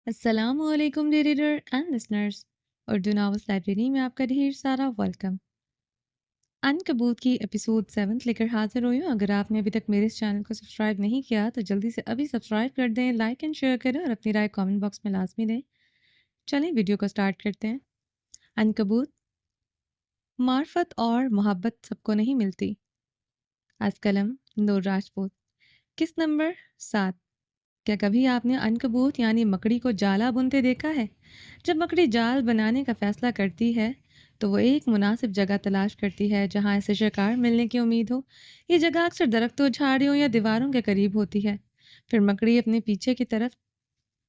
السلام علیکم dear reader and listeners, Urdu novels library میں آپ کا ڈھیر سارا ویلکم۔ عنکبوت کی ایپیسوڈ 7 لے کر حاضر ہوئی ہوں۔ اگر آپ نے ابھی تک میرے اس چینل کو سبسکرائب نہیں کیا تو جلدی سے ابھی سبسکرائب کر دیں، لائک اینڈ شیئر کریں اور اپنی رائے کامنٹ باکس میں لازمی دیں۔ چلیں ویڈیو کو سٹارٹ کرتے ہیں۔ عنکبوت، معرفت اور محبت سب کو نہیں ملتی۔ از قلم نور راجپوت۔ قسط نمبر 7۔ کیا کبھی آپ نے عنکبوت یعنی مکڑی کو جالا بنتے دیکھا ہے؟ جب مکڑی جال بنانے کا فیصلہ کرتی ہے تو وہ ایک مناسب جگہ تلاش کرتی ہے جہاں اسے شکار ملنے کی امید ہو۔ یہ جگہ اکثر درختوں، جھاڑیوں یا دیواروں کے قریب ہوتی ہے۔ پھر مکڑی اپنے پیچھے کی طرف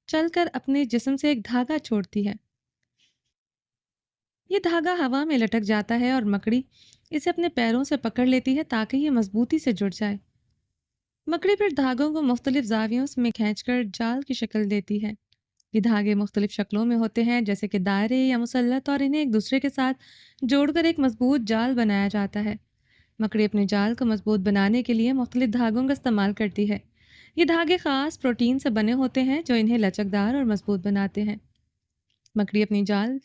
چل کر اپنے جسم سے ایک دھاگا چھوڑتی ہے۔ یہ دھاگا ہوا میں لٹک جاتا ہے اور مکڑی اسے اپنے پیروں سے پکڑ لیتی ہے تاکہ یہ مضبوطی سے جڑ جائے۔ مکڑی پھر دھاگوں کو مختلف زاویوں میں کھینچ کر جال کی شکل دیتی ہے۔ یہ دھاگے مختلف شکلوں میں ہوتے ہیں جیسے کہ دائرے یا مسلط، اور انہیں ایک دوسرے کے ساتھ جوڑ کر ایک مضبوط جال بنایا جاتا ہے۔ مکڑی اپنے جال کو مضبوط بنانے کے لیے مختلف دھاگوں کا استعمال کرتی ہے۔ یہ دھاگے خاص پروٹین سے بنے ہوتے ہیں جو انہیں لچکدار اور مضبوط بناتے ہیں۔ مکڑی اپنی جال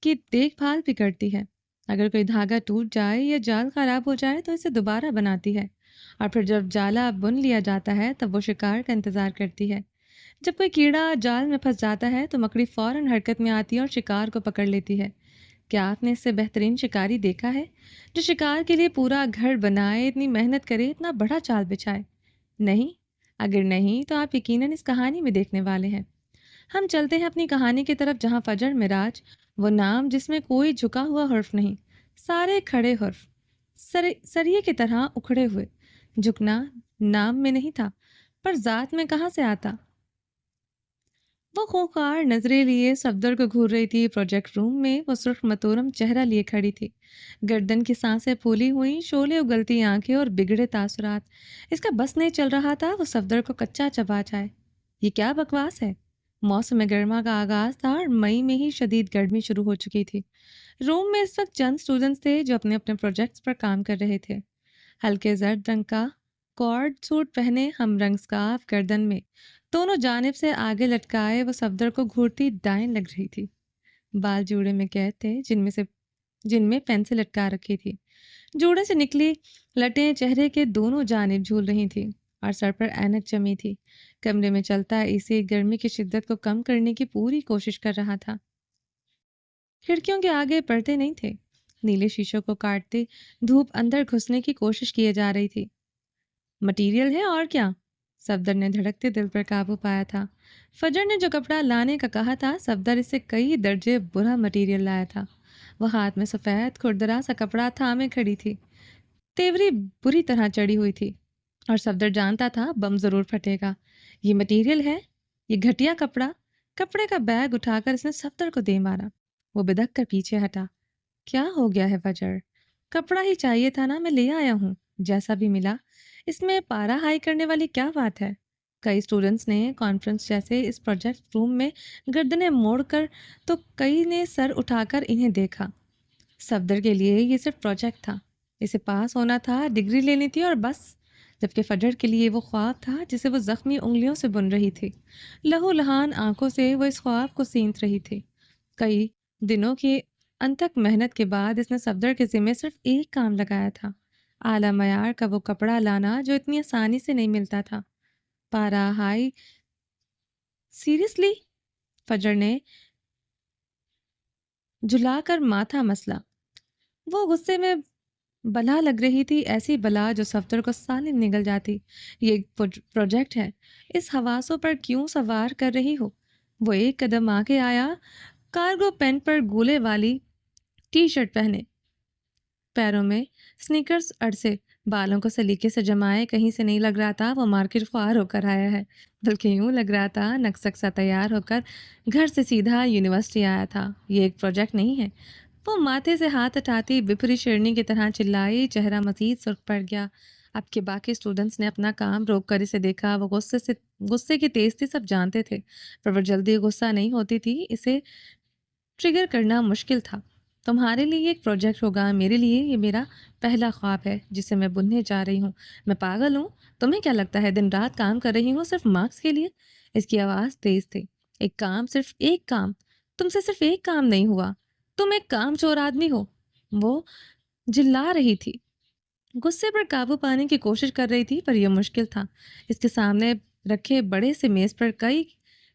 کی دیکھ بھال بھی کرتی ہے۔ اگر کوئی دھاگا ٹوٹ جائے یا جال خراب ہو جائے تو اسے دوبارہ بناتی ہے، اور پھر جب جالا بن لیا جاتا ہے تب وہ شکار کا انتظار کرتی ہے۔ جب کوئی کیڑا جال میں پھنس جاتا ہے تو مکڑی فوراً حرکت میں آتی ہے اور شکار کو پکڑ لیتی ہے۔ کیا آپ نے اس سے بہترین شکاری دیکھا ہے جو شکار کے لیے پورا گھر بنائے، اتنی محنت کرے، اتنا بڑا جال بچھائے؟ نہیں؟ اگر نہیں تو آپ یقیناً اس کہانی میں دیکھنے والے ہیں۔ ہم چلتے ہیں اپنی کہانی کی طرف جہاں فجر مراج، وہ نام جس میں کوئی جھکا ہوا حرف نہیں، سارے کھڑے حرف سریے کی طرح اکھڑے ہوئے۔ جھکنا نام میں نہیں تھا، پر ذات میں کہاں سے آتا؟ وہ خوخار نظریں لیے صفدر کو گھور رہی تھی۔ پروجیکٹ روم میں وہ سرخ متورم چہرہ لیے کھڑی تھی، گردن کی سانسیں پھولی ہوئی، شعلے اگلتی آنکھیں اور بگڑے تاثرات۔ اس کا بس نہیں چل رہا تھا وہ صفدر کو کچا چبا جائے۔ یہ کیا بکواس ہے؟ موسم گرما کا آغاز تھا اور مئی میں ہی شدید گرمی شروع ہو چکی تھی۔ روم میں اس وقت چند اسٹوڈنٹس تھے جو اپنے اپنے پروجیکٹس پر کام کر رہے تھے۔ ہلکے زرد رنگ کا کارڈ سوٹ پہنے، ہم رنگ سکارف گردن میں دونوں جانب سے آگے لٹکائے، وہ صفدر کو گھورتی ڈائن لگ رہی تھی۔ بال جوڑے میں قید تھے جن میں پینسل لٹکا رکھی تھی۔ جوڑے سے نکلی لٹیں چہرے کے دونوں جانب جھول رہی تھی اور سر پر اینک جمی تھی۔ کمرے میں چلتا اے سی گرمی کی شدت کو کم کرنے کی پوری کوشش کر رہا تھا۔ کھڑکیوں کے آگے پردے نہیں تھے، نیلے شیشوں کو کاٹتے دھوپ اندر گھسنے کی کوشش کیے جا رہی تھی۔ مٹیریل ہے اور کیا؟ صفدر نے دھڑکتے دل پر قابو پایا تھا۔ فجر نے جو کپڑا لانے کا کہا تھا، صفدر اس سے کئی درجے برا مٹیریل لایا تھا۔ وہ ہاتھ میں سفید کھردرا سا کپڑا تھامے کھڑی تھی۔ تیوری بری طرح چڑھی ہوئی تھی اور صفدر جانتا تھا بم ضرور پھٹے گا۔ یہ مٹیریل ہے؟ یہ گھٹیا کپڑا؟ کپڑے کا بیگ اٹھا کر اس نے صفدر کو دے مارا۔ وہ بدک کر پیچھے ہٹا۔ کیا ہو گیا ہے فجر؟ کپڑا ہی چاہیے تھا نا، میں لے آیا ہوں، جیسا بھی ملا۔ اس میں پارا ہائی کرنے والی کیا بات ہے؟ کئی اسٹوڈنٹس نے کانفرنس جیسے اس پروجیکٹ روم میں گردنیں موڑ کر تو کئی نے سر اٹھا کر انہیں دیکھا۔ صفدر کے لیے یہ صرف پروجیکٹ تھا، اسے پاس ہونا تھا، ڈگری لینی تھی اور بس، جبکہ فجر کے لیے وہ خواب تھا جسے وہ زخمی انگلیوں سے بن رہی تھی۔ لہو لہان آنکھوں سے وہ اس خواب کو سینت رہی تھی۔ کئی دنوں کی انتھک محنت کے بعد اس نے صفدر کے ذمہ صرف ایک کام لگایا تھا، اعلیٰ معیار کا وہ کپڑا لانا جو اتنی آسانی سے نہیں ملتا تھا۔ پارا ہائی؟ سیریسلی؟ فجر نے جھلا کر ماتھا مسلا۔ وہ غصے میں بلا لگ رہی تھی، ایسی بلا جو صفدر کو سالم نگل جاتی۔ یہ ایک پروجیکٹ ہے، اس حواسوں پر کیوں سوار کر رہی ہو؟ وہ ایک قدم آگے آیا، کارگو پینٹ پر گولے والی ٹی شرٹ پہنے، پیروں میں سنیکرز اڑسے، بالوں کو سلیقے سے جمائے، کہیں سے نہیں لگ رہا تھا وہ مارکیٹ خوار ہو کر آیا ہے، بلکہ یوں لگ رہا تھا نقشہ سا تیار ہو کر گھر سے سیدھا یونیورسٹی آیا تھا۔ یہ ایک پروجیکٹ نہیں ہے۔ وہ ماتھے سے ہاتھ اٹھاتی بپری شیرنی کی طرح چلائی، چہرہ مزید سرخ پڑ گیا۔ اب کے باقی اسٹوڈنٹس نے اپنا کام روک کر اسے دیکھا۔ وہ غصے کی تیز تھی، سب جانتے تھے، پر وہ جلدی غصہ نہیں ہوتی تھی، اسے ٹریگر کرنا مشکل تھا۔ تمہارے لیے ایک پروجیکٹ ہوگا، میرے لیے یہ میرا پہلا خواب ہے جسے میں بننے جا رہی ہوں۔ میں پاگل ہوں؟ تمہیں کیا لگتا ہے دن رات کام کر رہی ہوں صرف مارکس کے لیے؟ اس کی آواز تیز تھی، ایک کام، صرف ایک کام، تم سے صرف ایک کام نہیں ہوا، تم ایک کام چور آدمی ہو، وہ جلا رہی تھی۔ غصے پر قابو پانے کی کوشش کر رہی تھی پر یہ مشکل تھا۔ اس کے سامنے رکھے بڑے سے میز پر کئی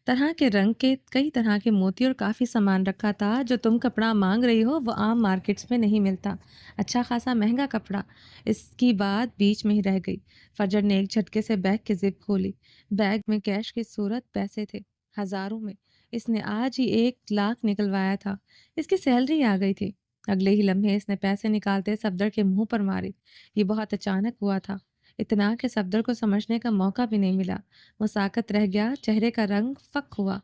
طرح کے رنگ کے، کئی طرح کے موتی اور کافی سامان رکھا تھا۔ جو تم کپڑا مانگ رہی ہو وہ عام مارکیٹس میں نہیں ملتا، اچھا خاصا مہنگا کپڑا۔ اس کی بات بیچ میں ہی رہ گئی۔ فجر نے ایک جھٹکے سے بیگ کی زپ کھولی۔ بیگ میں کیش کی صورت پیسے تھے، ہزاروں میں۔ اس نے آج ہی 1 لاکھ نکلوایا تھا، اس کی سیلری آ گئی تھی۔ اگلے ہی لمحے اس نے پیسے نکالتے صفدر کے منہ پر مارے۔ یہ بہت اچانک ہوا تھا، اتنا کہ صفدر کو سمجھنے کا موقع بھی نہیں ملا۔ وہ ساکت رہ گیا، چہرے کا رنگ فک ہوا۔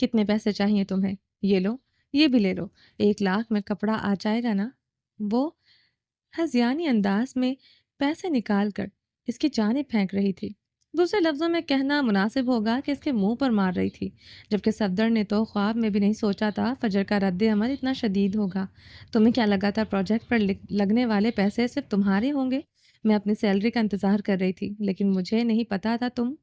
کتنے پیسے چاہیے تمہیں؟ یہ لو، یہ بھی لے لو، 1 لاکھ میں کپڑا آ جائے گا نا؟ وہ ہذیانی انداز میں پیسے نکال کر اس کی جانب پھینک رہی تھی۔ دوسرے لفظوں میں کہنا مناسب ہوگا کہ اس کے منہ پر مار رہی تھی، جبکہ صفدر نے تو خواب میں بھی نہیں سوچا تھا فجر کا رد عمل اتنا شدید ہوگا۔ تمہیں کیا لگا تھا پروجیکٹ پر لگنے والے پیسے صرف تمہارے ہوں گے؟ میں اپنی سیلری کا انتظار کر رہی تھی، لیکن مجھے نہیں پتا تھا تم۔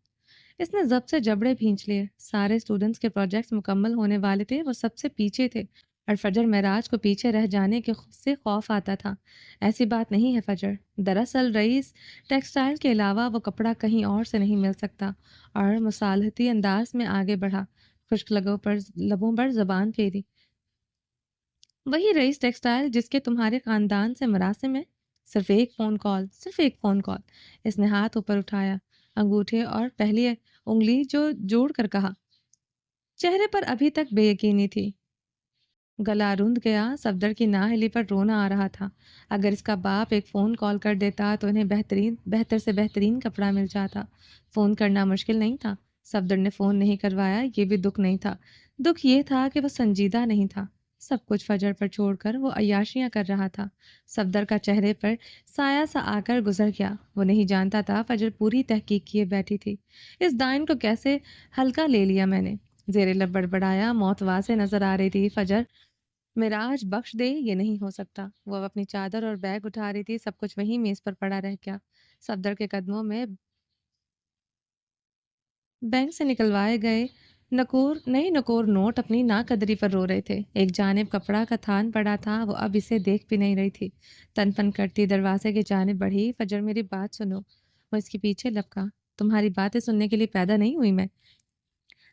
اس نے ضبط سے جبڑے بھینچ لیے۔ سارے اسٹوڈنٹس کے پروجیکٹس مکمل ہونے والے تھے، وہ سب سے پیچھے تھے اور فجر معراج کو پیچھے رہ جانے کے سے خوف آتا تھا۔ ایسی بات نہیں ہے فجر، دراصل رئیس ٹیکسٹائل کے علاوہ وہ کپڑا کہیں اور سے نہیں مل سکتا، اور مصالحتی انداز میں آگے بڑھا، خشک لبوں پر زبان پھیری۔ وہی رئیس ٹیکسٹائل جس کے تمہارے خاندان سے مراسم ہے؟ صرف ایک فون کال، صرف ایک فون کال۔ اس نے ہاتھ اوپر اٹھایا، انگوٹھے اور پہلی انگلی جوڑ کر کہا۔ چہرے پر ابھی تک بے یقینی تھی۔ گلا رند گیا، صفدر کی نااہلی پر رونا آ رہا تھا۔ اگر اس کا باپ ایک فون کال کر دیتا تو انہیں بہتر سے بہترین کپڑا مل جاتا۔ فون کرنا مشکل نہیں تھا، صفدر نے فون نہیں کروایا یہ بھی دکھ نہیں تھا۔ دکھ یہ تھا کہ وہ سنجیدہ نہیں تھا۔ سب کچھ فجر پر چھوڑ کر وہ عیاشیاں کر رہا تھا۔ صفدر کا چہرے پر سایہ سا آ کر گزر گیا۔ وہ نہیں جانتا تھا فجر پوری تحقیق کیے بیٹھی تھی۔ اس ڈائن کو کیسے ہلکا لے لیا میں نے؟ زیر لب بڑبڑایا۔ موت واضح نظر آ رہی تھی۔ فجر معراج بخش دے، یہ نہیں ہو سکتا۔ وہ اپنی چادر اور بیگ اٹھا رہی تھی، سب کچھ وہیں میز پر پڑا رہ گیا۔ صفدر کے قدموں میں بینک سے نکلوائے گئے نئی نکور نوٹ اپنی ناقدری پر رو رہے تھے۔ ایک جانب کپڑا کا تھان پڑا تھا، وہ اب اسے دیکھ بھی نہیں رہی تھی۔ تن پن کرتی دروازے کی جانب بڑھی۔ فجر میری بات سنو۔ وہ اس کے پیچھے لپکا۔ تمہاری باتیں سننے کے لیے پیدا نہیں ہوئی میں۔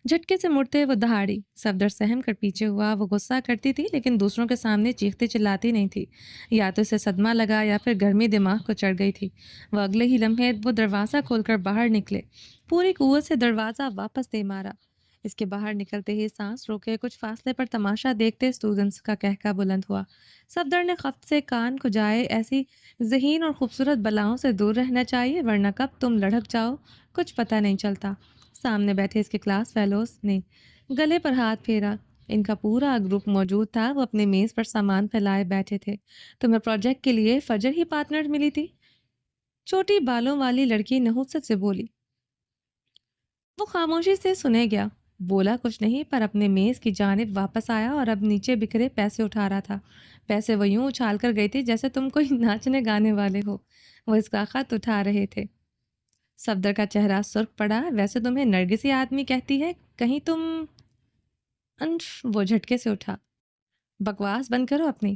جھٹکے سے مڑتے وہ دہاڑی۔ صفدر سہم کر پیچھے ہوا۔ وہ غصہ کرتی تھی لیکن دوسروں کے سامنے چیختی چلاتی نہیں تھی۔ یا تو اسے صدمہ لگا یا پھر گرمی دماغ کو چڑھ گئی تھی۔ وہ اگلے ہی لمحے وہ دروازہ کھول کر باہر نکلے، پوری قوت سے دروازہ واپس دے مارا۔ اس کے باہر نکلتے ہی سانس روکے کچھ فاصلے پر تماشا دیکھتے اسٹوڈنٹس کا کہکا بلند ہوا۔ صفدر نے خفت سے کان کھجائے، ایسی ذہین اور خوبصورت بلاؤں سے دور رہنا چاہیے ورنہ کب تم لڑھک جاؤ کچھ پتہ نہیں چلتا۔ سامنے بیٹھے اس کے کلاس فیلوز نے گلے پر ہاتھ پھیرا۔ ان کا پورا گروپ موجود تھا، وہ اپنے میز پر سامان پھیلائے بیٹھے تھے۔ تمہیں پروجیکٹ کے لیے فجر ہی پارٹنر ملی تھی؟ چھوٹی بالوں والی لڑکی نحوست سے بولی۔ وہ خاموشی سے سنے گیا، بولا کچھ نہیں پر اپنے میز کی جانب واپس آیا اور اب نیچے بکھرے پیسے اٹھا رہا تھا۔ پیسے وہ یوں اچھال کر گئی تھی جیسے تم کوئی ناچنے گانے والے ہو۔ وہ اس کا خط اٹھا رہے تھے۔ صفدر کا چہرہ سرخ پڑا۔ ویسے تمہیں نرگسی آدمی کہتی ہے، کہیں تم انف۔ وہ جھٹکے سے اٹھا۔ بکواس بند کرو اپنی۔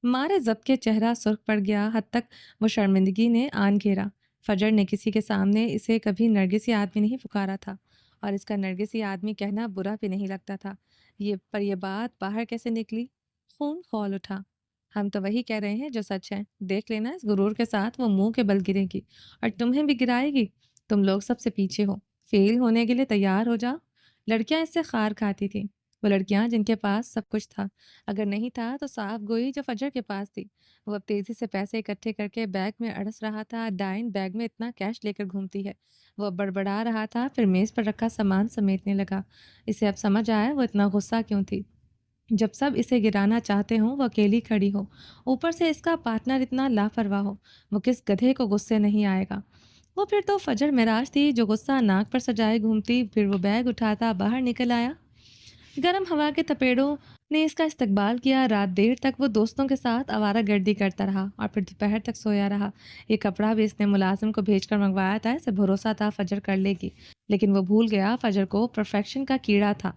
مارے ضبط کے چہرہ سرخ پڑ گیا، حد تک وہ شرمندگی نے آن گھیرا۔ فجر نے کسی کے سامنے اسے کبھی نرگسی آدمی نہیں پکارا تھا، اور اس کا نرگسی آدمی کہنا برا بھی نہیں لگتا تھا۔ یہ بات باہر کیسے نکلی؟ خون کھول اٹھا۔ ہم تو وہی کہہ رہے ہیں جو سچ ہے۔ دیکھ لینا اس غرور کے ساتھ وہ منہ کے بل گرے گی اور تمہیں بھی گرائے گی۔ تم لوگ سب سے پیچھے ہو، فیل ہونے کے لیے تیار ہو جاؤ۔ لڑکیاں اس سے خار کھاتی تھیں، وہ لڑکیاں جن کے پاس سب کچھ تھا، اگر نہیں تھا تو صاف گوئی جو فجر کے پاس تھی۔ وہ اب تیزی سے پیسے اکٹھے کر کے بیگ میں اڑس رہا تھا۔ ڈائن بیگ میں اتنا کیش لے کر گھومتی ہے؟ وہ اب بڑبڑا رہا تھا، پھر میز پر رکھا سامان سمیٹنے لگا۔ اسے اب سمجھ آیا وہ اتنا غصہ کیوں تھی۔ جب سب اسے گرانا چاہتے ہوں وہ اکیلی کھڑی ہو، اوپر سے اس کا پارٹنر اتنا لاپرواہ ہو، وہ کس گدھے کو غصے نہیں آئے گا۔ وہ پھر تو فجر معراج تھی جو غصہ ناک پر سجائے گھومتی۔ پھر وہ بیگ اٹھاتا باہر نکل آیا۔ گرم ہوا کے تپیڑوں نے اس کا استقبال کیا۔ رات دیر تک وہ دوستوں کے ساتھ آوارہ گردی کرتا رہا اور پھر دوپہر تک سویا رہا۔ یہ کپڑا بھی اس نے ملازم کو بھیج کر منگوایا تھا، اسے بھروسہ تھا فجر کر لے گی، لیکن وہ بھول گیا فجر کو پرفیکشن کا کیڑا تھا۔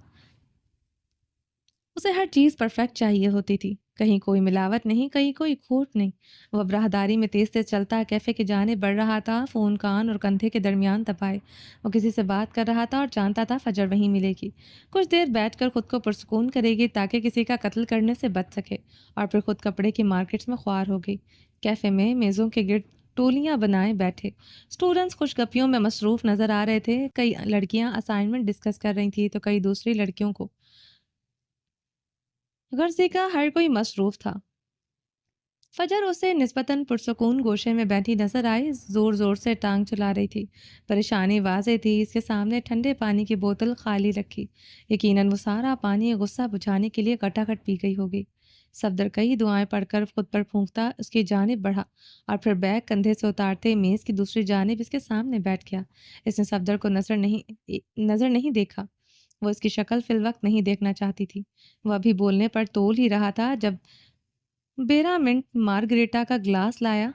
اسے ہر چیز پرفیکٹ چاہیے ہوتی تھی، کہیں کوئی ملاوٹ نہیں، کہیں کوئی کھوٹ نہیں۔ وہ اب راہداری میں تیز تیز چلتا کیفے کی جانب بڑھ رہا تھا، فون کان اور کندھے کے درمیان دبائے۔ وہ کسی سے بات کر رہا تھا اور جانتا تھا فجر وہیں ملے گی، کچھ دیر بیٹھ کر خود کو پرسکون کرے گی تاکہ کسی کا قتل کرنے سے بچ سکے، اور پھر خود کپڑے کی مارکیٹس میں خوار ہو گئی۔ کیفے میں میزوں کے گرد ٹولیاں بنائے بیٹھے اسٹوڈنٹس خوش گپیوں میں مصروف نظر آ رہے تھے۔ کئی لڑکیاں اسائنمنٹ ڈسکس کر رہی تھیں تو کئی دوسری لڑکیوں کو غرضی کا ہر کوئی مصروف تھا۔ فجر اسے نسبتاً پرسکون گوشے میں بیٹھی نظر آئی، زور زور سے ٹانگ چلا رہی تھی۔ پریشانی واضح تھی، اس کے سامنے ٹھنڈے پانی کی بوتل خالی رکھی، یقیناً وہ سارا پانی غصہ بجھانے کے لیے گٹا گٹ پی گئی ہوگی۔ صفدر کئی دعائیں پڑھ کر خود پر پھونکتا اس کی جانب بڑھا اور پھر بیگ کندھے سے اتارتے میز کی دوسری جانب اس کے سامنے بیٹھ گیا۔ اس نے صفدر کو نظر نہیں دیکھا، وہ اس کی شکل فی الوقت نہیں دیکھنا چاہتی تھی۔ وہ ابھی بولنے پر تول ہی رہا تھا جب بیرا منٹ مارگریٹا کا گلاس لایا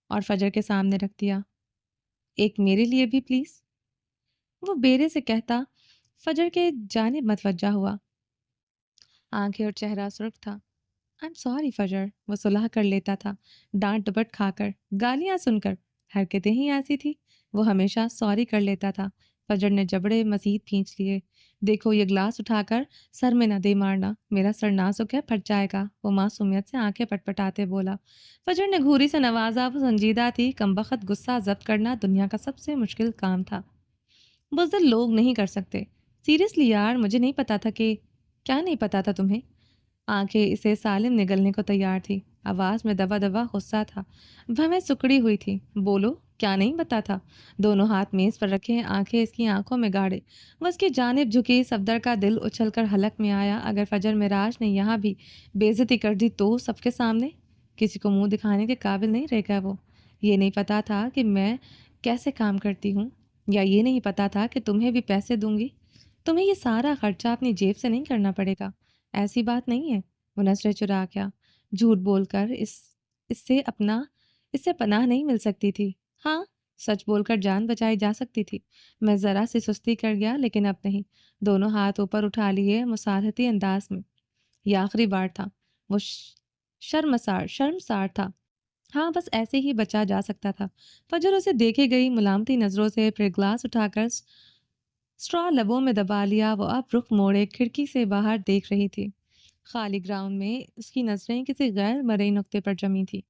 اور فجر کے سامنے رکھ دیا۔ ایک میرے لیے بھی پلیز، وہ بیرے سے کہتا فجر کے جانب متوجہ ہوا۔ آنکھیں اور چہرہ سرخ تھا۔ I'm sorry فجر، وہ صلح کر لیتا تھا، ڈانٹ ڈپٹ کھا کر، گالیاں سن کر، حرکتیں ہی ایسی تھی۔ وہ ہمیشہ سوری کر لیتا تھا۔ فجر نے جبڑے مزید کھینچ لیے۔ دیکھو یہ گلاس اٹھا کر سر میں نہ دے مارنا، میرا سر نازک ہے، پھٹ جائے گا، وہ معصومیت سے آنکھیں پٹ پٹاتے بولا۔ فجر نے گھوری سے نوازا، وہ سنجیدہ تھی، کمبخت غصہ ضبط کرنا دنیا کا سب سے مشکل کام تھا، بزدل لوگ نہیں کر سکتے۔ سیریسلی یار، مجھے نہیں پتا تھا کہ… کیا نہیں پتا تھا تمہیں؟ آنکھیں اسے سالم نگلنے کو تیار تھی، آواز میں دبا دبا غصہ تھا، بھویں سکڑی ہوئی تھی۔ بولو، کیا نہیں پتا تھا؟ دونوں ہاتھ میز پر رکھے، آنکھیں اس کی آنکھوں میں گاڑے، وہ اس کی جانب جھکی۔ صفدر کا دل اچھل کر حلق میں آیا۔ اگر فجر معراج نے یہاں بھی بے عزتی کر دی تو سب کے سامنے کسی کو منہ دکھانے کے قابل نہیں رہے گا۔ وہ یہ نہیں پتا تھا کہ میں کیسے کام کرتی ہوں، یا یہ نہیں پتا تھا کہ تمہیں بھی پیسے دوں گی؟ تمہیں یہ سارا خرچہ اپنی جیب سے نہیں کرنا پڑے گا، ایسی بات نہیں ہے۔ وہ نظریں چرا گیا۔ جھوٹ بول کر اس سے پناہ نہیں مل سکتی تھی، ہاں سچ بول کر جان بچائی جا سکتی تھی۔ میں ذرا سی سستی کر گیا، لیکن اب نہیں۔ دونوں ہاتھ اوپر اٹھا لیے مصالحتی انداز میں۔ یہ آخری بار تھا۔ وہ شرمسار تھا۔ ہاں بس ایسے ہی بچا جا سکتا تھا۔ فجر اسے دیکھے گئی ملامتی نظروں سے، پھر گلاس اٹھا کر اسٹرا لبوں میں دبا لیا۔ وہ اب رخ موڑے کھڑکی سے باہر دیکھ رہی تھی۔ خالی گراؤنڈ میں اس کی نظریں کسی غیر مرئی نقطے پر جمی تھی۔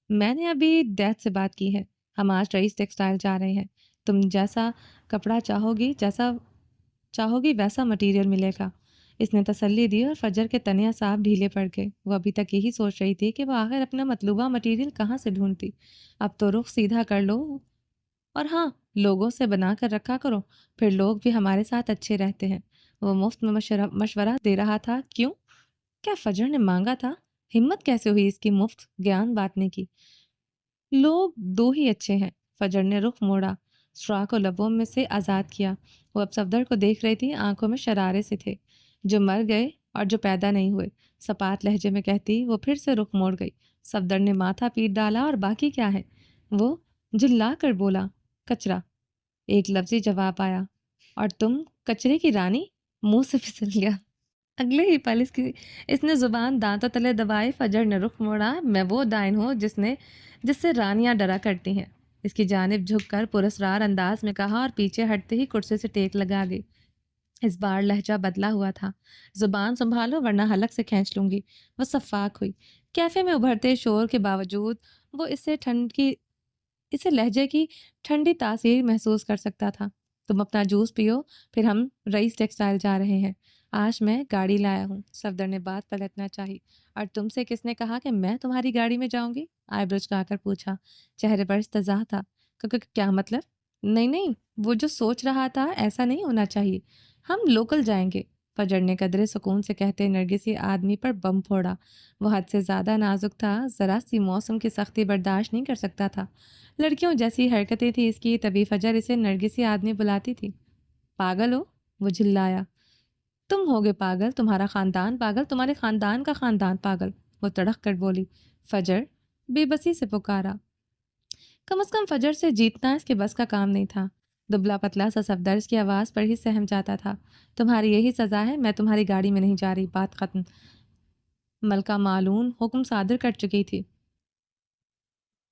میں نے ابھی ڈیتھ سے بات کی ہے، ہم آج رئیس ٹیکسٹائل جا رہے ہیں، تم جیسا کپڑا چاہو گی ویسا مٹیریل ملے گا، اس نے تسلی دی، اور فجر کے تنے اعصاب ڈھیلے پڑ گئے۔ وہ ابھی تک یہی سوچ رہی تھی کہ وہ آخر اپنا مطلوبہ مٹیریل کہاں سے ڈھونڈتی۔ اب تو رخ سیدھا کر لو، اور ہاں لوگوں سے بنا کر رکھا کرو، پھر لوگ بھی ہمارے ساتھ اچھے رہتے ہیں۔ وہ مفت میں مشورہ دے رہا تھا۔ کیوں؟ کیا فجر نے مانگا تھا؟ ہمت کیسے ہوئی اس کی مفت گیان بانٹنے کی؟ لوگ دو ہی اچھے ہیں۔ فجر نے رخ موڑا، اسٹرا کو لبوں میں سے آزاد کیا۔ وہ اب صفدر کو دیکھ رہی تھی، آنکھوں میں شرارے سے تھے۔ جو مر گئے اور جو پیدا نہیں ہوئے، سپات لہجے میں کہتی، وہ پھر سے رخ موڑ گئی۔ صفدر نے ماتھا پیٹ ڈالا۔ اور باقی کیا ہے؟ وہ جلا کر بولا۔ کچرا، ایک لفظی جواب آیا۔ اور تم کچرے کی رانی؟ منہ سے پھسل گیا۔ اگلے ہی پل اس نے زبان دانتوں تلے دبائی۔ فجر نے رخ موڑا۔ میں وہ ڈائن ہوں جس سے رانیاں ڈرا کرتی ہیں، اس کی جانب جھک کر پراسرار انداز میں کہا، اور پیچھے ہٹتے ہی کرسی سے ٹیک لگا گئی۔ اس بار لہجہ بدلا ہوا تھا۔ زبان سنبھالو ورنہ حلق سے کھینچ لوں گی۔ وہ صفاق ہوئی۔ کیفے میں ابھرتے شور کے باوجود وہ اسے لہجے کی ٹھنڈی تاثیر محسوس کر سکتا تھا۔ تم اپنا جوس پیو، پھر ہم رئیس ٹیکسٹائل جا رہے ہیں۔ آج میں گاڑی لایا ہوں۔ صفدر نے بات پلٹنا چاہی۔ اور تم سے کس نے کہا کہ میں تمہاری گاڑی میں جاؤں گی؟ آئی بروز کھا کر پوچھا۔ چہرے پر استضاء تھا۔ کیا مطلب؟ نہیں، وہ جو سوچ رہا تھا ایسا نہیں ہونا چاہیے، ہم لوکل جائیں گے۔ فجر نے قدرے سکون سے کہتے نرگسی آدمی پر بم پھوڑا۔ وہ حد سے زیادہ نازک تھا، ذرا سی موسم کی سختی برداشت نہیں کر سکتا تھا۔ لڑکیوں جیسی حرکتیں تھی اس کی، تبھی فجر اسے نرگسی آدمی بلاتی تھی۔ پاگل ہو؟ وہ جھلایا۔ تم ہوگے پاگل، تمہارا خاندان پاگل، تمہارے خاندان کا خاندان پاگل، وہ تڑک کر بولی۔ فجر بے بسی سے پکارا۔ کم از کم فجر سے جیتنا اس کے بس کا کام نہیں تھا۔ دبلا پتلا سا صفدرجں کی آواز پر ہی سہم جاتا تھا۔ تمہاری یہی سزا ہے، میں تمہاری گاڑی میں نہیں جا رہی، بات ختم۔ ملکہ معلون حکم صادر کر چکی تھی۔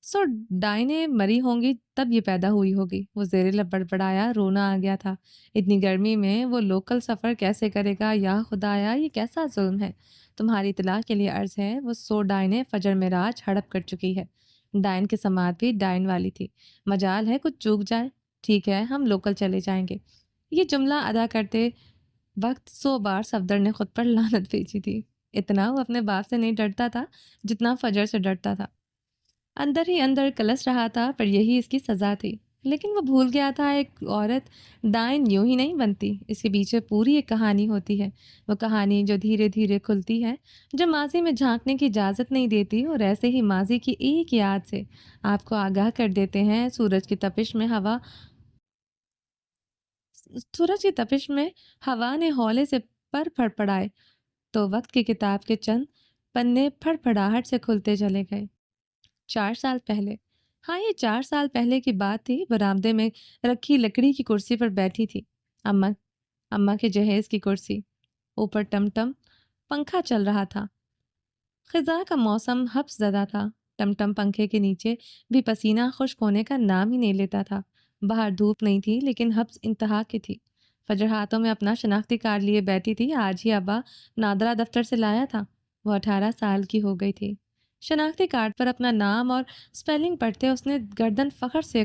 سو ڈائنیں مری ہوں گی تب یہ پیدا ہوئی ہوگی، وہ زیر لب بڑبڑایا۔ رونا آ گیا تھا۔ اتنی گرمی میں وہ لوکل سفر کیسے کرے گا؟ یا خدایا، یہ کیسا ظلم ہے! تمہاری اطلاع کے لیے عرض ہے، وہ 100 ڈائنیں فجر معراج ہڑپ کر چکی ہے۔ ڈائن کی سماعت بھی ڈائن والی تھی۔ مجال ہے کچھ چوک جائے۔ ٹھیک ہے، ہم لوکل چلے جائیں گے۔ یہ جملہ ادا کرتے وقت 100 بار صفدر نے خود پر لعنت بھیجی تھی۔ اتنا وہ اپنے باپ سے نہیں ڈرتا تھا جتنا فجر سے ڈرتا تھا۔ اندر ہی اندر کلس رہا تھا، پر یہی اس کی سزا تھی۔ لیکن وہ بھول گیا تھا ایک عورت ڈائن یوں ہی نہیں بنتی، اس کے پیچھے پوری ایک کہانی ہوتی ہے۔ وہ کہانی جو دھیرے دھیرے کھلتی ہے، جو ماضی میں جھانکنے کی اجازت نہیں دیتی، اور ایسے ہی ماضی کی ایک یاد سے آپ کو آگاہ کر دیتے ہیں۔ سورج کی تپش میں ہوا نے ہولے سے پر پھڑ پڑائے تو وقت کی کتاب کے چند پنے پھڑ پھڑاہٹ سے کھلتے چلے گئے۔ 4 سال پہلے، ہاں یہ 4 سال پہلے کی بات تھی۔ برآمدے میں رکھی لکڑی کی کرسی پر بیٹھی تھی اماں کے جہیز کی کرسی۔ اوپر ٹم ٹم پنکھا چل رہا تھا۔ خزاں کا موسم حبس زدہ تھا۔ ٹم ٹم پنکھے کے نیچے بھی پسینہ خشک ہونے کا نام ہی نہیں لیتا تھا۔ باہر دھوپ نہیں تھی، لیکن حبس انتہا کی تھی۔ فجر ہاتھوں میں اپنا شناختی کارڈ لیے بیٹھی تھی۔ آج ہی ابا نادرا دفتر سے لایا تھا۔ وہ 18 سال کی ہو گئی تھی۔ شناختی کارڈ پر اپنا نام اور سپیلنگ پڑھتے اس نے گردن فخر سے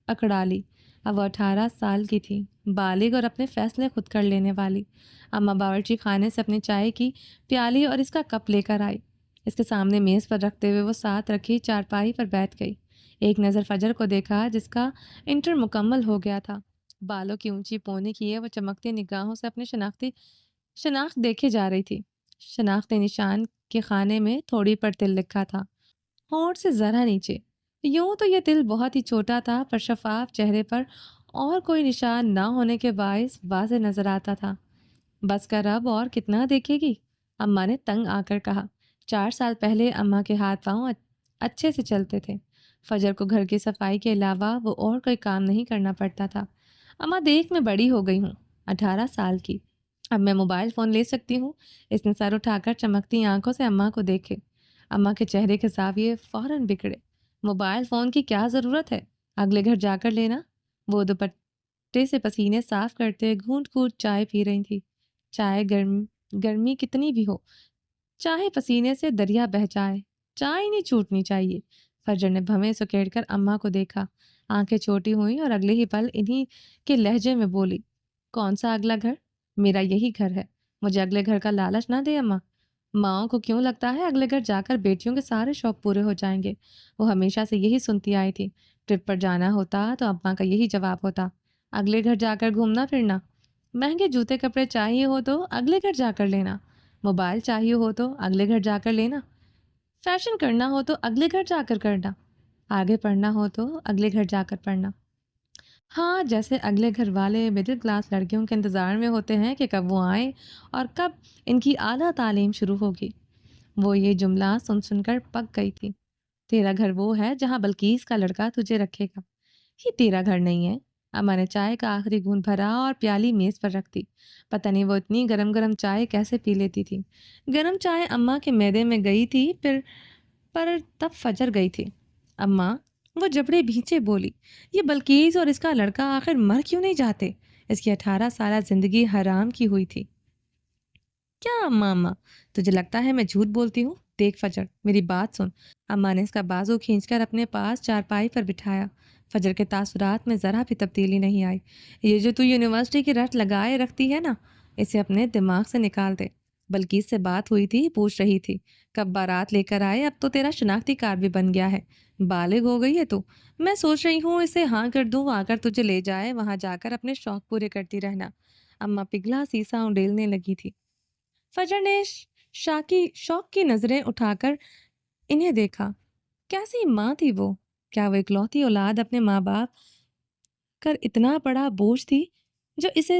اکڑا لی۔ اب وہ 18 سال کی تھی، بالغ اور اپنے فیصلے خود کر لینے والی۔ اماں باورچی خانے سے اپنے چائے کی پیالی اور اس کا کپ لے کر آئی۔ اس کے سامنے میز پر رکھتے ہوئے وہ ساتھ رکھی چارپائی پر بیٹھ گئی۔ ایک نظر فجر کو دیکھا، جس کا انٹر مکمل ہو گیا تھا۔ بالوں کی اونچی پونی کیے وہ چمکتی نگاہوں سے اپنے شناخت دیکھے جا رہی تھی۔ شناختی نشان کے خانے میں تھوڑی پر تل لکھا تھا، ہونٹ سے ذرا نیچے۔ یوں تو یہ تل بہت ہی چھوٹا تھا، پر شفاف چہرے پر اور کوئی نشان نہ ہونے کے باعث واضح نظر آتا تھا۔ بس کر اب، اور کتنا دیکھے گی؟ اماں نے تنگ آ کر کہا۔ 4 سال پہلے اماں کے ہاتھ پاؤں اچھے سے چلتے تھے۔ فجر کو گھر کی صفائی کے علاوہ وہ اور کوئی کام نہیں کرنا پڑتا تھا۔ اماں دیکھ میں بڑی ہو گئی ہوں، 18 سال کی۔ اب میں موبائل فون لے سکتی ہوں؟ اس نے سر اٹھا کر چمکتی آنکھوں سے اماں کو دیکھے۔ اماں کے چہرے کے زاویے فوراً بگڑے۔ موبائل فون کی کیا ضرورت ہے؟ اگلے گھر جا کر لینا۔ وہ دوپٹے سے پسینے صاف کرتے گھونٹ گھونٹ چائے پی رہی تھی۔ چائے گرمی کتنی بھی ہو، چاہے پسینے سے دریا بہہ جائے، چائے نہیں چھوٹنی چاہیے۔ فجر نے بھویں سکیڑ کر اماں کو دیکھا۔ آنکھیں چھوٹی ہوئیں اور اگلے ہی پل انہی کے لہجے میں بولی، کون سا اگلا گھر؟ میرا یہی گھر ہے، مجھے اگلے گھر کا لالچ نہ دے اماں۔ ماؤں کو کیوں لگتا ہے اگلے گھر جا کر بیٹیوں کے سارے شوق پورے ہو جائیں گے؟ وہ ہمیشہ سے یہی سنتی آئی تھی۔ ٹرپ پر جانا ہوتا تو اماں کا یہی جواب ہوتا، اگلے گھر جا کر گھومنا پھرنا۔ مہنگے جوتے کپڑے چاہیے ہو تو اگلے گھر جا کر لینا۔ موبائل چاہیے ہو تو اگلے گھر جا کر لینا۔ فیشن کرنا ہو تو اگلے گھر جا کر کرنا۔ آگے پڑھنا ہو تو اگلے گھر جا کر پڑھنا۔ ہاں، جیسے اگلے گھر والے مڈل کلاس لڑکیوں کے انتظار میں ہوتے ہیں کہ کب وہ آئیں اور کب ان کی اعلیٰ تعلیم شروع ہوگی۔ وہ یہ جملہ سن سن کر پک گئی تھی۔ تیرا گھر وہ ہے جہاں بلقیس کا لڑکا تجھے رکھے گا، یہ تیرا گھر نہیں ہے۔ اماں نے چائے کا آخری گھونٹ بھرا اور پیالی میز پر رکھ دی۔ پتہ نہیں وہ اتنی گرم گرم چائے کیسے پی لیتی تھی۔ گرم چائے اماں کے معدے میں گئی تھی، پر تب فجر گئی تھی۔ اماں، وہ جبڑے بھینچے بولی، یہ بلقیس اور اس کا لڑکا آخر مر کیوں نہیں جاتے؟ اس کی 18 سالہ زندگی حرام کی ہوئی تھی۔ کیا اماں، تجھے لگتا ہے میں جھوٹ بولتی ہوں؟ دیکھ فجر، میری بات سن۔ اماں نے اس کا بازو کھینچ کر اپنے پاس چارپائی پر بٹھایا۔ فجر کے تاثرات میں ذرا بھی تبدیلی نہیں آئی۔ یہ جو تو یونیورسٹی کی رٹ لگائے رکھتی ہے نا، اسے اپنے دماغ سے نکال دے۔ بلقیس سے بات ہوئی تھی، پوچھ رہی تھی کب بارات لے کر آئے۔ اب تو تیرا شناختی کارڈ بھی بن گیا ہے، بالغ ہو گئی ہے تو۔ میں سوچ رہی ہوں اسے ہاں کر دوں، آ کر تجھے لے جائے، وہاں جا کر اپنے شوق پورے کرتی رہنا۔ اماں پگھلا سیسا انڈیلنے لگی تھی۔ فجر نے شوق کی نظریں اٹھا کر انہیں دیکھا۔ کیسی ماں تھی وہ؟ کیا وہ اکلوتی اولاد اپنے ماں باپ کر اتنا بڑا بوجھ تھی جو اسے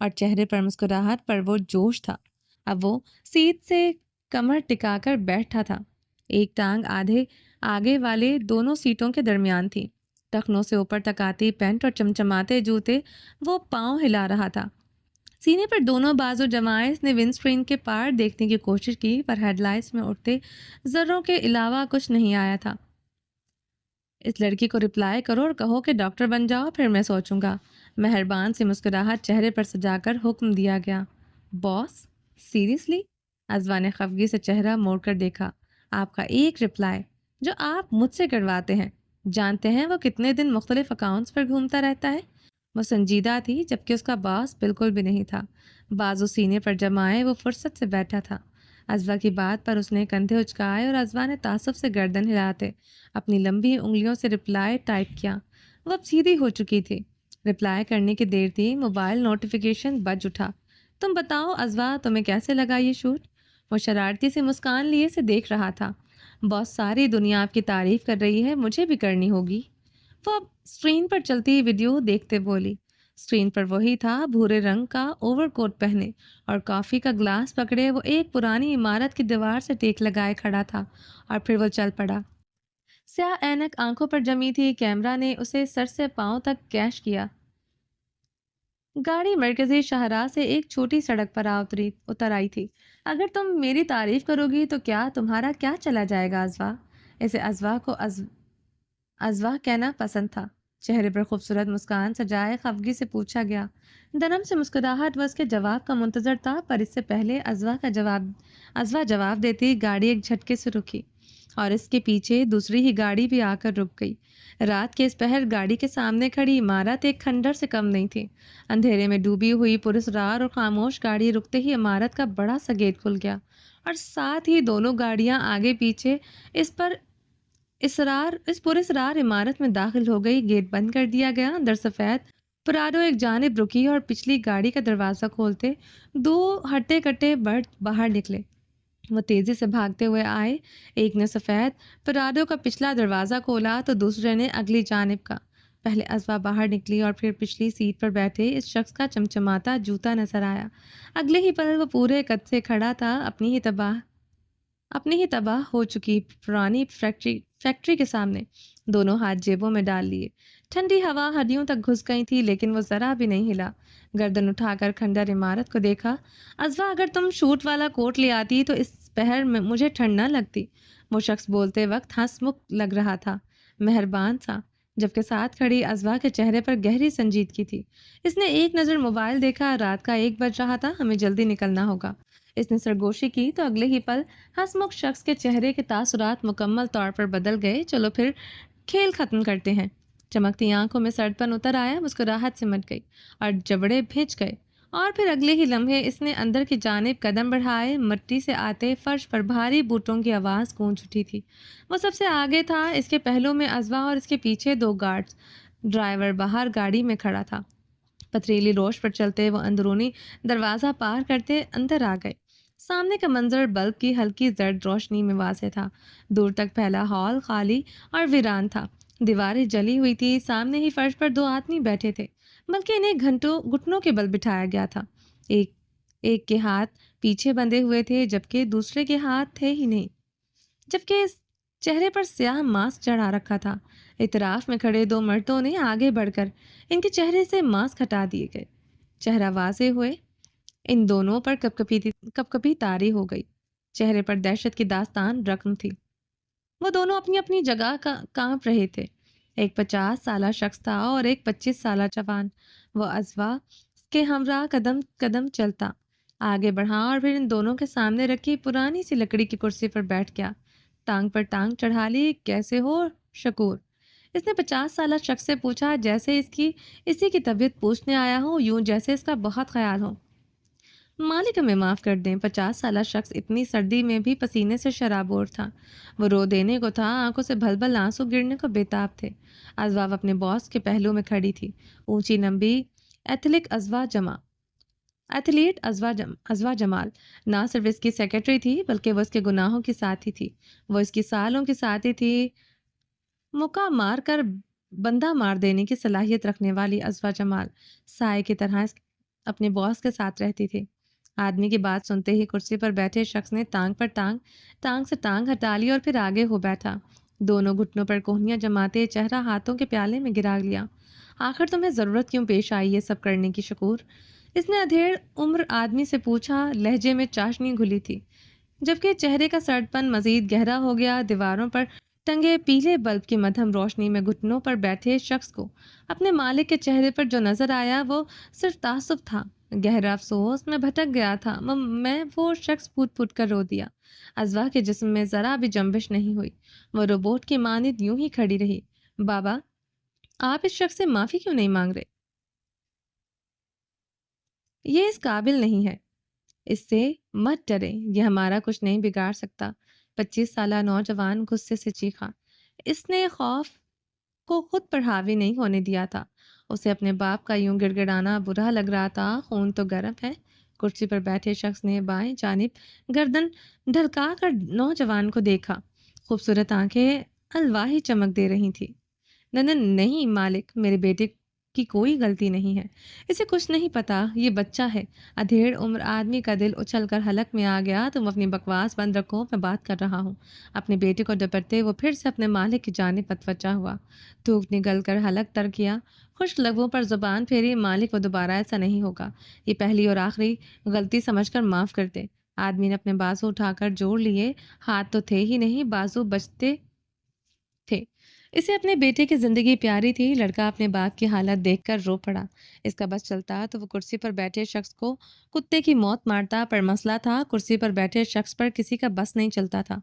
اور چہرے پر مسکراہٹ پر وہ جوش تھا۔ اب وہ سیٹ سے کمر ٹکا کر بیٹھا تھا، ایک ٹانگ آدھے آگے والے دونوں سیٹوں کے درمیان تھی۔ ٹخنوں سے اوپر تک آتی پینٹ اور چمچماتے جوتے وہ پاؤں ہلا رہا تھا۔ سینے پر دونوں بازو جمائے اس نے ونڈ اسکرین کے پار دیکھنے کی کوشش کی، پر ہیڈ لائٹس میں اٹھتے ذروں کے علاوہ کچھ نہیں آیا تھا۔ اس لڑکی کو رپلائی کرو اور کہو کہ ڈاکٹر بن جاؤ، پھر میں سوچوں گا۔ مہربان سی مسکراہٹ چہرے پر سجا کر حکم دیا گیا۔ باس، سیریسلی؟ ازوا نے خفگی سے چہرہ موڑ کر دیکھا۔ آپ کا ایک رپلائی جو آپ مجھ سے کرواتے ہیں، جانتے ہیں وہ کتنے دن مختلف اکاؤنٹس پر گھومتا رہتا ہے؟ وہ سنجیدہ تھی جبکہ اس کا باس بالکل بھی نہیں تھا۔ بازو سینے پر جمائے وہ فرصت سے بیٹھا تھا۔ ازوا کی بات پر اس نے کندھے اچکائے اور ازوا نے تعصب سے گردن ہلاتے اپنی لمبی انگلیوں سے رپلائی ٹائپ کیا۔ وہ اب سیدھی ہو چکی تھی۔ رپلائی کرنے کی دیر تھی، موبائل نوٹیفیکیشن بج اٹھا۔ تم بتاؤ ازوا، تمہیں کیسے لگا یہ شوٹ؟ وہ شرارتی سے مسکان لیے سے دیکھ رہا تھا۔ بہت ساری دنیا آپ کی تعریف کر رہی ہے، مجھے بھی کرنی ہوگی۔ وہ اب اسکرین پر چلتی ویڈیو دیکھتے بولی۔ اسکرین پر وہی تھا، بھورے رنگ کا اوور کوٹ پہنے اور کافی کا گلاس پکڑے وہ ایک پرانی عمارت کی دیوار سے ٹیک لگائے کھڑا تھا، اور پھر وہ چل پڑا۔ سیاہ اینک آنکھوں پر جمی تھی، کیمرہ نے اسے سر سے پاؤں تک کیش کیا۔ گاڑی مرکزی شاہراہ سے ایک چھوٹی سڑک پر اتر آئی تھی۔ اگر تم میری تعریف کرو گی تو کیا تمہارا کیا چلا جائے گا ازوا؟ اسے ازوا کو ازوا کہنا پسند تھا۔ چہرے پر خوبصورت مسکان سجائے خفگی سے پوچھا گیا۔ نرم سے مسکراہٹ وہ اس کے جواب کا منتظر تھا، پر اس سے پہلے ازوا جواب دیتی گاڑی ایک جھٹکے سے رکی اور اس کے پیچھے دوسری ہی گاڑی بھی آ کر رک گئی۔ رات کے اس پہر گاڑی کے سامنے کھڑی عمارت ایک کھنڈر سے کم نہیں تھی۔ اندھیرے میں ڈوبی ہوئی پراسرار اور خاموش گاڑی رکتے ہی عمارت کا بڑا سا گیٹ کھل گیا اور ساتھ ہی دونوں گاڑیاں آگے پیچھے اس پراسرار عمارت میں داخل ہو گئی۔ گیٹ بند کر دیا گیا۔ اندر سفید پراڈو ایک جانب رکی اور پچھلی گاڑی کا دروازہ کھولتے دو ہٹے کٹے برڈ باہر نکلے۔ وہ تیزی سے بھاگتے ہوئے آئے۔ ایک نے سفید پراڈو کا پچھلا دروازہ کھولا تو دوسرے نے اگلی جانب کا۔ پہلے ازوا باہر نکلی اور پھر پچھلی سیٹ پر بیٹھے اس شخص کا چمچماتا جوتا نظر آیا۔ اگلے ہی پل وہ پورے قد سے کھڑا تھا، اپنی ہی تباہ ہو چکی پرانی فیکٹری کے سامنے، دونوں ہاتھ جیبوں میں ڈال لیے۔ ٹھنڈی ہوا ہڈیوں تک گھس گئی تھی لیکن وہ ذرا بھی نہیں ہلا۔ گردن اٹھا کر کھنڈر عمارت کو دیکھا۔ ازوا، اگر تم شوٹ والا کوٹ لے آتی تو اس پہر میں مجھے ٹھنڈ نہ لگتی۔ وہ شخص بولتے وقت ہنس مکھ لگ رہا تھا، مہربان سا، جبکہ ساتھ کھڑی ازوا کے چہرے پر گہری سنجیدگی تھی۔ اس نے ایک نظر موبائل دیکھا، رات کا 1 بج رہا تھا، ہمیں جلدی نکلنا ہوگا۔ اس نے سرگوشی کی تو اگلے ہی پل ہنسمکھ شخص کے چہرے کے تاثرات مکمل طور پر بدل گئے۔ چلو پھر کھیل ختم کرتے ہیں۔ چمکتی آنکھوں میں سرد پن اتر آیا، مسکراہٹ سمٹ گئی اور جبڑے بھیج گئے، اور پھر اگلے ہی لمحے اس نے اندر کی جانب قدم بڑھائے۔ مٹی سے آتے فرش پر بھاری بوٹوں کی آواز گونج اٹھی تھی۔ وہ سب سے آگے تھا، اس کے پہلو میں ازوا اور اس کے پیچھے 2 گارڈز۔ ڈرائیور باہر گاڑی میں کھڑا تھا۔ پتریلی روش پر چلتے وہ اندرونی دروازہ پار کرتے اندر آ گئے۔ سامنے کا منظر بلب کی ہلکی زرد روشنی میں واضح تھا۔ دور تک پھیلا ہال خالی اور ویران تھا۔ دیواریں جلی ہوئی تھی، سامنے ہی فرش پر 2 آدمی بیٹھے تھے، بلکہ انہیں گھٹنوں کے بل بٹھایا گیا تھا۔ ایک کے ہاتھ پیچھے بندھے ہوئے تھے جبکہ دوسرے کے ہاتھ تھے ہی نہیں، جبکہ اس چہرے پر سیاہ ماسک چڑھا رکھا تھا۔ اطراف میں کھڑے 2 مردوں نے آگے بڑھ کر ان کے چہرے سے ماسک ہٹا دیے گئے۔ چہرہ واضح ہوئے ان دونوں پر کپکپی طاری ہو گئی، چہرے پر دہشت کی داستان رقم تھی۔ وہ دونوں اپنی اپنی جگہ کانپ رہے تھے۔ ایک 50 سالہ شخص تھا اور ایک 25 سالہ جوان۔ وہ ازوا کے ہمراہ قدم قدم چلتا آگے بڑھا اور پھر ان دونوں کے سامنے رکھی پرانی سی لکڑی کی کرسی پر بیٹھ گیا۔ ٹانگ پر ٹانگ چڑھا لی۔ کیسے ہو شکور؟ اس نے 50 سالہ شخص سے پوچھا، جیسے اسی کی طبیعت پوچھنے آیا ہو، یوں جیسے اس کا بہت خیال ہو۔ مالک ہمیں معاف کر دیں۔ 50 سالہ شخص اتنی سردی میں بھی پسینے سے شرابور تھا۔ وہ رو دینے کو تھا، آنکھوں سے بھل بھل آنسو گرنے کو بےتاب تھے۔ ازوا اپنے باس کے پہلو میں کھڑی تھی، اونچی لمبی ایتھلیٹ ازوا جمال نہ صرف اس کی سیکرٹری تھی بلکہ وہ اس کے گناہوں کی ساتھی تھی، وہ اس کی سالوں کی ساتھی تھی۔ مکہ مار کر بندہ مار دینے کی صلاحیت رکھنے والی ازوا جمال سائے کی طرح اپنے باس کے ساتھ رہتی تھی۔ آدمی کی بات سنتے ہی کرسی پر بیٹھے شخص نے ٹانگ پر ٹانگ سے ٹانگ ہٹا لی اور پھر آگے ہو بیٹھا۔ دونوں گھٹنوں پر کوہنیاں جماتے چہرہ ہاتھوں کے پیالے میں گرا لیا۔ آخر تمہیں ضرورت کیوں پیش آئی یہ سب کرنے کی شکور؟ اس نے ادھیڑ عمر آدمی سے پوچھا، لہجے میں چاشنی گھلی تھی، جبکہ چہرے کا سڑپن مزید گہرا ہو گیا۔ دیواروں پر ٹنگے پیلے بلب کی مدھم روشنی میں گھٹنوں پر بیٹھے شخص کو اپنے مالک کے چہرے پر جو نظر آیا وہ صرف تعصب تھا، گہرا افسوس۔ میں بھٹک گیا تھا، میں وہ شخص پھوٹ پھوٹ کر رو دیا۔ ازوا کے جسم میں ذرا بھی جنبش نہیں ہوئی، وہ روبوٹ کی مانند یوں ہی کھڑی رہی۔ بابا، آپ اس شخص سے معافی کیوں نہیں مانگ رہے؟ یہ اس قابل نہیں ہے۔ اس سے مت ڈرے، یہ ہمارا کچھ نہیں بگاڑ سکتا، 25 سالہ نوجوان غصے سے چیخا۔ اس نے خوف کو خود پر حاوی نہیں ہونے دیا تھا۔ اسے اپنے باپ کا یوں گڑ گڑانا برا لگ رہا تھا۔ خون تو گرم ہے۔ کرسی پر بیٹھے شخص نے بائیں جانب گردن ڈھلکا کر نوجوان کو دیکھا۔ خوبصورت آنکھیں الواحی چمک دے رہی تھی۔ نہیں مالک، میرے بیٹے کی کوئی غلطی نہیں ہے، اسے کچھ نہیں پتا، یہ بچہ ہے۔ ادھیڑ عمر آدمی کا دل اچھل کر حلق میں آ گیا۔ تم اپنی بکواس بند رکھو، میں بات کر رہا ہوں۔ اپنے بیٹے کو ڈپٹتے وہ پھر سے اپنے مالک کی جانب متوجہ ہوا۔ تھوک نگل کر حلق تر کیا، خشک لبوں پر زبان پھیری۔ مالک، وہ دوبارہ ایسا نہیں ہوگا، یہ پہلی اور آخری غلطی سمجھ کر معاف کر دے۔ آدمی نے اپنے بازو اٹھا کر جوڑ لیے، ہاتھ تو تھے ہی نہیں، بازو بچتے تھے۔ اسے اپنے بیٹے کی زندگی پیاری تھی۔ لڑکا اپنے باپ کی حالت دیکھ کر رو پڑا۔ اس کا بس چلتا تو وہ کرسی پر بیٹھے شخص کو کتے کی موت مارتا، پر مسئلہ تھا کرسی پر بیٹھے شخص پر کسی کا بس نہیں چلتا تھا۔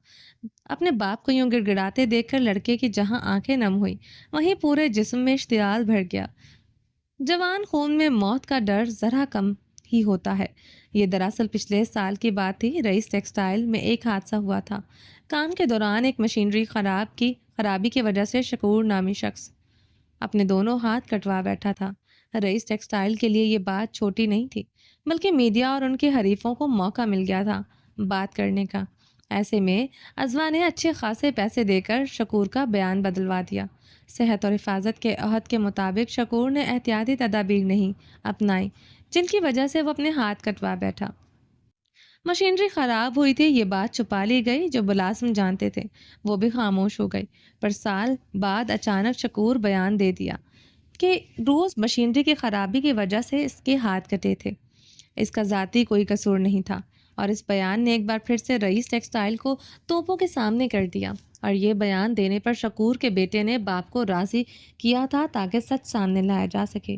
اپنے باپ کو یوں گڑ گڑاتے دیکھ کر لڑکے کی جہاں آنکھیں نم ہوئی وہیں پورے جسم میں اشتعال بھر گیا۔ جوان خون میں موت کا ڈر ذرا کم ہی ہوتا ہے۔ یہ دراصل پچھلے سال کی بات تھی۔ رئیس ٹیکسٹائل میں ایک حادثہ ہوا تھا۔ کام کے دوران ایک مشینری خرابی کی وجہ سے شکور نامی شخص اپنے دونوں ہاتھ کٹوا بیٹھا تھا۔ رئیس ٹیکسٹائل کے لیے یہ بات چھوٹی نہیں تھی، بلکہ میڈیا اور ان کے حریفوں کو موقع مل گیا تھا بات کرنے کا۔ ایسے میں ازوا نے اچھے خاصے پیسے دے کر شکور کا بیان بدلوا دیا۔ صحت اور حفاظت کے عہد کے مطابق شکور نے احتیاطی تدابیر نہیں اپنائی، جن کی وجہ سے وہ اپنے ہاتھ کٹوا بیٹھا۔ مشینری خراب ہوئی تھی، یہ بات چھپا لی گئی۔ جو ملازم جانتے تھے وہ بھی خاموش ہو گئے، پر سال بعد اچانک شکور بیان دے دیا کہ روز مشینری کی خرابی کی وجہ سے اس کے ہاتھ کٹے تھے۔ اس کا ذاتی کوئی قصور نہیں تھا، اور اس بیان نے ایک بار پھر سے رئیس ٹیکسٹائل کو توپوں کے سامنے کر دیا۔ اور یہ بیان دینے پر شکور کے بیٹے نے باپ کو راضی کیا تھا تاکہ سچ سامنے لایا جا سکے،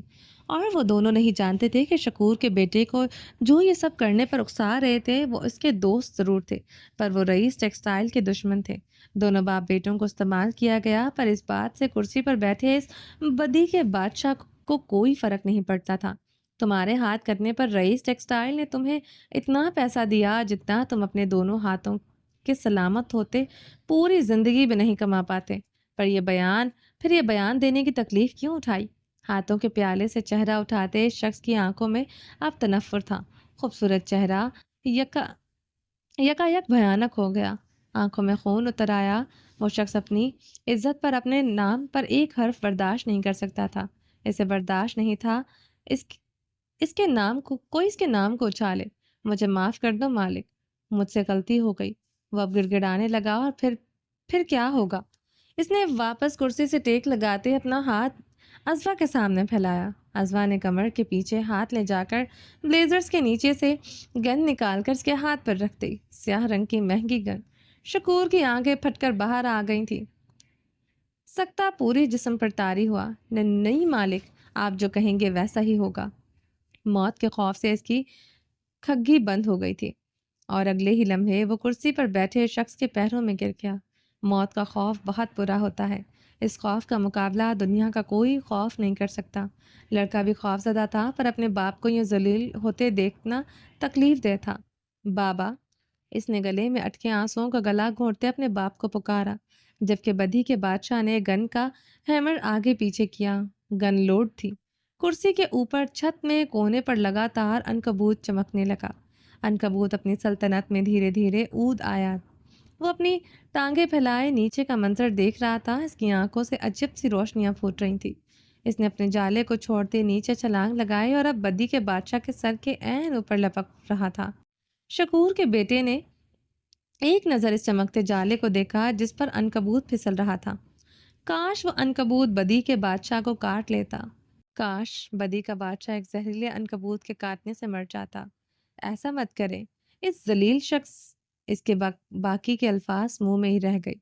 اور وہ دونوں نہیں جانتے تھے کہ شکور کے بیٹے کو جو یہ سب کرنے پر اکسا رہے تھے وہ اس کے دوست ضرور تھے، پر وہ رئیس ٹیکسٹائل کے دشمن تھے۔ دونوں باپ بیٹوں کو استعمال کیا گیا، پر اس بات سے کرسی پر بیٹھے اس بدی کے بادشاہ کو کوئی فرق نہیں پڑتا تھا۔ تمہارے ہاتھ کٹنے پر رئیس ٹیکسٹائل نے تمہیں اتنا پیسہ دیا جتنا تم اپنے دونوں ہاتھوں کے سلامت ہوتے پوری زندگی بھی نہیں کما پاتے، پر یہ بیان دینے کی تکلیف کیوں اٹھائی؟ ہاتھوں کے پیالے سے چہرہ اٹھاتے شخص کی آنکھوں میں اب تنفر تھا۔ خوبصورت چہرہ یک بھیانک ہو گیا، آنکھوں میں خون اتر آیا۔ وہ شخص اپنی عزت پر اپنے نام پر ایک حرف برداشت نہیں کر سکتا تھا۔ اسے برداشت نہیں تھا اس کے نام کو اچھالے۔ مجھے معاف کر دو مالک، مجھ سے غلطی ہو گئی۔ وہ اب گڑ گڑانے لگا، اور پھر کیا ہوگا؟ اس نے واپس کرسی سے ٹیک لگاتے اپنا ہاتھ ازوا کے سامنے پھیلایا۔ ازوا نے کمر کے پیچھے ہاتھ لے جا کر بلیزرز کے نیچے سے گن نکال کر اس کے ہاتھ پر رکھ دی، سیاہ رنگ کی مہنگی گن۔ شکور کی آنکھیں پھٹ کر باہر آ گئی تھی، سکتہ پورے جسم پر طاری ہوا۔ نہیں مالک، آپ جو کہیں گے ویسا ہی ہوگا۔ موت کے خوف سے اس کی کھگی بند ہو گئی تھی، اور اگلے ہی لمحے وہ کرسی پر بیٹھے شخص کے پیروں میں گر گیا۔ موت کا خوف بہت برا ہوتا ہے، اس خوف کا مقابلہ دنیا کا کوئی خوف نہیں کر سکتا۔ لڑکا بھی خوف زدہ تھا، پر اپنے باپ کو یوں ذلیل ہوتے دیکھنا تکلیف دہ تھا۔ بابا، اس نے گلے میں اٹکے آنسوؤں کا گلا گھونٹتے اپنے باپ کو پکارا، جبکہ بدی کے بادشاہ نے گن کا ہیمر آگے پیچھے کیا۔ گن لوڈ تھی۔ کرسی کے اوپر چھت میں کونے پر لگاتار عنکبوت چمکنے لگا۔ عنکبوت اپنی سلطنت میں دھیرے دھیرے اود آیا۔ وہ اپنی ٹانگیں پھیلائے نیچے کا منظر دیکھ رہا تھا۔ اس کی آنکھوں سے عجیب سی روشنیاں پھوٹ رہی تھیں۔ اس نے اپنے جالے کو چھوڑتے نیچے چھلانگ لگائی اور اب بدی کے بادشاہ کے سر کے عین اوپر لپک رہا تھا۔ شکور کے بیٹے نے ایک نظر اس چمکتے جالے کو دیکھا جس پر عنکبوت پھسل رہا تھا۔ کاش وہ عنکبوت بدی کے بادشاہ کو کاٹ لیتا، کاش بدی کا بادشاہ ایک زہریلے عنکبوت کے کاٹنے سے مر جاتا۔ ایسا مت کرے، اس ذلیل شخص، اس کے باقی کے الفاظ منہ میں ہی رہ گئی۔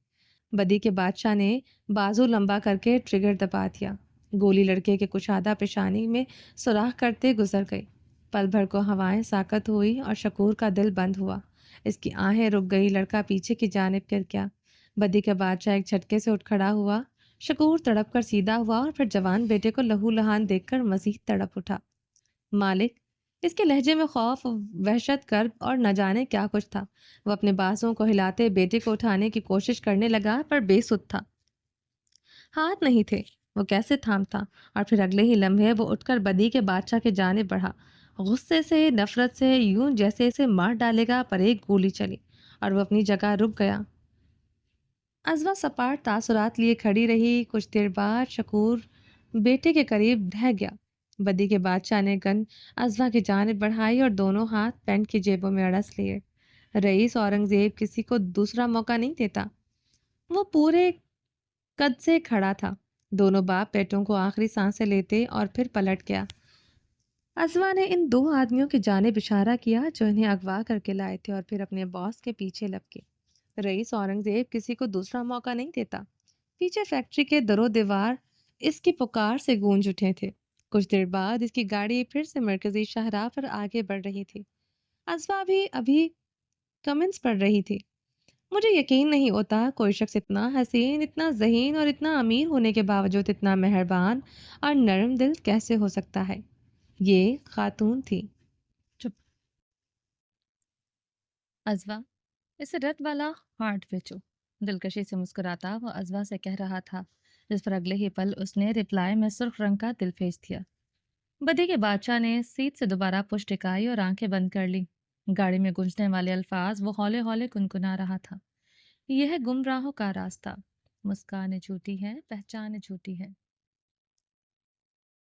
بدی کے بادشاہ نے بازو لمبا کر کے ٹریگر دبا دیا۔ گولی لڑکے کے کشادہ پیشانی میں سوراخ کرتے گزر گئی۔ پل بھر کو ہوائیں ساکت ہوئی اور شکور کا دل بند ہوا۔ اس کی آہیں رک گئی، لڑکا پیچھے کی جانب گر گیا۔ بدی کا بادشاہ ایک جھٹکے سے اٹھ کھڑا ہوا۔ شکور تڑپ کر سیدھا ہوا اور پھر جوان بیٹے کو لہو لہان دیکھ کر مزید تڑپ اٹھا۔ مالک، اس کے لہجے میں خوف، وحشت، کرب اور نہ جانے کیا کچھ تھا۔ وہ اپنے بازوں کو ہلاتے بیٹے کو اٹھانے کی کوشش کرنے لگا پر بے سود تھا۔ ہاتھ نہیں تھے، وہ کیسے تھامتا؟ اور پھر اگلے ہی لمحے وہ اٹھ کر بدی کے بادشاہ کی جانب بڑھا، غصے سے، نفرت سے، یوں جیسے اسے مار ڈالے گا، پر ایک گولی چلی اور وہ اپنی جگہ رک گیا۔ ازوا سپاٹ تاثرات لیے کھڑی رہی۔ کچھ دیر بعد شکور بیٹے کے قریب ڈھہ گیا۔ بدی کے بادشاہ نے گن ازوا کی جانب بڑھائی اور دونوں ہاتھ پینٹ کی جیبوں میں اڑس لیے۔ رئیس اورنگزیب کسی کو دوسرا موقع نہیں دیتا۔ وہ پورے قد سے کھڑا تھا۔ دونوں باپ بیٹوں کو آخری سانسیں لیتے اور پھر پلٹ گیا۔ ازوا نے ان دو آدمیوں کی جانب اشارہ کیا جو انہیں اغوا کر کے لائے تھے اور پھر اپنے باس کے پیچھے لپکے۔ رئیس اورنگزیب کسی کو دوسرا موقع نہیں دیتا۔ پیچھے فیکٹری کے در و دیوار اس کی پکار سے گونج اٹھے تھے۔ کچھ دیر بعد اس کی گاڑی پھر سے مرکزی شاہراہ پر آگے بڑھ رہی تھی۔ ازوا بھی ابھی کمنس پڑھ رہی تھی۔ مجھے یقین نہیں ہوتا کوئی شخص اتنا حسین، اتنا ذہین اور اتنا امیر ہونے کے باوجود اتنا مہربان اور نرم دل کیسے ہو سکتا ہے۔ یہ خاتون تھی۔ چپ۔ ازوا، اسے رت والا ہارٹ بیچو، دلکشی سے مسکراتا وہ ازوا سے کہہ رہا تھا، جس پر اگلے ہی پل اس نے رپلائی میں سرخ رنگ کا دل بھیج دیا۔ بدی کے بادشاہ نے سیٹ سے دوبارہ پشت ٹکائی اور آنکھیں بند کر لی۔ گاڑی میں گونجنے والے الفاظ وہ ہولے ہولے گنگنا رہا تھا۔ یہ ہے گمراہوں کا راستہ، مسکانیں جھوٹی ہے، پہچانیں جھوٹی ہے۔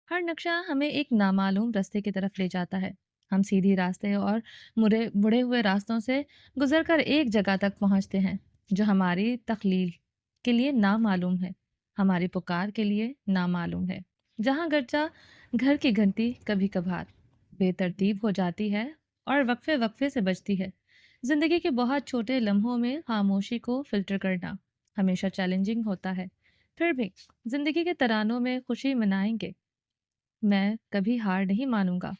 ہر نقشہ ہمیں ایک نامعلوم راستے کی طرف لے جاتا ہے۔ ہم سیدھی راستے اور مڑے ہوئے راستوں سے گزر کر ایک جگہ تک پہنچتے ہیں جو ہماری تخلیل کے لیے نامعلوم ہے، ہماری پکار کے لیے نامعلوم ہے، جہاں گرجا گھر کی گھنٹی کبھی کبھار بے ترتیب ہو جاتی ہے اور وقفے وقفے سے بجتی ہے۔ زندگی کے بہت چھوٹے لمحوں میں خاموشی کو فلٹر کرنا ہمیشہ چیلنجنگ ہوتا ہے۔ پھر بھی زندگی کے ترانوں میں خوشی منائیں گے۔ میں کبھی ہار نہیں مانوں گا۔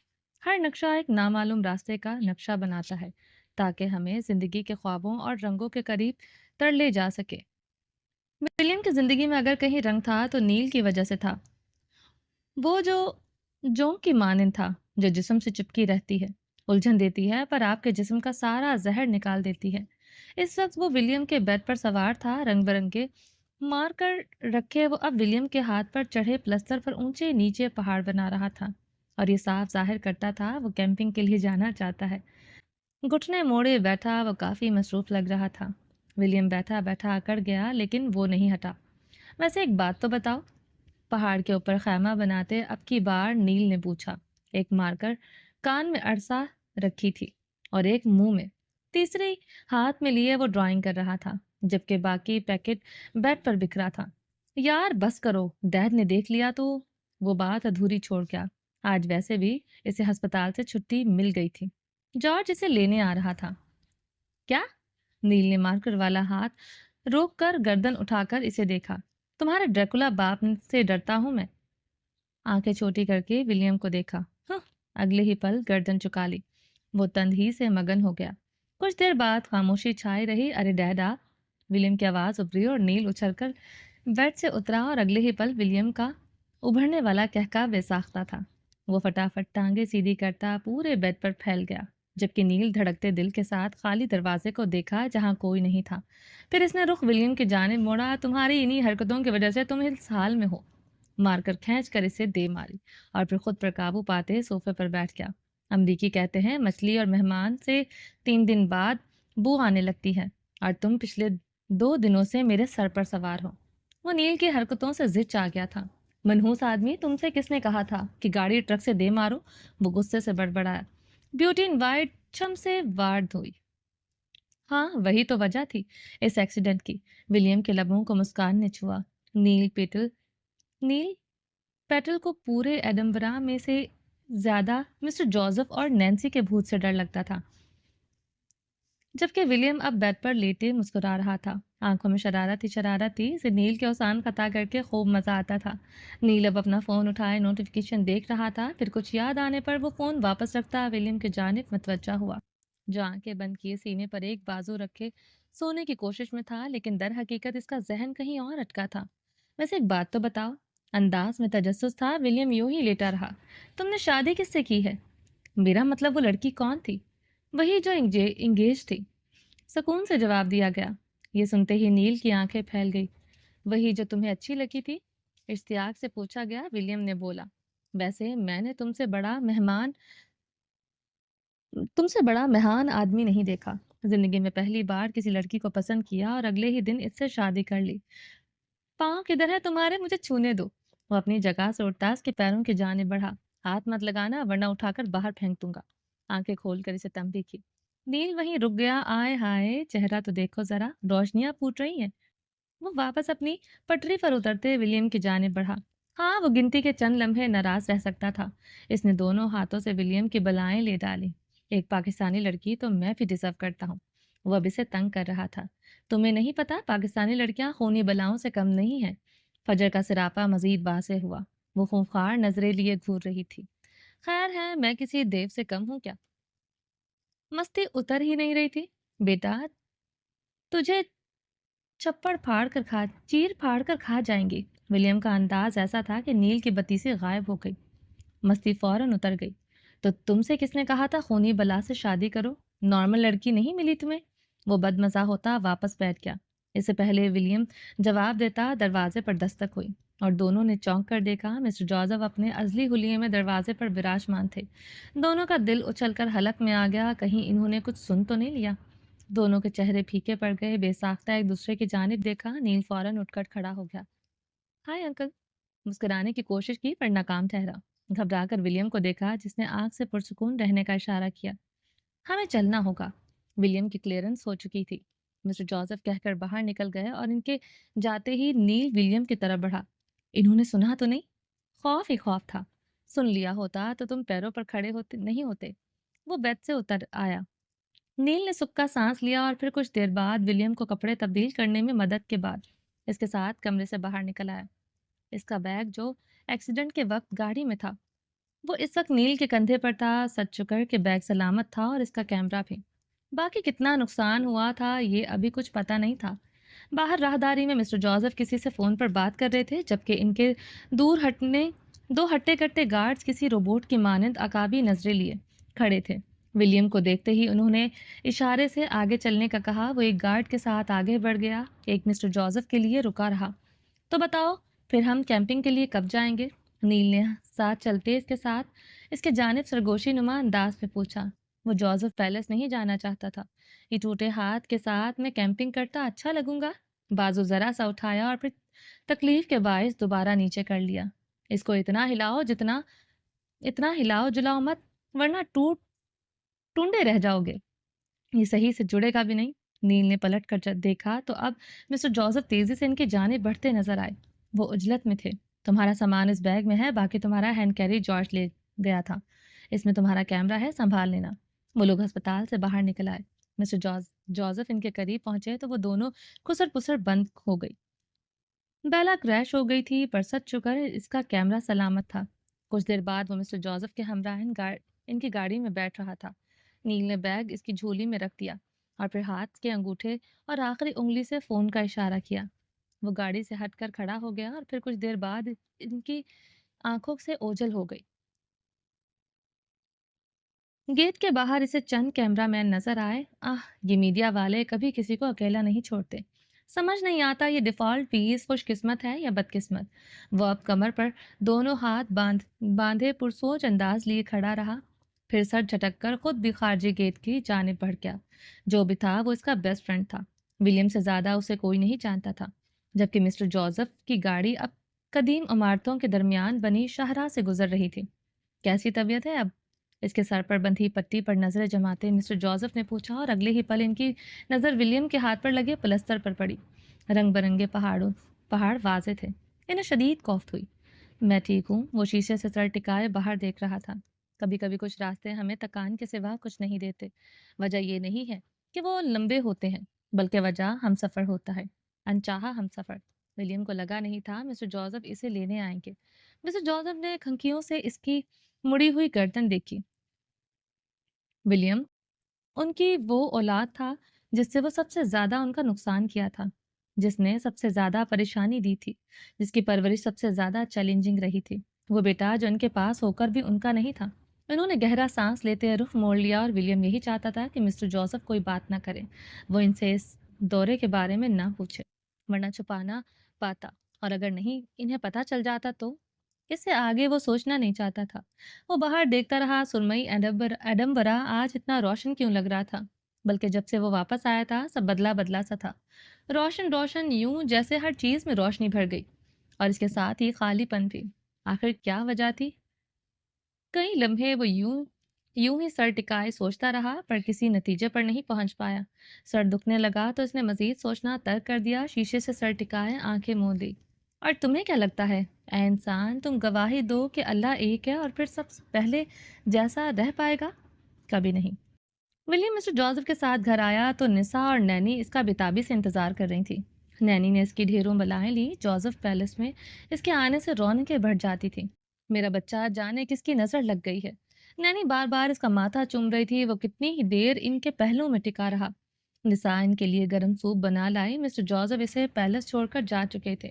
ہر نقشہ ایک نامعلوم راستے کا نقشہ بناتا ہے تاکہ ہمیں زندگی کے خوابوں اور رنگوں کے قریب تر لے جا سکے۔ ولیم کی زندگی میں اگر کہیں رنگ تھا تو نیل کی وجہ سے تھا۔ وہ جو جونک کی مانند تھا، جو جسم سے چپکی رہتی ہے، الجھن دیتی ہے پر آپ کے جسم کا سارا زہر نکال دیتی ہے۔ اس وقت وہ ولیم کے بیڈ پر سوار تھا، رنگ برنگے مار کر رکھے وہ اب ولیم کے ہاتھ پر چڑھے پلستر پر اونچے نیچے پہاڑ بنا رہا تھا، اور یہ صاف ظاہر کرتا تھا وہ کیمپنگ کے لیے جانا چاہتا ہے۔ گھٹنے موڑے بیٹھا وہ کافی مصروف لگ رہا تھا۔ ولیم بیٹھا بیٹھا اکڑ گیا لیکن وہ نہیں ہٹا۔ ویسے ایک بات تو بتاؤ، پہاڑ کے اوپر خیمہ بناتے اب کی بار نیل نے پوچھا، ایک مار کر کان میں عرصہ رکھی تھی اور ایک منہ میں، تیسری ہاتھ میں لیے وہ ڈرائنگ کر رہا تھا، جبکہ باقی پیکٹ بیڈ پر بکھرا تھا۔ یار بس کرو، ڈیڈ نے دیکھ لیا تو۔ وہ بات ادھوری چھوڑ گیا۔ آج ویسے بھی اسے ہسپتال سے چھٹی مل گئی تھی، جارج اسے لینے آ رہا تھا۔ کیا؟ نیل نے مارکر والا ہاتھ روک کر گردن اٹھا کر اسے دیکھا۔ تمہارے ڈریکولا باپ سے ڈرتا ہوں میں۔ آنکھیں چھوٹی کر کے ولیم کو دیکھا۔ اگلے ہی پل گردن چکا لی۔ وہ تند ہی سے مگن ہو گیا۔ کچھ دیر بعد خاموشی چھائی رہی۔ ارے ڈیڈ آ! ولیم کی آواز ابھری اور نیل اچھل کر بیڈ سے اترا اور اگلے ہی پل ولیم کا ابھرنے والا کہکا بے ساختہ تھا۔ وہ فٹافٹ ٹانگیں سیدھی کرتا پورے بیڈ پر پھیل گیا، جبکہ نیل دھڑکتے دل کے ساتھ خالی دروازے کو دیکھا جہاں کوئی نہیں تھا۔ پھر اس نے رخ ولیم کی جانب موڑا۔ تمہاری انہی حرکتوں کی وجہ سے تم اس حال میں ہو، مار کر کھینچ کر اسے دے ماری اور پھر خود پر قابو پاتے صوفے پر بیٹھ گیا۔ امریکی کہتے ہیں مچھلی اور مہمان سے 3 دن بعد بو آنے لگتی ہے، اور تم پچھلے 2 دنوں سے میرے سر پر سوار ہو۔ وہ نیل کی حرکتوں سے زچ آ گیا تھا۔ منحوس آدمی، تم سے کس نے کہا تھا کہ گاڑی ٹرک سے دے مارو؟ وہ غصے سے بڑبڑایا۔ بیوٹی ان وائٹ چھم سے وار دھوئی۔ ہاں وہی تو وجہ تھی اس ایکسیڈنٹ کی۔ ولیم کے لبوں کو مسکان نے چھوا۔ نیل پیٹل کو پورے ایڈمبرا میں سے زیادہ مسٹر جوزف اور نینسی کے بھوت سے ڈر لگتا تھا، جبکہ ولیم اب بیڈ پر لیٹے مسکرا رہا تھا۔ آنکھوں میں شرارت ہی شرارت تھی، اسے نیل کے اوسان خطا کر کے خوب مزہ آتا تھا۔ نیل اب اپنا فون اٹھائے نوٹیفیکیشن دیکھ رہا تھا، پھر کچھ یاد آنے پر وہ فون واپس رکھتا ولیم کی جانب متوجہ ہوا، جو آنکھیں بند کیے سینے پر ایک بازو رکھے سونے کی کوشش میں تھا، لیکن در حقیقت اس کا ذہن کہیں اور اٹکا تھا۔ ویسے ایک بات تو بتاؤ، انداز میں تجسس تھا۔ ولیم یوں ہی لیٹا رہا۔ تم نے شادی کس سے کی ہے؟ میرا مطلب وہ لڑکی کون تھی؟ وہی جو انگیج تھی، سکون سے جواب دیا گیا۔ یہ سنتے ہی نیل کی آنکھیں پھیل گئی۔ وہی جو تمہیں اچھی لگی تھی؟ اشتیاق سے پوچھا گیا۔ ولیم نے بولا، ویسے میں نے تم سے بڑا مہان آدمی نہیں دیکھا۔ زندگی میں پہلی بار کسی لڑکی کو پسند کیا اور اگلے ہی دن اس سے شادی کر لی۔ پاؤں کدھر ہے تمہارے؟ مجھے چھونے دو۔ وہ اپنی جگہ سے اٹھتا اس کے پیروں کی جانب بڑھا۔ ہاتھ مت لگانا ورنہ اٹھا کر باہر پھینک دوں گا۔ آنکھیں کھول کر اسے تنبیہ کی۔ نیل وہیں رک گیا۔ آئے ہائے، چہرہ تو دیکھو ذرا، روشنیاں پھوٹ رہی ہیں۔ وہ واپس اپنی پٹری پر اترتے ولیم کی جانب بڑھا۔ ہاں، وہ گنتی کے چند لمحے ناراض رہ سکتا تھا۔ اس نے دونوں ہاتھوں سے ولیم کی بلائیں لے ڈالی۔ ایک پاکستانی لڑکی تو میں بھی ڈیزرو کرتا ہوں۔ وہ اب اسے تنگ کر رہا تھا۔ تمہیں نہیں پتا، پاکستانی لڑکیاں خونی بلاؤں سے کم نہیں ہیں۔ فجر کا سراپا مزید واضح ہوا۔ وہ خونخوار نظریں لیے گھور رہی تھی۔ خیر ہے، میں کسی دیو سے کم ہوں کیا؟ مستی اتر ہی نہیں رہی تھی۔ بیٹا، تجھے چیر پھاڑ کر کھا جائیں گی۔ ولیم کا انداز ایسا تھا کہ نیل کی بتی سے غائب ہو گئی۔ مستی فوراً اتر گئی۔ تو تم سے کس نے کہا تھا خونی بلا سے شادی کرو؟ نارمل لڑکی نہیں ملی تمہیں؟ وہ بد مزہ ہوتا واپس بیٹھ گیا۔ اس سے پہلے ولیم جواب دیتا دروازے پر دستک ہوئی اور دونوں نے چونک کر دیکھا۔ مسٹر جوزف اپنے ازلی حلیے میں دروازے پر براجمان تھے۔ دونوں کا دل اچھل کر حلق میں آ گیا، کہیں انہوں نے کچھ سن تو نہیں لیا۔ دونوں کے چہرے پھیکے پڑ گئے، بے ساختہ ایک دوسرے کی جانب دیکھا۔ نیل فوراً اٹھ کر کھڑا ہو گیا۔ ہائے انکل، مسکرانے کی کوشش کی پر ناکام ٹھہرا۔ گھبرا کر ولیم کو دیکھا، جس نے آنکھ سے پرسکون رہنے کا اشارہ کیا۔ ہمیں چلنا ہوگا۔ ولیم کی کلیئرنس ہو چکی تھی۔ مسٹر جوزف کہہ کر باہر نکل گئے اور ان کے جاتے ہی نیل ولیم کی طرف بڑھا۔ انہوں نے سنا تو نہیں؟ خوف ہی خوف تھا۔ سن لیا ہوتا تو تم پیروں پر کھڑے نہیں ہوتے۔ وہ بیڈ سے اتر آیا۔ نیل نے سکا سانس لیا اور پھر کچھ دیر بعد ولیم کو کپڑے تبدیل کرنے میں مدد کے بعد اس کے ساتھ کمرے سے باہر نکل آیا۔ اس کا بیگ جو ایکسیڈنٹ کے وقت گاڑی میں تھا، وہ اس وقت نیل کے کندھے پر تھا۔ سچ شکر کہ بیگ سلامت تھا اور اس کا کیمرہ بھی۔ باقی کتنا نقصان ہوا تھا یہ ابھی کچھ پتہ نہیں تھا۔ باہر راہداری میں مسٹر جوزف کسی سے فون پر بات کر رہے تھے، جبکہ ان کے دو ہٹے کٹے گارڈز کسی روبوٹ کی مانند عقابی نظریں لیے کھڑے تھے۔ ولیم کو دیکھتے ہی انہوں نے اشارے سے آگے چلنے کا کہا۔ وہ ایک گارڈ کے ساتھ آگے بڑھ گیا، ایک مسٹر جوزف کے لیے رکا رہا۔ تو بتاؤ پھر ہم کیمپنگ کے لیے کب جائیں گے؟ نیل نے ساتھ چلتے اس کے جانب سرگوشی نما انداز میں پوچھا۔ وہ جوزف پیلس نہیں جانا چاہتا تھا۔ یہ ٹوٹے ہاتھ کے ساتھ میں کیمپنگ کرتا اچھا لگوں گا۔ بازو ذرا سا اٹھایا اور پھر تکلیف کے باعث دوبارہ نیچے کر لیا۔ اس کو اتنا ہلاؤ جلاؤ مت، ورنہ ٹونڈے رہ جاؤ گے۔ یہ صحیح سے جڑے گا بھی نہیں۔ نیل نے پلٹ کر دیکھا تو اب مسٹر جوزف تیزی سے ان کی جانب بڑھتے نظر آئے۔ وہ عجلت میں تھے۔ تمہارا سامان اس بیگ میں ہے، باقی تمہارا ہینڈ کیری جارج لے گیا تھا۔ اس میں تمہارا کیمرہ ہے، سنبھال لینا۔ وہ لوگ ہسپتال سے باہر نکل آئے۔ مسٹر جوزف ان کے قریب پہنچے تو وہ دونوں خسر پسر بند ہو گئی۔ بیلا کریش ہو گئی تھی، پر سچ شکر اس کا کیمرہ سلامت تھا۔ کچھ دیر بعد وہ مسٹر جوزف کے ہمراہ ان کی گاڑی میں بیٹھ رہا تھا۔ نیل نے بیگ اس کی جھولی میں رکھ دیا اور پھر ہاتھ کے انگوٹھے اور آخری انگلی سے فون کا اشارہ کیا۔ وہ گاڑی سے ہٹ کر کھڑا ہو گیا اور پھر کچھ دیر بعد ان کی آنکھوں سے اوجھل ہو گئی۔ گیٹ کے باہر اسے چند کیمرہ مین نظر آئے۔ یہ میڈیا والے کبھی کسی کو اکیلا نہیں چھوڑتے۔ سمجھ نہیں آتا یہ ڈیفالٹ پیس خوش قسمت ہے یا بدقسمت۔ وہ اب کمر پر دونوں ہاتھ باندھے پرسوچ انداز لیے کھڑا رہا، پھر سر جھٹک کر خود بھی خارجی گیٹ کی جانب بڑھ گیا۔ جو بھی تھا وہ اس کا بیسٹ فرینڈ تھا۔ ولیم سے زیادہ اسے کوئی نہیں جانتا تھا، جبکہ مسٹر جوزف کی گاڑی اب قدیم عمارتوں کے درمیان بنی شاہراہ سے گزر رہی تھی۔ کیسی طبیعت ہے اب؟ اس کے سر پر بندھی پٹی پر نظریں جماتے مسٹر جوزف نے پوچھا، اور اگلے ہی پل ان کی نظر ولیم کے ہاتھ پر لگے پلستر پر پڑی۔ رنگ برنگے پہاڑ واضح تھے۔ انہیں شدید کوفت ہوئی۔ میں ٹھیک ہوں، وہ شیشے سے سر ٹکائے باہر دیکھ رہا تھا۔ کبھی کبھی کچھ راستے ہمیں تکان کے سوا کچھ نہیں دیتے۔ وجہ یہ نہیں ہے کہ وہ لمبے ہوتے ہیں، بلکہ وجہ ہم سفر ہوتا ہے، انچاہا ہم سفر۔ ولیم کو لگا نہیں تھا مسٹر جوزف اسے لینے آئیں گے۔ مسٹر جوزف نے کھنکیوں سے اس کی مڑی ہوئی گردن دیکھی۔ ولیم ان کی وہ اولاد تھا جس سے وہ سب سے زیادہ ان کا نقصان کیا تھا، جس نے سب سے زیادہ پریشانی دی تھی، جس کی پرورش سب سے زیادہ چیلنجنگ رہی تھی۔ وہ بیٹا جو ان کے پاس ہو کر بھی ان کا نہیں تھا۔ انہوں نے گہرا سانس لیتے رخ موڑ لیا، اور ولیم یہی چاہتا تھا کہ مسٹر جوزف کوئی بات نہ کرے، وہ ان سے اس دورے کے بارے میں نہ پوچھے، ورنہ چھپانا پاتا، اور اگر نہیں انہیں پتہ چل جاتا تو۔ اس سے آگے وہ سوچنا نہیں چاہتا تھا۔ وہ باہر دیکھتا رہا، سرمئی ایڈمبرا آج اتنا روشن کیوں لگ رہا تھا، بلکہ جب سے وہ واپس آیا تھا سب بدلا بدلا سا تھا۔ روشن روشن، یوں جیسے ہر چیز میں روشنی بھر گئی، اور اس کے ساتھ ہی خالی پن بھی۔ آخر کیا وجہ تھی؟ کئی لمحے وہ یوں ہی سر ٹکائے سوچتا رہا، پر کسی نتیجے پر نہیں پہنچ پایا۔ سر دکھنے لگا تو اس نے مزید سوچنا ترک کر دیا، شیشے سے سر ٹکائے آنکھیں موند لی۔ اور تمہیں کیا لگتا ہے اے انسان، تم گواہی دو کہ اللہ ایک ہے اور پھر سب پہلے جیسا رہ پائے گا؟ کبھی نہیں۔ ولیم مسٹر جوزف کے ساتھ گھر آیا تو نسا اور نینی اس کا بےتابی سے انتظار کر رہی تھی۔ نینی نے اس کی ڈھیروں بلائیں لی۔ جوزف پیلس میں اس کے آنے سے رونقیں بڑھ جاتی تھیں۔ میرا بچہ جانے کس کی نظر لگ گئی ہے۔ نینی بار بار اس کا ماتھا چوم رہی تھی۔ وہ کتنی ہی دیر ان کے پہلوں میں ٹکا رہا۔ نسا ان کے لیے گرم سوپ بنا لائی۔ مسٹر جوزف اسے پیلس چھوڑ کر جا چکے تھے۔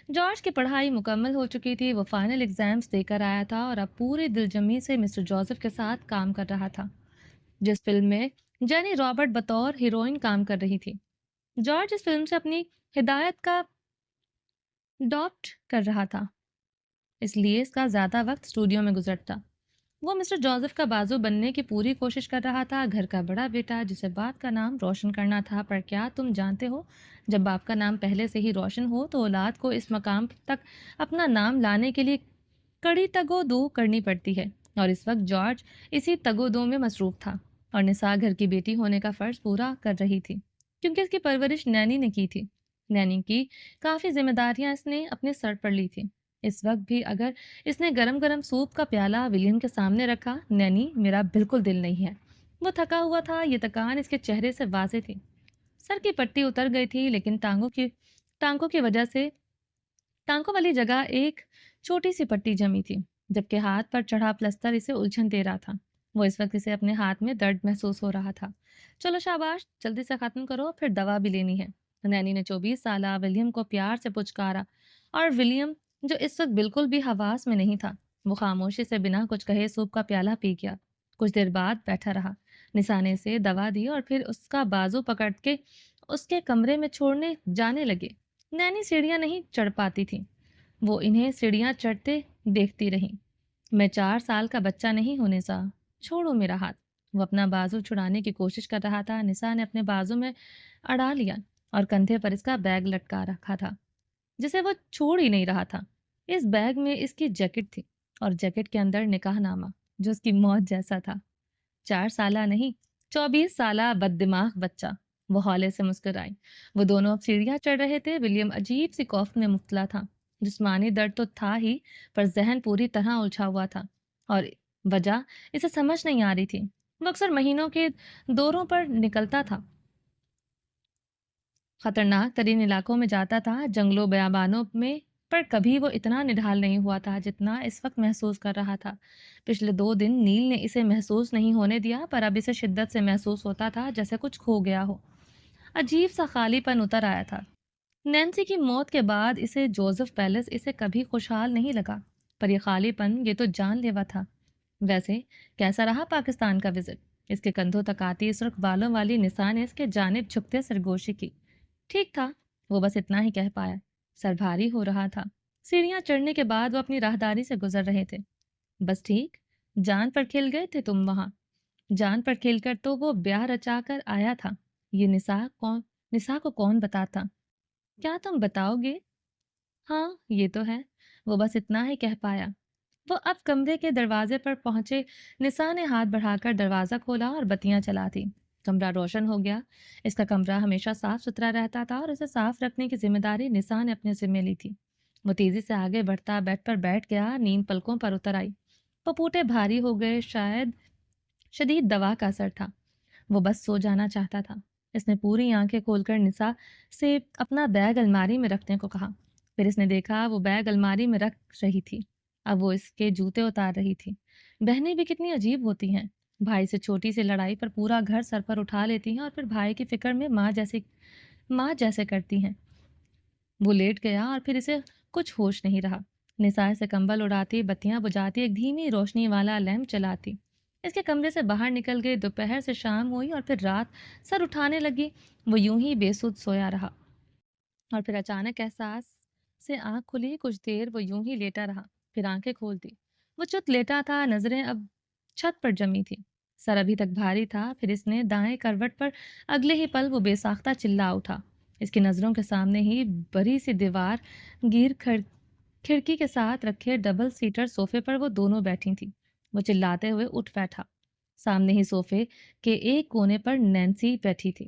جارج کی پڑھائی مکمل ہو چکی تھی۔ وہ فائنل ایگزامز دے کر آیا تھا اور اب پوری دلجمی سے مسٹر جوزف کے ساتھ کام کر رہا تھا، جس فلم میں جینی رابرٹ بطور ہیروئن کام کر رہی تھی۔ جارج اس فلم سے اپنی ہدایت کا ڈاپٹ کر رہا تھا، اس لیے اس کا زیادہ وقت اسٹوڈیو میں گزرتا۔ وہ مسٹر جوزف کا بازو بننے کی پوری کوشش کر رہا تھا، گھر کا بڑا بیٹا جسے باپ کا نام روشن کرنا تھا۔ پر کیا تم جانتے ہو، جب باپ کا نام پہلے سے ہی روشن ہو تو اولاد کو اس مقام تک اپنا نام لانے کے لیے کڑی تگ و دو کرنی پڑتی ہے، اور اس وقت جارج اسی تگ و دو میں مصروف تھا، اور نسا گھر کی بیٹی ہونے کا فرض پورا کر رہی تھی، کیونکہ اس کی پرورش نینی نے کی تھی۔ نینی کی کافی ذمہ داریاں اس نے اپنے سر پر لی تھی۔ اس وقت بھی اگر اس نے گرم گرم سوپ کا پیالہ ولیم کے سامنے رکھا، نینی میرا بالکل دل نہیں ہے۔ وہ تھکا ہوا تھا، یہ تکان اس کے چہرے سے واضح تھی۔ سر کی پٹی اتر گئی تھی، لیکن ٹانگوں کی وجہ سے ٹانکوں والی جگہ ایک چھوٹی سی پٹی جمی تھی، جبکہ ہاتھ پر چڑھا پلستر اسے الجھن دے رہا تھا۔ وہ اس وقت اسے اپنے ہاتھ میں درد محسوس ہو رہا تھا۔ چلو شاباش، جلدی سے ختم کرو، پھر دوا بھی لینی ہے۔ نینی نے 24 سالہ ولیم کو پیار سے پچکارا، اور ولیم جو اس وقت بالکل بھی حواس میں نہیں تھا، وہ خاموشی سے بنا کچھ کہے سوپ کا پیالہ پی گیا۔ کچھ دیر بعد بیٹھا رہا۔ نسا نے اسے دوا دی اور پھر اس کا بازو پکڑ کے اس کے کمرے میں چھوڑنے جانے لگے۔ نینی سیڑھیاں نہیں چڑھ پاتی تھی، وہ انہیں سیڑھیاں چڑھتے دیکھتی رہی۔ میں 4 سال کا بچہ نہیں ہوں نسا، چھوڑو میرا ہاتھ۔ وہ اپنا بازو چھڑانے کی کوشش کر رہا تھا۔ نسا نے اپنے بازو میں اڑا لیا اور کندھے پر اس کا بیگ لٹکا رکھا تھا، جسے وہ چھوڑ ہی نہیں رہا تھا۔ اس بیگ میں اس کی جیکٹ تھی، اور جیکٹ کے اندر نکاح نامہ جو اس کی موت جیسا تھا۔ 4 سالہ نہیں، 24 سالہ بد دماغ بچہ۔ وہ ہولے سے مسکرائی۔ وہ دونوں اب سیڑھیاں چڑھ رہے تھے۔ ولیم عجیب سی کوفت میں مبتلا تھا۔ جسمانی درد تو تھا ہی، پر ذہن پوری طرح الجھا ہوا تھا، اور وجہ اسے سمجھ نہیں آ رہی تھی۔ وہ اکثر مہینوں کے دوروں پر نکلتا تھا، خطرناک ترین علاقوں میں جاتا تھا، جنگلوں بیابانوں میں، پر کبھی وہ اتنا نڈھال نہیں ہوا تھا جتنا اس وقت محسوس کر رہا تھا۔ پچھلے 2 دن نیل نے اسے محسوس نہیں ہونے دیا، پر اب اسے شدت سے محسوس ہوتا تھا جیسے کچھ کھو گیا ہو۔ عجیب سا خالی پن اتر آیا تھا۔ نینسی کی موت کے بعد اسے جوزف پیلس اسے کبھی خوشحال نہیں لگا، پر یہ خالی پن، یہ تو جان لیوا تھا۔ ویسے کیسا رہا پاکستان کا وزٹ؟ اس کے کندھوں تک آتی سرخ بالوں والی نسا نے اس کے جانب جھکتے سرگوشی کی۔ ٹھیک تھا، وہ بس اتنا ہی کہہ پایا۔ سر بھاری ہو رہا تھا۔ سیڑھیاں چڑھنے کے بعد وہ اپنی راہداری سے گزر رہے تھے۔ بس ٹھیک؟ جان پر کھیل گئے تھے تم وہاں؟ جان پر کھیل کر تو وہ بیاہ رچا کر آیا تھا۔ یہ نسا کو کون بتاتا؟ کیا تم بتاؤ گے؟ ہاں یہ تو ہے، وہ بس اتنا ہی کہہ پایا۔ وہ اب کمرے کے دروازے پر پہنچے۔ نساء نے ہاتھ بڑھا کر دروازہ کھولا اور بتیاں چلا دیں۔ کمرہ روشن ہو گیا۔ اس کا کمرہ ہمیشہ صاف ستھرا رہتا تھا اور اسے صاف رکھنے کی ذمہ داری نساء نے اپنے ذمہ لی تھی۔ وہ تیزی سے آگے بڑھتا بیڈ پر بیٹھ گیا۔ نیند پلکوں پر اتر آئی۔ پپوٹے بھاری ہو گئے، شاید شدید دوا کا اثر تھا۔ وہ بس سو جانا چاہتا تھا۔ اس نے پوری آنکھیں کھول کر نساء سے اپنا بیگ الماری میں رکھنے کو کہا۔ پھر اس نے دیکھا وہ بیگ الماری میں رکھ رہی تھی۔ اب وہ اس کے جوتے اتار رہی تھی۔ بہنیں بھی کتنی عجیب ہوتی ہیں، بھائی سے چھوٹی سی لڑائی پر پورا گھر سر پر اٹھا لیتی ہیں اور پھر بھائی کی فکر میں ماں جیسے کرتی ہیں۔ وہ لیٹ گیا اور پھر اسے کچھ ہوش نہیں رہا۔ نساء سے کمبل اڑاتی، بتیاں بجھاتی، ایک دھیمی روشنی والا لیمپ چلاتی۔ اس کے کمرے سے باہر نکل گئی۔ دوپہر سے شام ہوئی اور پھر رات سر اٹھانے لگی۔ وہ یوں ہی بے سود سویا رہا اور پھر اچانک احساس سے آنکھ کھلی۔ کچھ دیر وہ یوں ہی لیٹا رہا، پھر آنکھیں کھول دی۔ وہ چت لیٹا تھا، نظریں اب چھت پر جمی تھی، سر ابھی تک بھاری تھا۔ پھر اس نے دائیں کروٹ پر، اگلے ہی پل وہ بے ساختہ چلا اٹھا۔ اس کی نظروں کے سامنے ہی بڑی سی دیوار گیر کھڑکی کے ساتھ رکھے ڈبل سیٹر صوفے پر وہ دونوں بیٹھی تھیں۔ وہ چلاتے ہوئے اٹھ بیٹھا۔ سامنے ہی صوفے کے ایک کونے پر نینسی بیٹھی تھی۔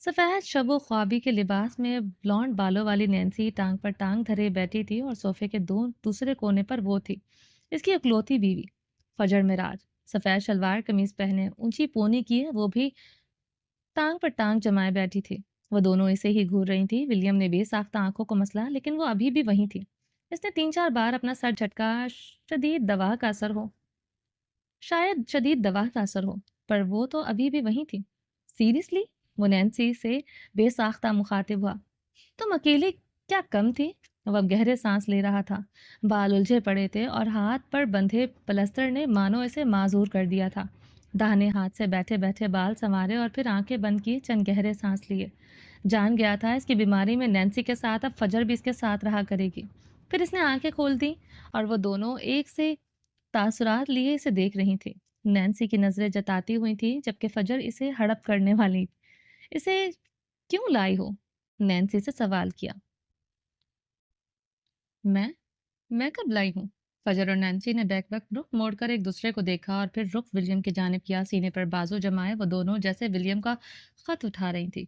سفید شب و خوابی کے لباس میں بلونڈ بالوں والی نینسی ٹانگ پر ٹانگ دھرے بیٹھی تھی اور صوفے کے دوسرے کونے پر وہ تھی، اس کی اکلوتی بیوی، فجر معراج۔ سفید شلوار قمیض پہنے، اونچی پونی کیے، وہ بھی ٹانگ پر ٹانگ جمائے بیٹھی تھی۔ وہ دونوں اسے ہی گھور رہی تھی۔ ولیم نے بے ساختہ آنکھوں کو مسلا، لیکن وہ ابھی بھی وہیں تھی۔ اس نے 3-4 بار اپنا سر جھٹکا۔ شاید شدید دوا کا اثر ہو، پر وہ تو ابھی بھی وہیں تھی۔ سیریسلی؟ وہ نینسی سے بے ساختہ مخاطب ہوا۔ تم اکیلی کیا کم تھی؟ وہ اب گہرے سانس لے رہا تھا۔ بال الجھے پڑے تھے اور ہاتھ پر بندھے پلستر نے مانو اسے معذور کر دیا تھا۔ داہنے ہاتھ سے بیٹھے بیٹھے بال سنوارے اور پھر آنکھیں بند کی، چند گہرے سانس لیے۔ جان گیا تھا اس کی بیماری میں نینسی کے ساتھ اب فجر بھی اس کے ساتھ رہا کرے گی۔ پھر اس نے آنکھیں کھول دیں اور وہ دونوں ایک سے تاثرات لیے اسے دیکھ رہی تھی۔ نینسی کی نظریں جتاتی ہوئی تھی، جبکہ فجر اسے ہڑپ کرنے والی۔ اسے کیوں لائی ہو؟ نینسی سے سوال کیا۔ میں کب لائی ہوں؟ فجر اور نینسی نے بیک وقت رخ موڑ کر ایک دوسرے کو دیکھا اور پھر رخ ولیم کی جانب کیا۔ سینے پر بازو جمائے وہ دونوں جیسے ولیم کا خط اٹھا رہی تھی۔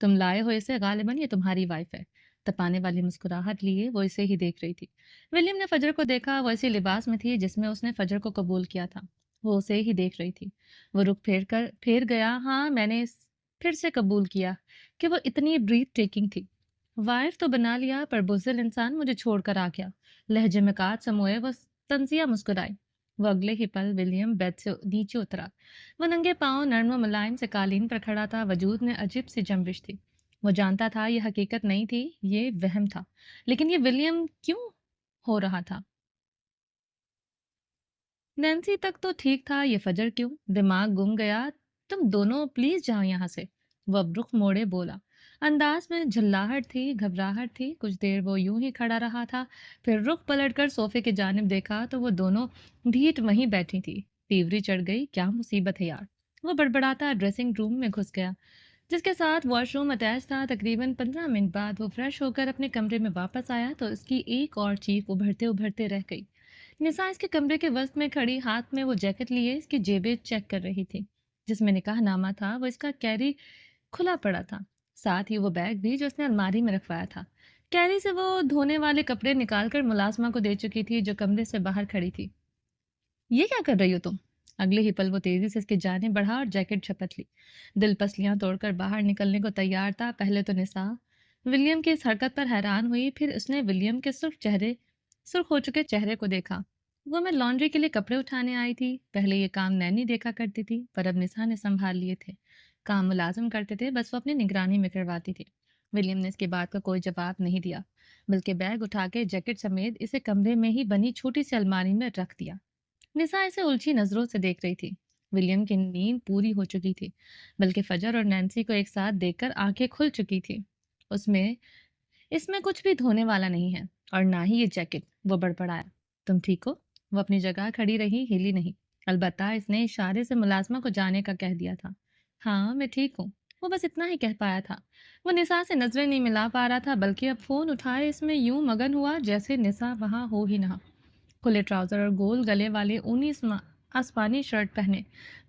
تم لائے ہو اسے، غالباً یہ تمہاری وائف ہے۔ تپانے والی مسکراہٹ لیے وہ اسے ہی دیکھ رہی تھی۔ ولیم نے فجر کو دیکھا۔ وہ اسی لباس میں تھی جس میں اس نے فجر کو قبول کیا تھا۔ وہ اسے ہی دیکھ رہی تھی۔ وہ رخ پھیر گیا۔ ہاں، میں نے پھر سے قبول کیا کہ وہ اتنی بریتھ ٹیکنگ تھی۔ وائف تو بنا لیا، پر بزدل انسان مجھے چھوڑ کر آ گیا۔ لہجے میں کات سموئے وہ طنزیہ مسکرائے۔ وہ اگلے ہی پل ولیم بیڈ سے نیچے اترا۔ وہ ننگے پاؤں نرم و ملائم سے قالین پر کھڑا تھا۔ وجود میں عجیب سی جنبش تھی۔ وہ جانتا تھا یہ حقیقت نہیں تھی، یہ وہم تھا، لیکن یہ ولیم کیوں ہو رہا تھا؟ نینسی تک تو ٹھیک تھا، یہ فجر کیوں؟ دماغ گم گیا۔ تم دونوں پلیز جاؤ یہاں سے، وہ اب رخ موڑے بولا۔ انداز میں جھلاہٹ تھی، گھبراہٹ تھی۔ کچھ دیر وہ یوں ہی کھڑا رہا تھا، پھر رخ پلٹ کر صوفے کی جانب دیکھا تو وہ دونوں ڈھیٹ وہیں بیٹھی تھی۔ تیوری چڑھ گئی، کیا مصیبت ہے یار! وہ بڑبڑاتا ڈریسنگ روم میں گھس گیا، جس کے ساتھ واش روم اٹیچ تھا۔ تقریباً 15 منٹ بعد وہ فریش ہو کر اپنے کمرے میں واپس آیا تو اس کی ایک اور چیخ ابھرتے رہ گئی۔ نساء اس کے کمرے کے وسط میں کھڑی، ہاتھ میں وہ جیکٹ لیے اس کی جیبیں چیک کر رہی تھی جس میں نکاح نامہ تھا۔ وہ اس کا کیری کھلا پڑا تھا، ساتھ ہی وہ بیگ بھی جو اس نے الماری میں رکھوایا تھا۔ کیری سے وہ دھونے والے کپڑے نکال کر ملازمہ کو دے چکی تھی جو کمرے سے باہر کھڑی تھی۔ یہ کیا کر رہی ہو تم؟ اگلے ہی پل وہ تیزی سے اس کی جانب بڑھا اور جیکٹ جھپٹ لی۔ دل پسلیاں توڑ کر باہر نکلنے کو تیار تھا۔ پہلے تو نساء ولیم کی اس حرکت پر حیران ہوئی، پھر اس نے ولیم کے سرخ ہو چکے چہرے کو دیکھا۔ وہ میں لانڈری کے لیے کپڑے اٹھانے آئی تھی۔ پہلے یہ کام نینی دیکھا کرتی تھی، پر اب نساء نے سنبھال لیے تھے۔ کام ملازم کرتے تھے، بس وہ اپنی نگرانی میں کرواتی تھی۔ ولیم نے اس کی بات کا کوئی جواب نہیں دیا، بلکہ بیگ اٹھا کے جیکٹ سمیت اسے کمرے میں ہی بنی چھوٹی سی الماری میں رکھ دیا۔ نساء اسے الجھی نظروں سے دیکھ رہی تھی۔ ولیم کی نیند پوری ہو چکی تھی، بلکہ فجر اور نینسی کو ایک ساتھ دیکھ کر آنکھیں کھل چکی تھی۔ اس میں کچھ بھی دھونے والا نہیں ہے، اور نہ ہی یہ جیکٹ، وہ بڑبڑایا۔ تم ٹھیک ہو؟ وہ اپنی جگہ کھڑی رہی، ہلی نہیں۔ البتہ اس نے اشارے سے ملازمہ کو جانے کا کہہ دیا تھا۔ ہاں، میں ٹھیک ہوں۔ وہ بس اتنا ہی کہہ پایا تھا۔ وہ نساء سے نظریں نہیں ملا پا رہا تھا، بلکہ اب فون اٹھائے اس میں یوں مگن ہوا جیسے نساء وہاں ہو ہی نہ۔ کھلے ٹراؤزر اور گول گلے والے اونی آسمانی شرٹ پہنے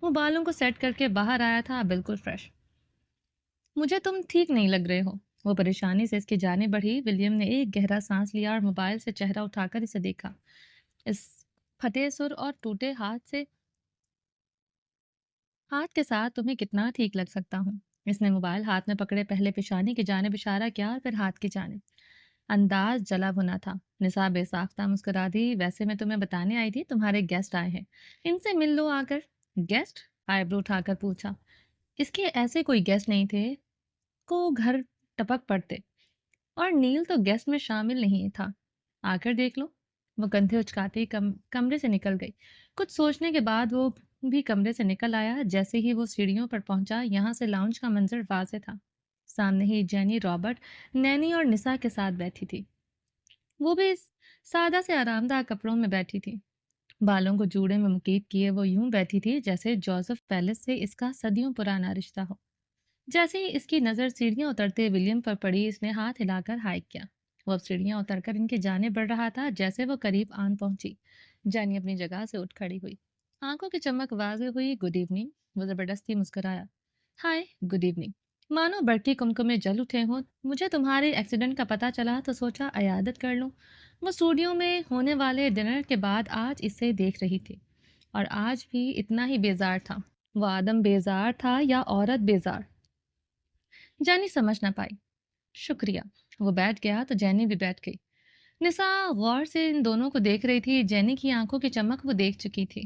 وہ بالوں کو سیٹ کر کے باہر آیا تھا، بالکل فریش۔ مجھے تم ٹھیک نہیں لگ رہے ہو۔ وہ پریشانی سے اس کی جانب بڑھی۔ ولیم نے ایک گہرا سانس لیا اور موبائل سے چہرہ اٹھا کر اسے دیکھا۔ اس پھٹے سر اور ٹوٹے ہاتھ کے ساتھ تمہیں کتنا ٹھیک لگ سکتا ہوں۔ اس نے موبائل ہاتھ میں پکڑے پہلے پیشانی کی جانب اشارہ کیا اور پھر ہاتھ کی جانب۔ انداز جلا بھنا تھا۔ نساء بے ساختہ مسکرا دی۔ ویسے میں تمہیں بتانے آئی تھی تمہارے گیسٹ آئے ہیں، ان سے مل لو آ کر۔ گیسٹ؟ آئی برو اٹھا کر پوچھا۔ اس کے ایسے کوئی گیسٹ نہیں تھے کو گھر ٹپک پڑتے، اور نیل تو گیسٹ میں شامل نہیں تھا۔ آ کر دیکھ لو۔ وہ کندھے اچکاتی کمرے سے نکل گئی۔ کچھ سوچنے کے بعد وہ بھی کمرے سے نکل آیا۔ جیسے ہی وہ سیڑھیوں پر پہنچا، یہاں سے لاؤنج کا منظر واضح تھا۔ سامنے ہی جینی، رابرٹ، نینی اور نساء کے ساتھ بیٹھی تھی۔ وہ بھی سادہ سے آرام دہ کپڑوں میں بیٹھی تھی۔ بالوں کو جوڑے میں مکیت کیے وہ یوں بیٹھی تھی جیسے جوزف پیلس سے اس کا صدیوں پرانا رشتہ ہو۔ جیسے ہی اس کی نظر سیڑھیاں اترتے ولیم پر پڑی، اس نے ہاتھ ہلا کر ہائیک کیا۔ وہ اب سیڑھیاں اتر کر ان کی جانب بڑھ رہا تھا۔ جیسے وہ قریب آن پہنچی، جانی اپنی جگہ سے اٹھ کھڑی ہوئی۔ آنکھوں کی چمک واضح ہوئی۔ Good evening. وہ زبردستی مسکرایا۔ ہائے، گڈ ایوننگ۔ مانو بڑھتی کمکمے جل اٹھے ہوں۔ مجھے تمہارے ایکسیڈنٹ کا پتہ چلا تو سوچا عیادت کر لوں۔ وہ اسٹوڈیو میں ہونے والے ڈنر کے بعد آج اسے دیکھ رہی تھی، اور آج بھی اتنا ہی بیزار تھا۔ وہ آدم بیزار تھا یا عورت بیزار؟ جانی سمجھ نہ پائی۔ شکریہ۔ وہ بیٹھ گیا تو جینی بھی بیٹھ گئی۔ نساء غور سے ان دونوں کو دیکھ رہی تھی۔ جینی کی آنکھوں کی چمک وہ دیکھ چکی تھی۔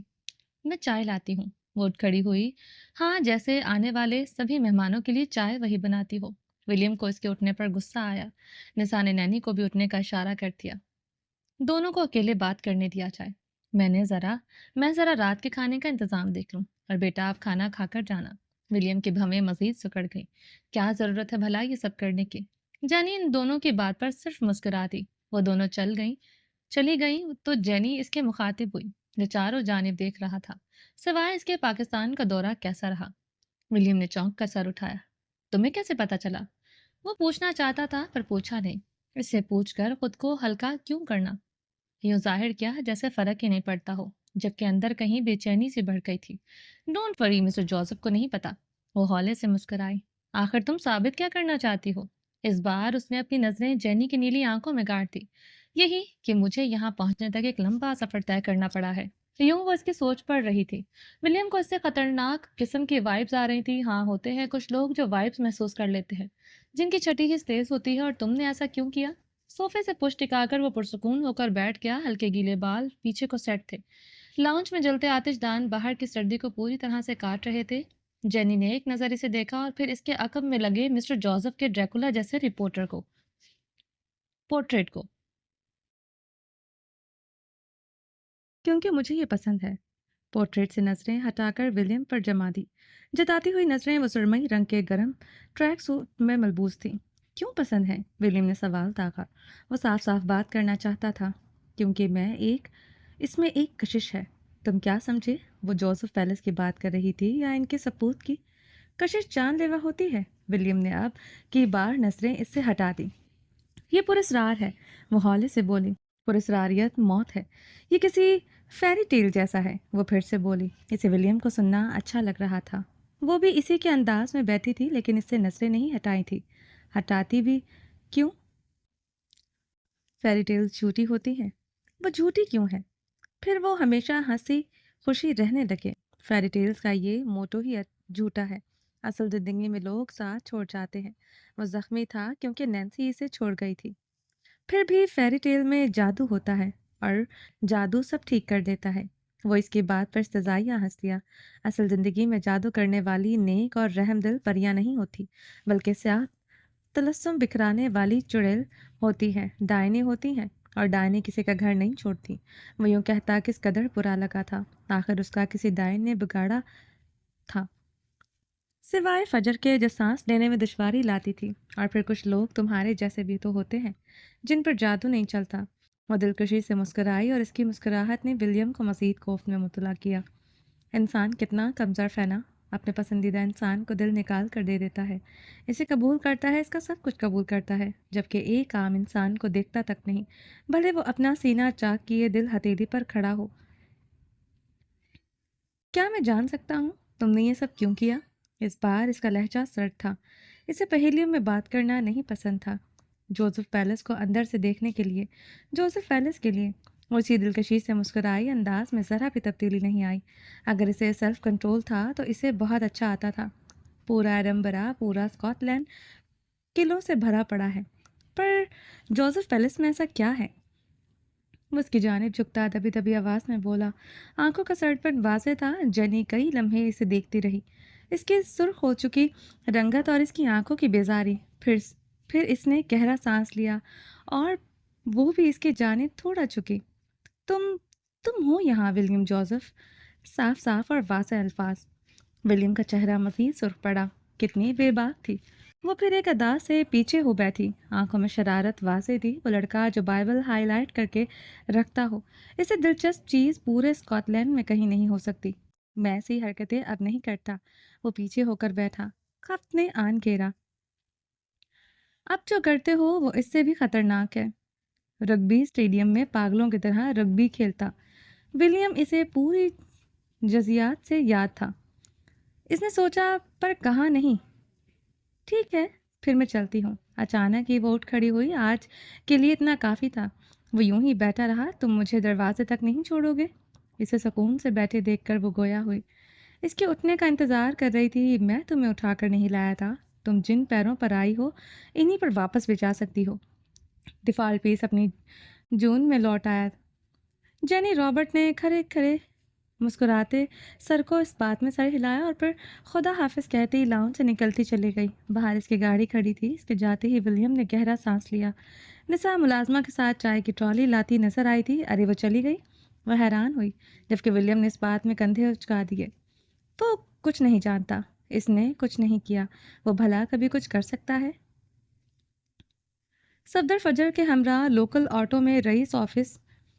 میں چائے لاتی ہوں۔ وہ اٹھ کھڑی ہوئی۔ ہاں، جیسے آنے والے سبھی مہمانوں کے لیے چائے وہی بناتی ہو۔ ولیم کو اس کے اٹھنے پر غصہ آیا۔ نساء نے نینی کو بھی اٹھنے کا اشارہ کر دیا۔ دونوں کو اکیلے بات کرنے دیا جائے۔ میں ذرا رات کے کھانے کا انتظام دیکھ لوں، اور بیٹا آپ کھانا کھا کر جانا۔ ولیم کی بھویں مزید سکڑ گئی۔ کیا ضرورت ہے بھلا یہ سب کرنے کی؟ جینی ان دونوں کی بات پر صرف مسکرا دی۔ وہ دونوں چلی گئیں تو جینی اس کے مخاطب ہوئی، جو چاروں جانب دیکھ رہا تھا، سوائے اس کے پاکستان کا دورہ کیسا رہا۔ ولیم نے چونک کر سر اٹھایا۔ تمہیں کیسے پتا چلا؟ وہ پوچھنا چاہتا تھا پر پوچھا نہیں۔ اس سے پوچھ کر خود کو ہلکا کیوں کرنا؟ یوں ظاہر کیا جیسے فرق ہی نہیں پڑتا ہو، جبکہ اندر کہیں بے چینی سی بڑھ گئی تھی۔ ڈونٹ وری، مسٹر جوزف کو نہیں پتا۔ وہ ہولے سے مسکرائی۔ آخر تم ثابت کیا کرنا چاہتی ہو؟ اس بار اس نے اپنی نظریں جینی کی نیلی آنکھوں میں گاڑ دی۔ یہی کہ مجھے یہاں پہنچنے تک ایک لمبا سفر طے کرنا پڑا ہے۔ یوں وہ اس کی سوچ پڑ رہی تھی۔ ولیم کو اس سے خطرناک قسم کی وائبز آ رہی تھی۔ ہاں، ہوتے ہیں کچھ لوگ جو وائبز محسوس کر لیتے ہیں، جن کی چھٹی ہی تیز ہوتی ہے، اور تم نے ایسا کیوں کیا؟ صوفے سے پشت ٹکا کر وہ پرسکون ہو کر بیٹھ گیا۔ ہلکے گیلے بال پیچھے کو سیٹ تھے۔ لاؤنج میں جلتے آتش دان باہر کی سردی کو پوری طرح سے کاٹ رہے تھے۔ جینی نے ایک نظر اسے دیکھا اور پھر اس کے عقب میں لگے مسٹر جوزف کے ڈریکولا جیسے پورٹریٹ کو۔ کیونکہ مجھے یہ پسند ہے۔ پورٹریٹ سے نظریں ہٹا کر ولیم پر جما دی۔ جتاتی ہوئی نظریں وہ سرمئی رنگ کے گرم ٹریک سوٹ میں ملبوس تھیں۔ کیوں پسند ہے؟ ولیم نے سوال داغا۔ وہ صاف صاف بات کرنا چاہتا تھا۔ کیونکہ اس میں ایک کشش ہے۔ تم کیا سمجھے؟ وہ جوزف پیلس کی بات کر رہی تھی یا ان کے سپوت کی؟ کشش جان لیوا ہوتی ہے۔ ولیم نے اب کی بار نظریں اس سے ہٹا دی۔ یہ پراسرار ہے، وہ ہولے سے بولی۔ پراسراریت موت ہے۔ یہ کسی فیری ٹیل جیسا ہے، وہ پھر سے بولی۔ اسے ولیم کو سننا اچھا لگ رہا تھا۔ وہ بھی اسی کے انداز میں بیٹھی تھی، لیکن اس سے نظریں نہیں ہٹائی تھی۔ ہٹاتی بھی کیوں؟ فیری ٹیل جھوٹی ہوتی ہیں۔ وہ جھوٹی کیوں ہے؟ پھر وہ ہمیشہ ہنسی خوشی رہنے لگے۔ فیری ٹیلز کا یہ موٹو ہی جھوٹا ہے۔ اصل زندگی میں لوگ ساتھ چھوڑ جاتے ہیں۔ وہ زخمی تھا کیونکہ نینسی اسے چھوڑ گئی تھی۔ پھر بھی فیری ٹیل میں جادو ہوتا ہے، اور جادو سب ٹھیک کر دیتا ہے۔ وہ اس کی بات پر استہزائیہ ہنس دیا۔ اصل زندگی میں جادو کرنے والی نیک اور رحم دل پریاں نہیں ہوتی، بلکہ سیاہ تلسم بکھرانے والی چڑیل ہوتی ہیں، ڈائنی ہوتی ہیں، اور ڈائنی کسی کا گھر نہیں چھوڑتی۔ وہ یوں کہتا کس قدر برا لگا تھا۔ آخر اس کا کسی ڈائن نے بگاڑا تھا، سوائے فجر کے جو سانس لینے میں دشواری لاتی تھی۔ اور پھر کچھ لوگ تمہارے جیسے بھی تو ہوتے ہیں جن پر جادو نہیں چلتا۔ وہ دلکشی سے مسکرائی، اور اس کی مسکراہٹ نے ولیم کو مزید خوف میں مبتلا کیا۔ انسان کتنا کم ظرف ہے نا؟ اپنے پسندیدہ انسان کو دل نکال کر دے دیتا ہے، اسے قبول کرتا ہے، اس کا سب کچھ قبول کرتا ہے، جبکہ ایک عام انسان کو دیکھتا تک نہیں، بھلے وہ اپنا سینہ چاک کیے دل ہتھیلی پر کھڑا ہو۔ کیا میں جان سکتا ہوں تم نے یہ سب کیوں کیا؟ اس بار اس کا لہجہ سرد تھا، اسے پہیلیوں میں بات کرنا نہیں پسند تھا۔ جوزف پیلس کو اندر سے دیکھنے کے لیے، جوزف پیلس کے لیے وہ اسی دلکشی سے مسکرائی، انداز میں ذرا بھی تبدیلی نہیں آئی۔ اگر اسے سیلف کنٹرول تھا تو اسے بہت اچھا آتا تھا۔ پورا ایڈمبرا، پورا اسکاٹ لینڈ قلعوں سے بھرا پڑا ہے، پر جوزف پیلس میں ایسا کیا ہے؟ وہ اس کی جانب جھکتا دبی دبی آواز میں بولا۔ آنکھوں کا سڑپن واضح تھا۔ جینی کئی لمحے اسے دیکھتی رہی، اس کی سرخ ہو چکی رنگت اور اس کی آنکھوں کی بیزاری۔ پھر اس نے گہرا سانس لیا اور وہ بھی اس کی جانب تھوڑا جھکی۔ تم تم ہو یہاں ولیم جوزف، صاف صاف اور واضح الفاظ۔ ولیم کا چہرہ مزید سرخ پڑا، کتنی بے باک تھی وہ۔ پھر ایک ادا سے پیچھے ہو بیٹھی، آنکھوں میں شرارت واضح تھی۔ وہ لڑکا جو بائبل ہائی لائٹ کر کے رکھتا ہو، اسے دلچسپ چیز پورے اسکاٹ لینڈ میں کہیں نہیں ہو سکتی۔ میں ایسی حرکتیں اب نہیں کرتا۔ وہ پیچھے ہو کر بیٹھا، خفت نے آن گھیرا۔ اب جو کرتے ہو وہ اس سے بھی خطرناک ہے۔ رگبی اسٹیڈیم میں پاگلوں کی طرح رگبی کھیلتا۔ ولیم اسے پوری جزیات سے یاد تھا۔ اس نے سوچا پر کہا نہیں۔ ٹھیک ہے، پھر میں چلتی ہوں۔ اچانک ہی وہ اٹھ کھڑی ہوئی، آج کے لیے اتنا کافی تھا۔ وہ یوں ہی بیٹھا رہا۔ تم مجھے دروازے تک نہیں چھوڑو گے؟ اسے سکون سے بیٹھے دیکھ کر وہ گویا ہوئی، اس کے اٹھنے کا انتظار کر رہی تھی۔ میں تمہیں اٹھا کر نہیں لایا تھا، تم جن پیروں پر آئی ہو انہی پر واپس بھی جا سکتی ہو۔ ڈیفالٹ پیس اپنی جون میں لوٹ آیا۔ جینی رابرٹ نے کھڑے کھڑے مسکراتے سر کو اس بات میں سر ہلایا اور پھر خدا حافظ کہتے ہی لاؤن سے نکلتی چلی گئی۔ باہر اس کی گاڑی کھڑی تھی، اس کے جاتے ہی ولیم نے گہرا سانس لیا۔ نساء ملازمہ کے ساتھ چائے کی ٹرالی لاتی نظر آئی تھی۔ ارے وہ چلی گئی؟ وہ حیران ہوئی، جبکہ ولیم نے اس بات میں کندھے اچکا دیے۔ وہ کچھ نہیں جانتا، اس نے کچھ نہیں کیا، وہ بھلا کبھی کچھ کر سکتا ہے؟ صفدر فجر کے ہمراہ لوکل آٹو میں رئیس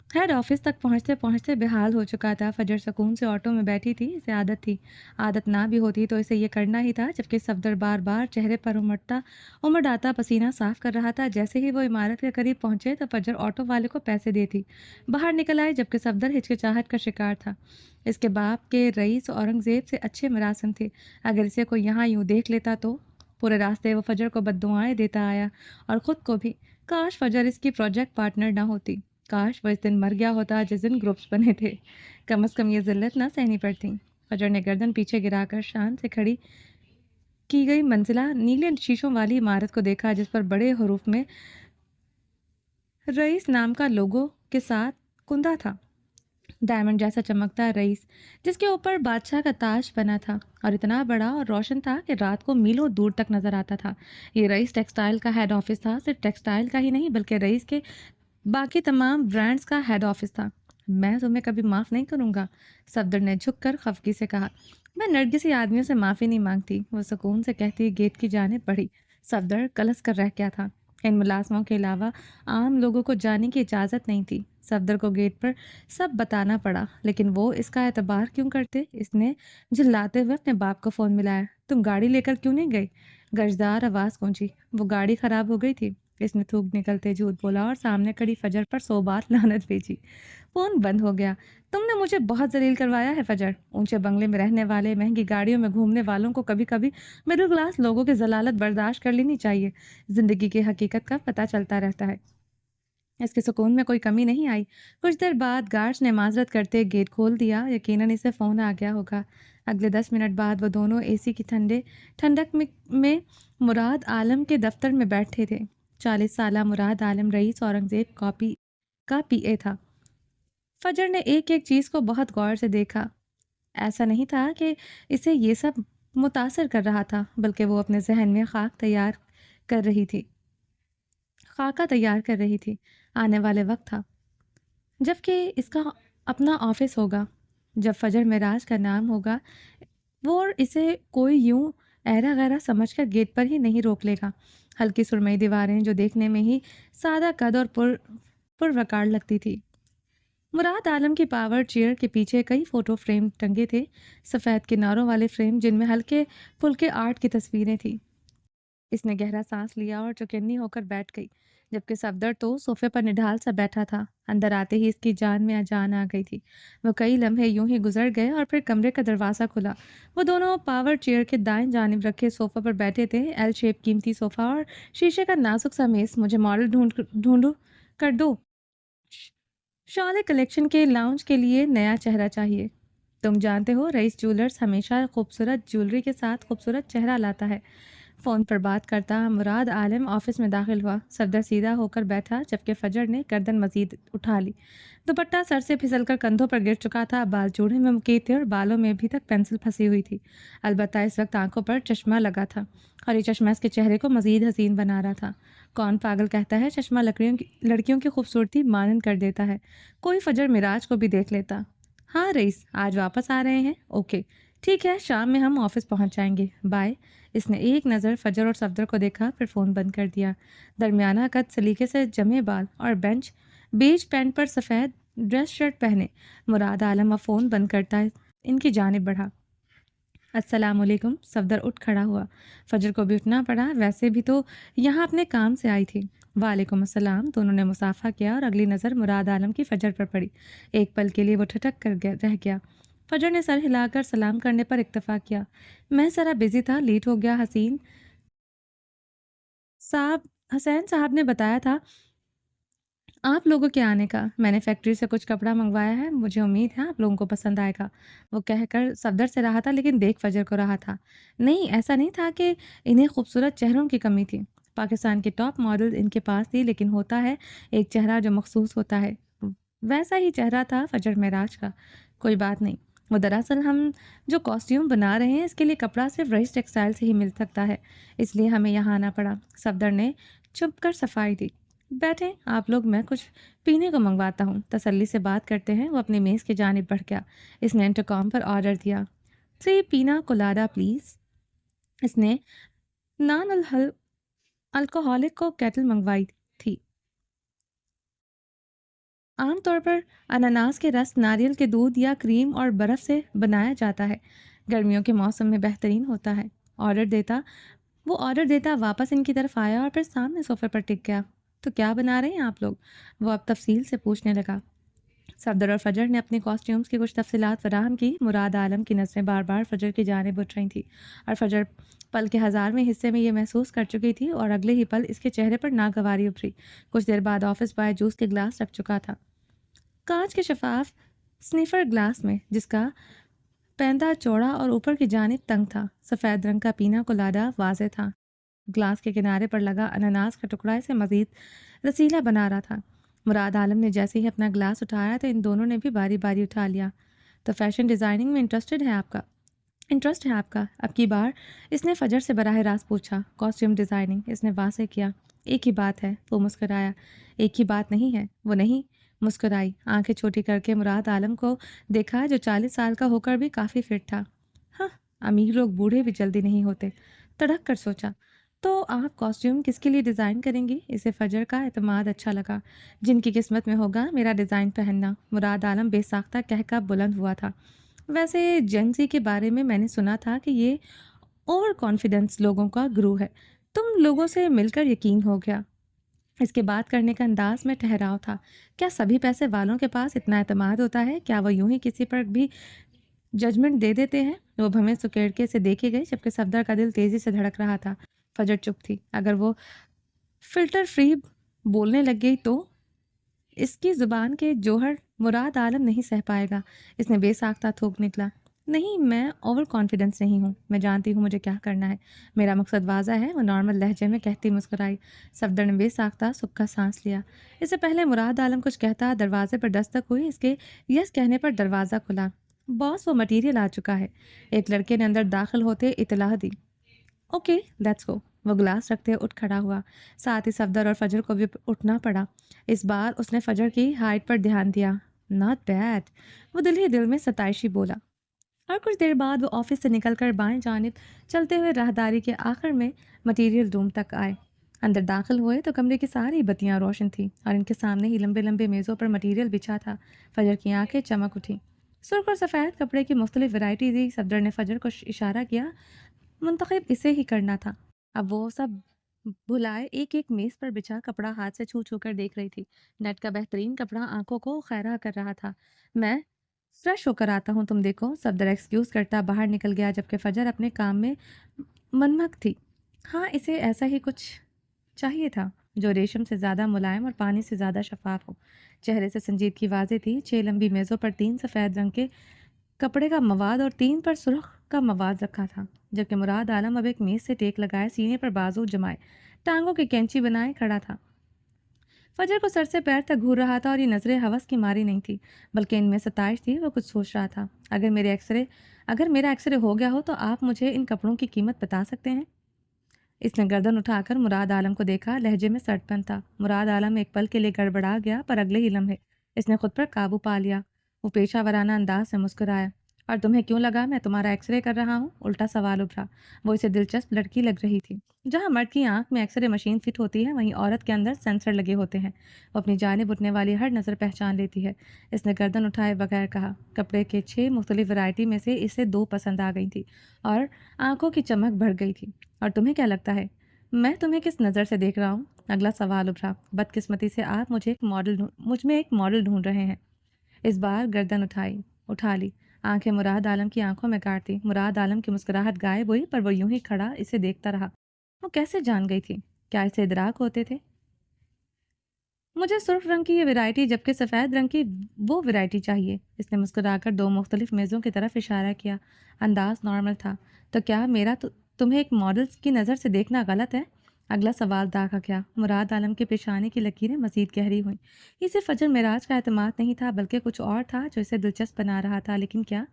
ہیڈ آفس تک پہنچتے پہنچتے بحال ہو چکا تھا۔ فجر سکون سے آٹو میں بیٹھی تھی، اسے عادت تھی۔ عادت نہ بھی ہوتی تو اسے یہ کرنا ہی تھا، جبکہ صفدر بار بار چہرے پر امڑ آتا پسینہ صاف کر رہا تھا۔ جیسے ہی وہ عمارت کے قریب پہنچے تو فجر آٹو والے کو پیسے دیتی باہر نکل آئی، جبکہ صفدر ہچکچاہٹ کا شکار تھا۔ اس کے باپ کے رئیس اورنگزیب سے اچھے مراسم تھے، اگر اسے کوئی یہاں یوں دیکھ لیتا تو۔ پورے راستے وہ فجر کو بددعائیں دیتا آیا اور خود کو بھی۔ کاش فجر اس کی پروجیکٹ پارٹنر نہ ہوتی، کاش وہ اس دن مر گیا ہوتا جس دن گروپس بنے تھے۔ کم از کم یہ ذلت نہ سہنی پڑتی۔ فجر نے گردن پیچھے گرا کر شان سے کھڑی کی گئی منزلہ نیلے شیشوں والی عمارت کو دیکھا، جس پر بڑے حروف میں رئیس نام کا لوگو کے ساتھ کندہ تھا۔ ڈائمنڈ جیسا چمکتا رئیس، جس کے اوپر بادشاہ کا تاج بنا تھا اور اتنا بڑا اور روشن تھا کہ رات کو میلوں دور تک نظر آتا تھا۔ یہ رئیس ٹیکسٹائل کا ہیڈ آفس تھا، صرف ٹیکسٹائل کا ہی نہیں بلکہ رئیس کے باقی تمام برانڈز کا ہیڈ آفس تھا۔ میں تمہیں کبھی معاف نہیں کروں گا، صفدر نے جھک کر خفگی سے کہا۔ میں نرگسی آدمیوں سے معافی نہیں مانگتی، وہ سکون سے کہتی گیٹ کی جانب بڑھی۔ صفدر کلس کر رہ گیا تھا، ان ملازموں کے علاوہ عام لوگوں کو جانے کی اجازت نہیں تھی۔ صفدر کو گیٹ پر سب بتانا پڑا، لیکن وہ اس کا اعتبار کیوں کرتے؟ اس نے جھلاتے ہوئے اپنے باپ کو فون ملایا۔ تم گاڑی لے کر کیوں نہیں گئی؟ گرجدار آواز گونجی۔ وہ گاڑی خراب ہو گئی تھی، اس نے تھوک نکلتے جھوٹ بولا اور سامنے کھڑی فجر پر 100 بار لعنت بھیجی۔ فون بند ہو گیا۔ تم نے مجھے بہت ذلیل کروایا ہے فجر۔ اونچے بنگلے میں رہنے والے، مہنگی گاڑیوں میں گھومنے والوں کو کبھی کبھی مڈل کلاس لوگوں کی ضلالت برداشت کر لینی چاہیے۔ زندگی کی حقیقت کا پتہ چلتا رہتا ہے۔ اس کے سکون میں کوئی کمی نہیں آئی۔ کچھ دیر بعد گارڈز نے معذرت کرتے گیٹ کھول دیا۔ یقیناً اسے فون آ گیا ہوگا۔ اگلے 10 منٹ بعد وہ دونوں اے سی کی ٹھنڈک میں مراد عالم کے دفتر میں بیٹھے تھے۔ 40 سالہ مراد عالم رئیس اورنگزیب کا پی اے تھا۔ فجر نے ایک ایک چیز کو بہت غور سے دیکھا۔ ایسا نہیں تھا کہ اسے یہ سب متاثر کر رہا تھا، بلکہ وہ اپنے ذہن میں خاکہ تیار کر رہی تھی۔ آنے والے وقت تھا جب کہ اس کا اپنا آفس ہوگا، جب فجر معراج کا نام ہوگا، وہ اور اسے کوئی یوں ایرا غیرا سمجھ کر گیٹ پر ہی نہیں روک لے گا۔ ہلکی سرمئی دیواریں جو دیکھنے میں ہی سادہ قد اور پر وقار لگتی تھی، مراد عالم کی پاور چیئر کے پیچھے کئی فوٹو فریم ٹنگے تھے، سفید کناروں والے فریم جن میں ہلکے پھلکے آرٹ کی تصویریں تھیں۔ اس نے گہرا سانس لیا اور چوکنی ہو کر بیٹھ گئی، جبکہ صفدر تو صوفے پر نڈھال سا بیٹھا تھا۔ اندر آتے ہی اس کی جان میں جان آ گئی تھی۔ وہ کئی لمحے یوں ہی گزر گئے اور پھر کمرے کا دروازہ کھلا۔ وہ دونوں پاور چیئر کے دائیں جانب رکھے صوفے پر بیٹھے تھے، ایل شیپ قیمتی صوفہ اور شیشے کا نازک سا میز۔ مجھے ماڈل ڈھونڈو کر دو، شعلے کلیکشن کے لاؤنج کے لیے نیا چہرہ چاہیے۔ تم جانتے ہو رئیس جولرز ہمیشہ خوبصورت جولری کے ساتھ خوبصورت چہرہ لاتا ہے۔ فون پر بات کرتا مراد عالم آفس میں داخل ہوا۔ صفدر سیدھا ہو کر بیٹھا، جبکہ فجر نے گردن مزید اٹھا لی۔ دوپٹہ سر سے پھسل کر کندھوں پر گر چکا تھا، بال چوڑے میں مقید تھے اور بالوں میں ابھی تک پینسل پھنسی ہوئی تھی۔ البتہ اس وقت آنکھوں پر چشمہ لگا تھا اور یہ چشمہ اس کے چہرے کو مزید حسین بنا رہا تھا۔ کون پاگل کہتا ہے چشمہ لڑکیوں کی خوبصورتی مانند کر دیتا ہے؟ کوئی فجر مراج کو بھی دیکھ لیتا۔ ہاں رئیس، آج واپس آ رہے ہیں؟ اوکے ٹھیک ہے، شام میں ہم آفس پہنچ جائیں گے، بائے۔ اس نے ایک نظر فجر اور صفدر کو دیکھا، پھر فون بند کر دیا۔ درمیانہ قد، سلیقے سے جمے بال اور بیج پینٹ پر سفید ڈریس شرٹ پہنے مراد عالم اب فون بند کرتا ہے ان کی جانب بڑھا۔ السلام علیکم۔ صفدر اٹھ کھڑا ہوا۔ فجر کو بھی اٹھنا پڑا، ویسے بھی تو یہاں اپنے کام سے آئی تھی۔ وعلیکم السلام۔ دونوں نے مصافحہ کیا اور اگلی نظر مراد عالم کی فجر پر پڑی۔ ایک پل کے لیے وہ ٹھٹک کر رہ گیا۔ فجر نے سر ہلا کر سلام کرنے پر اکتفا کیا۔ میں ذرا بزی تھا، لیٹ ہو گیا۔ حسین صاحب نے بتایا تھا آپ لوگوں کے آنے کا۔ میں نے فیکٹری سے کچھ کپڑا منگوایا ہے، مجھے امید ہے آپ لوگوں کو پسند آئے گا۔ وہ کہہ کر صفدر سے رہا تھا، لیکن دیکھ فجر کو رہا تھا۔ نہیں، ایسا نہیں تھا کہ انہیں خوبصورت چہروں کی کمی تھی۔ پاکستان کی ٹاپ ماڈل ان کے پاس تھی، لیکن ہوتا ہے ایک چہرہ جو مخصوص ہوتا ہے، ویسا ہی چہرہ تھا فجر معراج کا۔ کوئی بات نہیں، وہ دراصل ہم جو کاسٹیوم بنا رہے ہیں اس کے لیے کپڑا صرف رئیس ٹیکسٹائل سے ہی مل سکتا ہے، اس لیے ہمیں یہاں آنا پڑا۔ صفدر نے چپ کر صفائی دی۔ بیٹھیں آپ لوگ، میں کچھ پینے کو منگواتا ہوں۔ تسلی سے بات کرتے ہیں وہ اپنی میز کی جانب بڑھ گیا۔ اس نے انٹرکام پر آرڈر دیا، 3 پینا کولاڈا پلیز۔ اس نے نان الکوہولک کو کیٹل منگوائی تھی۔ عام طور پر اناناس کے رس، ناریل کے دودھ یا کریم اور برف سے بنایا جاتا ہے، گرمیوں کے موسم میں بہترین ہوتا ہے۔ وہ آرڈر دیتا واپس ان کی طرف آیا اور پھر سامنے صوفے پر ٹک گیا۔ تو کیا بنا رہے ہیں آپ لوگ؟ وہ اب تفصیل سے پوچھنے لگا۔ صفدر اور فجر نے اپنی کاسٹیومز کی کچھ تفصیلات فراہم کی۔ مراد عالم کی نظریں بار بار فجر کی جانب اٹھ رہی تھیں اور فجر پل کے 1000ویں حصے میں یہ محسوس کر چکی تھی اور اگلے ہی پل اس کے چہرے پر ناگواری ابھری۔ کچھ دیر بعد آفس بائے جوس کے گلاس رکھ چکا تھا، کانچ کے شفاف سنیفر گلاس میں، جس کا پیندہ چوڑا اور اوپر کی جانب تنگ تھا۔ سفید رنگ کا پینا کولاڈا واضح تھا، گلاس کے کنارے پر لگا اناناس کا ٹکڑا اسے مزید رسیلا بنا رہا تھا۔ مراد عالم نے جیسے ہی اپنا گلاس اٹھایا تو ان دونوں نے بھی باری باری اٹھا لیا۔ تو فیشن ڈیزائننگ میں انٹرسٹ ہے آپ کا؟ اب کی بار اس نے فجر سے براہ راست پوچھا۔ کاسٹیوم ڈیزائننگ، اس نے واضح کیا۔ ایک ہی بات ہے، وہ مسکرایا۔ ایک ہی بات نہیں ہے، وہ نہیں مسکرائی۔ آنکھیں چھوٹی کر کے مراد عالم کو دیکھا جو 40 سال کا ہو کر بھی کافی فٹ تھا۔ ہاں، امیر لوگ بوڑھے بھی جلدی نہیں ہوتے۔ تڑک کر سوچا، تو آپ کاسٹیوم کس کے لیے ڈیزائن کریں گی؟ اسے فجر کا اعتماد اچھا لگا۔ جن کی قسمت میں ہوگا میرا ڈیزائن پہننا، مراد عالم بے ساختہ کہہ کا بلند ہوا تھا۔ ویسے جنسی کے بارے میں نے سنا تھا کہ یہ اوور کانفیڈنس لوگوں کا گروہ ہے۔ تم لوگوں سے مل کر یقین ہو گیا۔ اس کے بات کرنے کا انداز میں ٹھہراؤ تھا۔ کیا سبھی پیسے والوں کے پاس اتنا اعتماد ہوتا ہے؟ کیا وہ یوں ہی کسی پر بھی ججمنٹ دے دیتے ہیں؟ وہ بھمیں سکیڑکے سے دیکھے گئے، جبکہ صفدر کا دل تیزی سے دھڑک رہا تھا۔ فجر چپ تھی۔ اگر وہ فلٹر فری بولنے لگ گئی تو اس کی زبان کے جوہر مراد عالم نہیں سہ پائے گا۔ اس نے بے ساختہ تھوک نکلا، نہیں، میں اوور کانفیڈنس نہیں ہوں، میں جانتی ہوں مجھے کیا کرنا ہے، میرا مقصد واضح ہے، وہ نارمل لہجے میں کہتی مسکرائی۔ صفدر نے بے ساختہ سکھا سانس لیا۔ اس سے پہلے مراد عالم کچھ کہتا دروازے پر دستک ہوئی۔ اس کے یس کہنے پر دروازہ کھلا۔ باس، وہ مٹیریل آ چکا ہے، ایک لڑکے نے اندر داخل ہوتے اطلاع دی۔ Okay let's go. وہ گلاس رکھتے اٹھ کھڑا ہوا، ساتھ ہی صفدر اور فجر کو بھی اٹھنا پڑا۔ اس بار اس نے فجر کی ہائٹ پر دھیان دیا۔ ناٹ بیڈ، وہ دل ہی دل میں ستائشی بولا۔ اور کچھ دیر بعد وہ آفس سے نکل کر بائیں جانب چلتے ہوئے راہداری کے آخر میں مٹیریل روم تک آئے۔ اندر داخل ہوئے تو کمرے کی ساری بتیاں روشن تھیں اور ان کے سامنے ہی لمبے لمبے میزوں پر مٹیریل بچھا تھا۔ فجر کی آنکھیں چمک اٹھیں۔ سرخ اور سفید کپڑے کی مختلف ورائٹی تھی۔ صفدر نے فجر کو اشارہ کیا، منتخب اسے ہی کرنا تھا۔ اب وہ سب بھلائے ایک ایک میز پر بچھا کپڑا ہاتھ سے چھو چھو کر دیکھ رہی تھی۔ نیٹ کا بہترین کپڑا آنکھوں کو خیرہ کر رہا تھا۔ میں فریش ہو کر آتا ہوں، تم دیکھو، صفدر ایکسکیوز کرتا باہر نکل گیا جبکہ فجر اپنے کام میں منمک تھی۔ ہاں، اسے ایسا ہی کچھ چاہیے تھا جو ریشم سے زیادہ ملائم اور پانی سے زیادہ شفاف ہو۔ چہرے سے سنجیدگی واضح تھی۔ 6 لمبی میزوں پر 3 سفید رنگ کے کپڑے کا مواد اور 3 پر سرخ کا مواد رکھا تھا، جبکہ مراد عالم اب ایک میز سے ٹیک لگائے، سینے پر بازو جمائے، ٹانگوں کی کینچی بنائے کھڑا تھا۔ فجر کو سر سے پیر تک گھور رہا تھا اور یہ نظریں ہوس کی ماری نہیں تھی بلکہ ان میں ستائش تھی۔ وہ کچھ سوچ رہا تھا۔ اگر میرا ایکسرے ہو گیا ہو تو آپ مجھے ان کپڑوں کی قیمت بتا سکتے ہیں؟ اس نے گردن اٹھا کر مراد عالم کو دیکھا، لہجے میں سڑپن تھا۔ مراد عالم ایک پل کے لیے گڑبڑا گیا، پر اگلے ہی لمحے اس نے خود پر قابو پا لیا۔ وہ پیشہ ورانہ انداز سے مسکرایا۔ اور تمہیں کیوں لگا میں تمہارا ایکس رے کر رہا ہوں؟ الٹا سوال ابھرا۔ وہ اسے دلچسپ لڑکی لگ رہی تھی۔ جہاں مرد کی آنکھ میں ایکس رے مشین فٹ ہوتی ہے وہیں عورت کے اندر سینسر لگے ہوتے ہیں۔ وہ اپنی جانب اٹھنے والی ہر نظر پہچان لیتی ہے۔ اس نے گردن اٹھائے بغیر کہا۔ کپڑے کے 6 مختلف ورائٹی میں سے اسے 2 پسند آ گئی تھی اور آنکھوں کی چمک بڑھ گئی تھی۔ اور تمہیں کیا لگتا ہے میں تمہیں کس نظر سے دیکھ رہا ہوں؟ اگلا سوال ابھرا۔ بدقسمتی سے آپ مجھ میں ایک ماڈل ڈھونڈ رہے ہیں۔ اس بار گردن اٹھا لی، آنکھیں مراد عالم کی آنکھوں میں گاڑتی۔ مراد عالم کی مسکراہٹ غائب ہوئی، پر وہ یوں ہی کھڑا اسے دیکھتا رہا۔ وہ کیسے جان گئی تھی؟ کیا اسے ادراک ہوتے تھے؟ مجھے سرخ رنگ کی یہ ورائٹی جبکہ سفید رنگ کی وہ ورائٹی چاہیے۔ اس نے مسکرا کر 2 مختلف میزوں کی طرف اشارہ کیا۔ انداز نارمل تھا۔ تو کیا میرا تمہیں ایک ماڈل کی نظر سے دیکھنا غلط ہے؟ اگلا سوال داغا کیا۔ مراد عالم کے پیشانے کی لکیریں مزید گہری ہوئیں۔ یہ صرف فجر معراج کا اعتماد نہیں تھا بلکہ کچھ اور تھا جو اسے دلچسپ بنا رہا تھا۔ لیکن کیا؟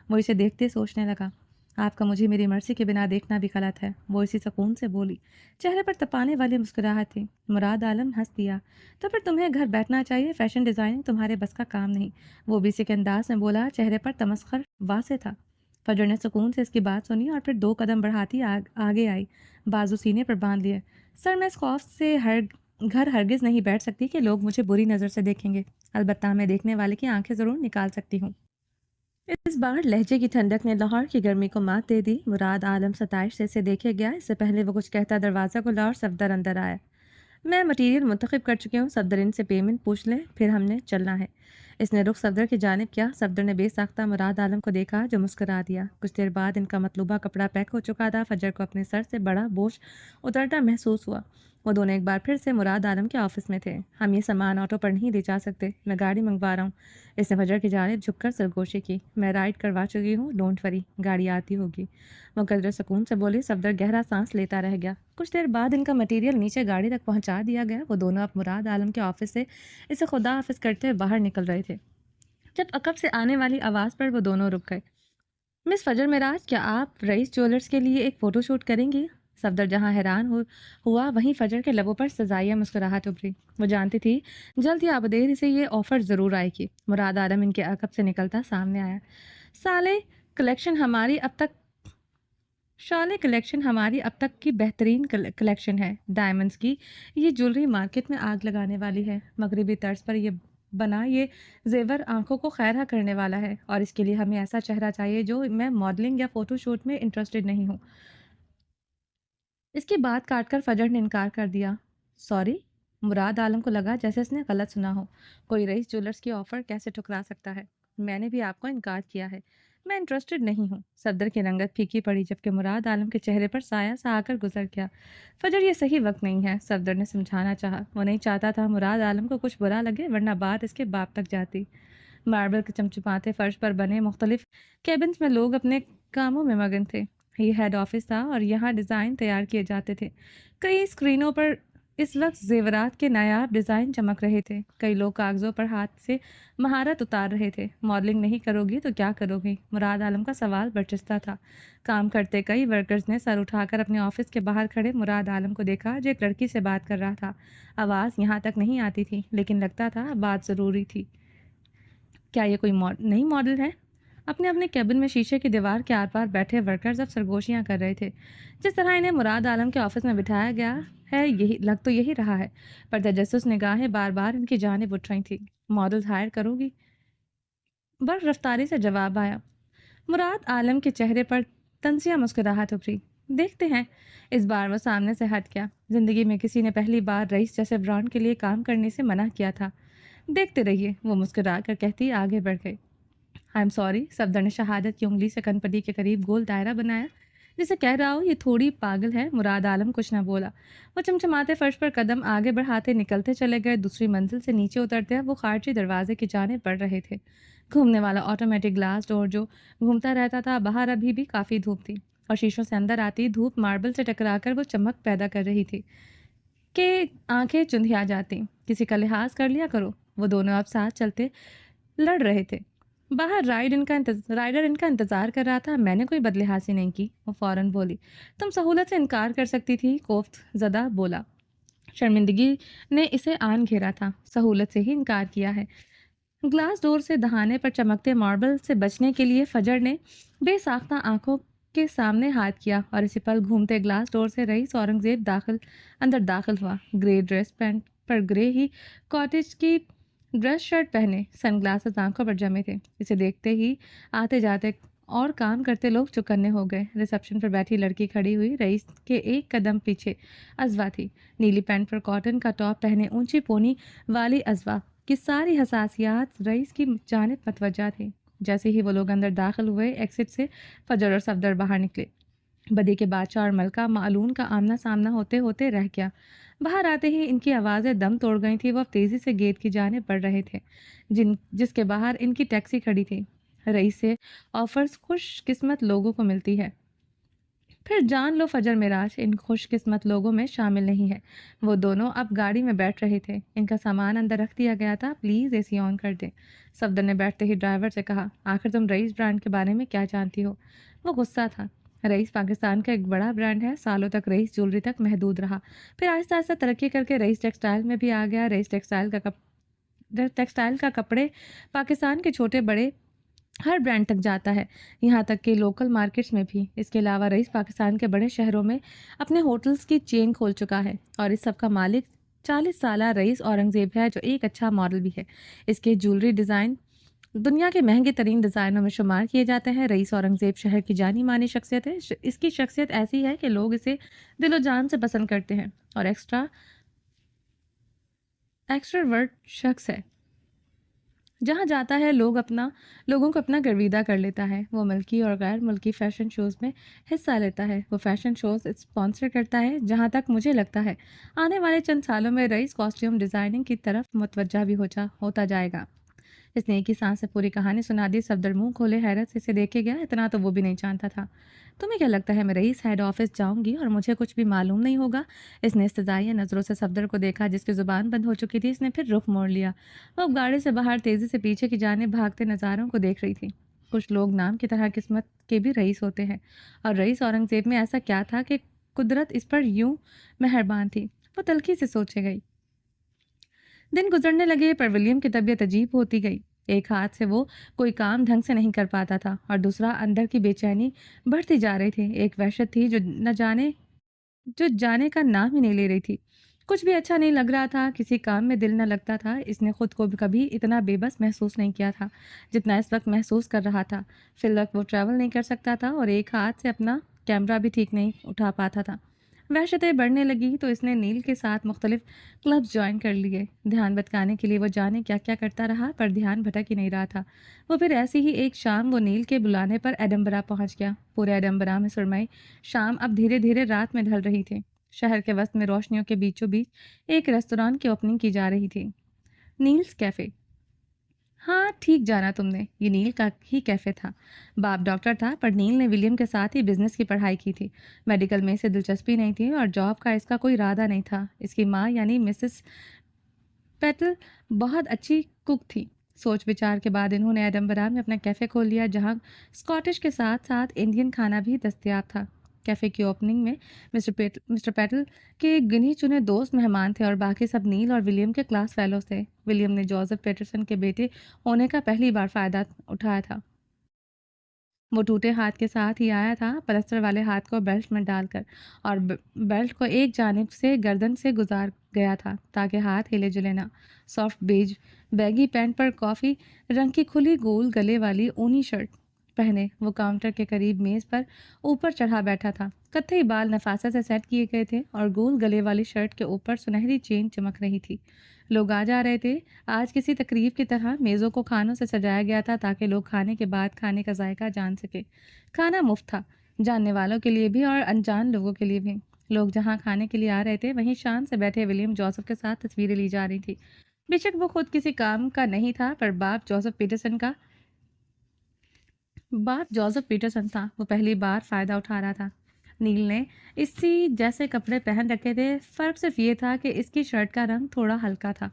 وہ اسے دیکھتے سوچنے لگا۔ آپ کا مجھے میری مرضی کے بنا دیکھنا بھی غلط ہے، وہ اسی سکون سے بولی۔ چہرے پر تپانے والی مسکراہٹ تھی۔ مراد عالم ہنس دیا۔ تو پھر تمہیں گھر بیٹھنا چاہیے، فیشن ڈیزائننگ تمہارے بس کا کام نہیں، وہ بھی اسی کے انداز میں بولا۔ چہرے پر تمسخر واضح تھا۔ فجر نے سکون سے اس کی بات سنی اور پھر 2 قدم بڑھاتی آگے آئی، بازو سینے پر باندھ لیے۔ سر، میں اس خوف سے گھر ہرگز نہیں بیٹھ سکتی کہ لوگ مجھے بری نظر سے دیکھیں گے، البتہ میں دیکھنے والے کی آنکھیں ضرور نکال سکتی ہوں۔ اس بار لہجے کی ٹھنڈک نے لاہور کی گرمی کو مات دے دی۔ مراد عالم ستائش سے اسے دیکھے گیا۔ اس سے پہلے وہ کچھ کہتا دروازہ کھلا اور صفدر اندر آیا۔ میں مٹیریل منتخب کر چکی ہوں، صفدر ان سے پیمنٹ پوچھ لیں، پھر ہم نے چلنا ہے۔ اس نے رخ صفدر کی جانب کیا۔ صفدر نے بے ساختہ مراد عالم کو دیکھا جو مسکرا دیا۔ کچھ دیر بعد ان کا مطلوبہ کپڑا پیک ہو چکا تھا۔ فجر کو اپنے سر سے بڑا بوجھ اترتا محسوس ہوا۔ وہ دونوں ایک بار پھر سے مراد عالم کے آفس میں تھے۔ ہم یہ سامان آٹو پر نہیں لے جا سکتے، میں گاڑی منگوا رہا ہوں۔ اس نے فجر کی جانب جھک کر سرگوشی کی۔ میں رائڈ کروا چکی ہوں، ڈونٹ وری، گاڑی آتی ہوگی، وہ قدر سکون سے بولی۔ صفدر گہرا سانس لیتا رہ گیا۔ کچھ دیر بعد ان کا مٹیریل نیچے گاڑی تک پہنچا دیا گیا۔ وہ دونوں اب مراد عالم کے آفس سے اسے خدا حافظ کرتے ہوئے باہر نکل رہے تھے جب عقب سے آنے والی آواز پر وہ دونوں رک گئے۔ مس فجر معراج، کیا آپ رئیس جیولرز کے لیے ایک فوٹو شوٹ کریں گی؟ صفدر جہاں حیران ہوا وہیں فجر کے لبوں پر سزائیہ مسکراہٹ ابھری۔ وہ جانتی تھی جلد یا ابدیر اسے یہ آفر ضرور آئے گی۔ مراد عالم ان کے عقب سے نکلتا سامنے آیا۔ شالے کلیکشن ہماری اب تک کی بہترین کلیکشن ہے، ڈائمنڈز کی۔ یہ جولری مارکیٹ میں آگ لگانے والی ہے۔ مغربی طرز پر یہ زیور آنکھوں کو خیرہ کرنے والا ہے، اور اس کے لیے ہمیں ایسا چہرہ چاہیے جو میں ماڈلنگ یا فوٹو شوٹ میں انٹرسٹڈ نہیں ہوں۔ اس کی بات کاٹ کر فجر نے انکار کر دیا۔ سوری؟ مراد عالم کو لگا جیسے اس نے غلط سنا ہو۔ کوئی رئیس جیولرز کی آفر کیسے ٹھکرا سکتا ہے؟ میں نے بھی آپ کو انکار کیا ہے، میں انٹرسٹڈ نہیں ہوں۔ صفدر کی رنگت پھیکی پڑی جبکہ مراد عالم کے چہرے پر سایہ سا آ کر گزر گیا۔ فجر، یہ صحیح وقت نہیں ہے، صفدر نے سمجھانا چاہا۔ وہ نہیں چاہتا تھا مراد عالم کو کچھ برا لگے ورنہ بات اس کے باپ تک جاتی۔ ماربل کے چمچماتے فرش پر بنے مختلف کیبنز میں لوگ اپنے کاموں میں مگن تھے۔ یہ ہیڈ آفس تھا اور یہاں ڈیزائن تیار کیے جاتے تھے۔ کئی اسکرینوں پر اس وقت زیورات کے نایاب ڈیزائن چمک رہے تھے۔ کئی لوگ کاغذوں پر ہاتھ سے مہارت اتار رہے تھے۔ ماڈلنگ نہیں کرو گی تو کیا کرو گی؟ مراد عالم کا سوال برجستہ تھا۔ کام کرتے کئی ورکرز نے سر اٹھا کر اپنے آفس کے باہر کھڑے مراد عالم کو دیکھا جو ایک لڑکی سے بات کر رہا تھا۔ آواز یہاں تک نہیں آتی تھی لیکن لگتا تھا بات ضروری تھی۔ کیا یہ کوئی نئی ماڈل ہے؟ اپنے اپنے کیبن میں شیشے کی دیوار کے آر پار بیٹھے ورکرز اب سرگوشیاں کر رہے تھے. جس طرح انہیں مراد عالم کے آفس میں بٹھایا گیا ہے یہی لگ تو یہی رہا ہے، پر تجسس نگاہیں بار بار ان کی جانب اٹھ رہی تھیں. ماڈلز ہائر کرو گی؟ بر رفتاری سے جواب آیا. مراد عالم کے چہرے پر تنزیہ مسکراہٹ ابھری. دیکھتے ہیں. اس بار وہ سامنے سے ہٹ گیا. زندگی میں کسی نے پہلی بار رئیس جیسے برانڈ کے لیے کام کرنے سے منع کیا تھا. دیکھتے رہیے، وہ مسکرا کر کہتی آگے بڑھ گئی. I am sorry. صفدر نے شہادت کی انگلی سے کنپٹی کے قریب گول دائرہ بنایا جسے کہہ رہا ہو یہ تھوڑی پاگل ہے. مراد عالم کچھ نہ بولا. وہ چمچماتے فرش پر قدم آگے بڑھاتے نکلتے چلے گئے. دوسری منزل سے نیچے اترتے وہ خارجی دروازے کی جانب بڑھ رہے تھے. گھومنے والا آٹومیٹک گلاس ڈور جو گھومتا رہتا تھا. باہر ابھی بھی کافی دھوپ تھی اور شیشوں سے اندر آتی دھوپ ماربل سے ٹکرا کر وہ چمک پیدا کر رہی تھی کہ آنکھیں چندھیا جاتی. کسی کا لحاظ کر لیا کرو. وہ دونوں اب ساتھ چلتے لڑ رہے تھے. باہر رائڈر ان کا انتظار کر رہا تھا. میں نے کوئی بدلحاظی نہیں کی، وہ فوراً بولی. تم سہولت سے انکار کر سکتی تھی، کوفت زدہ بولا. شرمندگی نے اسے آن گھیرا تھا. سہولت سے ہی انکار کیا ہے. گلاس ڈور سے دہانے پر چمکتے ماربل سے بچنے کے لیے فجر نے بے ساختہ آنکھوں کے سامنے ہاتھ کیا اور اسی پل گھومتے گلاس ڈور سے رئیس اورنگزیب اندر داخل ہوا. گرے ڈریس پینٹ پر گرے ہی کاٹیج کی ڈریس شرٹ پہنے، سن گلاسز آنکھوں پر جمے تھے. اسے دیکھتے ہی آتے جاتے اور کام کرتے لوگ چکنے ہو گئے. ریسپشن پر بیٹھی لڑکی کھڑی ہوئی رئیس کے ایک قدم پیچھے ازوا تھی. نیلی پینٹ پر کاٹن کا ٹاپ پہنے اونچی پونی والی ازوا کی ساری حساسیات رئیس کی جانب متوجہ تھی. جیسے ہی وہ لوگ اندر داخل ہوئے ایکسٹ سے فجر اور صفدر باہر نکلے. بدی کے بادشاہ اور ملکہ معلون کا آمنا سامنا ہوتے ہوتے رہ گیا. باہر آتے ہی ان کی آوازیں دم توڑ گئی تھی. وہ اب تیزی سے گیٹ کی جانب بڑھ رہے تھے جس کے باہر ان کی ٹیکسی کھڑی تھی. رئیس سے آفرز خوش قسمت لوگوں کو ملتی ہے، پھر جان لو فجر معراج ان خوش قسمت لوگوں میں شامل نہیں ہے. وہ دونوں اب گاڑی میں بیٹھ رہے تھے. ان کا سامان اندر رکھ دیا گیا تھا. پلیز اے سی آن کر دیں، صفدر نے بیٹھتے ہی ڈرائیور سے کہا. آخر تم رئیس برانڈ کے بارے میں کیا جانتی ہو؟ وہ غصہ تھا. رئیس پاکستان کا ایک بڑا برانڈ ہے. سالوں تک رئیس جولری تک محدود رہا، پھر آہستہ آہستہ ترقی کر کے رئیس ٹیکسٹائل میں بھی آ گیا. رئیس ٹیکسٹائل کا کپڑے پاکستان کے چھوٹے بڑے ہر برانڈ تک جاتا ہے، یہاں تک کہ لوکل مارکیٹس میں بھی. اس کے علاوہ رئیس پاکستان کے بڑے شہروں میں اپنے ہوٹلز کی چین کھول چکا ہے اور اس سب کا مالک 40 سالہ رئیس اورنگزیب ہے جو ایک اچھا ماڈل بھی ہے. اس کے جولری ڈیزائن دنیا کے مہنگے ترین ڈیزائنوں میں شمار کیے جاتے ہیں. رئیس اورنگزیب شہر کی جانی مانی شخصیت ہے. اس کی شخصیت ایسی ہے کہ لوگ اسے دل و جان سے پسند کرتے ہیں اور ایکسٹراورٹ شخص ہے. جہاں جاتا ہے لوگوں کو اپنا گرویدہ کر لیتا ہے. وہ ملکی اور غیر ملکی فیشن شوز میں حصہ لیتا ہے. وہ فیشن شوز اسپانسر کرتا ہے. جہاں تک مجھے لگتا ہے آنے والے چند سالوں میں رئیس کاسٹیوم ڈیزائننگ کی طرف متوجہ بھی ہوتا جائے گا. اس نے ایک ہی سانس سے پوری کہانی سنا دی. صفدر منہ کھولے حیرت سے اسے دیکھے گیا. اتنا تو وہ بھی نہیں جانتا تھا. تمہیں کیا لگتا ہے میں رئیس ہیڈ آفس جاؤں گی اور مجھے کچھ بھی معلوم نہیں ہوگا؟ اس نے استضاعیہ نظروں سے صفدر کو دیکھا جس کی زبان بند ہو چکی تھی. اس نے پھر رخ موڑ لیا. وہ گاڑی سے باہر تیزی سے پیچھے کی جانب بھاگتے نظاروں کو دیکھ رہی تھی. کچھ لوگ نام کی طرح قسمت کے بھی رئیس ہوتے ہیں اور رئیس اورنگزیب میں ایسا کیا تھا کہ قدرت اس پر یوں مہربان تھی؟ وہ تلخی سے سوچے گئی. دن گزرنے لگے پر ولیم کی طبیعت عجیب ہوتی گئی. ایک ہاتھ سے وہ کوئی کام ڈھنگ سے نہیں کر پاتا تھا اور دوسرا اندر کی بے چینی بڑھتی جا رہی تھی. ایک وحشت تھی جو جانے کا نام ہی نہیں لے رہی تھی. کچھ بھی اچھا نہیں لگ رہا تھا. کسی کام میں دل نہ لگتا تھا. اس نے خود کو کبھی اتنا بے بس محسوس نہیں کیا تھا جتنا اس وقت محسوس کر رہا تھا. فی الوقت وہ ٹریول نہیں کر سکتا تھا اور ایک ہاتھ سے اپنا کیمرہ بھی ٹھیک نہیں اٹھا پاتا تھا. وحشتیں بڑھنے لگی تو اس نے نیل کے ساتھ مختلف کلبز جوائن کر لیے. دھیان بھٹکانے کے لیے وہ جانے کیا کیا کرتا رہا پر دھیان بھٹک ہی نہیں رہا تھا. وہ پھر ایسی ہی ایک شام وہ نیل کے بلانے پر ایڈنبرا پہنچ گیا. پورے ایڈنبرا میں سرمئی شام اب دھیرے دھیرے رات میں ڈھل رہی تھی. شہر کے وسط میں روشنیوں کے بیچوں بیچ ایک ریستوران کی اوپننگ کی جا رہی تھی. Nails cafe. ہاں ٹھیک جانا تم نے، یہ نیل کا ہی کیفے تھا. باپ ڈاکٹر تھا پر نیل نے ولیم کے ساتھ ہی بزنس کی پڑھائی کی تھی. میڈیکل میں اسے دلچسپی نہیں تھی اور جاب کا اس کا کوئی ارادہ نہیں تھا. اس کی ماں یعنی مسز پیٹل بہت اچھی کک تھی. سوچ بچار کے بعد انہوں نے ایڈنبرا میں اپنا کیفے کھول لیا جہاں اسکاٹش کے ساتھ ساتھ انڈین کھانا بھی دستیاب تھا. کیفے کی اوپننگ میں مسٹر پیٹل کے گنے چنے دوست مہمان تھے اور باقی سب نیل اور ولیم کے کلاس فیلوز تھے. ولیم نے جوزف پیٹرسن کے بیٹے ہونے کا پہلی بار فائدہ اٹھایا تھا. وہ ٹوٹے ہاتھ کے ساتھ ہی آیا تھا، پلستر والے ہاتھ کو بیلٹ میں ڈال کر، اور بیلٹ کو ایک جانب سے گردن سے گزار گیا تھا تاکہ ہاتھ ہلے جلے نہ۔ سافٹ بیج بیگی پینٹ پر کافی رنگ کی کھلی گول گلے والی اونی شرٹ پہنے وہ کاؤنٹر کے قریب میز پر اوپر چڑھا بیٹھا تھا۔ کتھئی بال نفاست سے سیٹ کیے گئے تھے اور گول گلے والی شرٹ کے اوپر سنہری چین چمک رہی تھی۔ لوگ آ جا رہے تھے۔ آج کسی تقریب کی طرح میزوں کو کھانوں سے سجایا گیا تھا تاکہ لوگ کھانے کے بعد کھانے کا ذائقہ جان سکے۔ کھانا مفت تھا، جاننے والوں کے لیے بھی اور انجان لوگوں کے لیے بھی۔ لوگ جہاں کھانے کے لیے آ رہے تھے وہیں شان سے بیٹھے ولیم جوزف کے ساتھ تصویریں لی جا رہی تھی۔ بے شک وہ خود کسی کام کا نہیں تھا، پر باپ جوزف پیٹرسن تھا۔ وہ پہلی بار فائدہ اٹھا رہا تھا۔ نیل نے اسی جیسے کپڑے پہن رکھے تھے، فرق صرف یہ تھا کہ اس کی شرٹ کا رنگ تھوڑا ہلکا تھا۔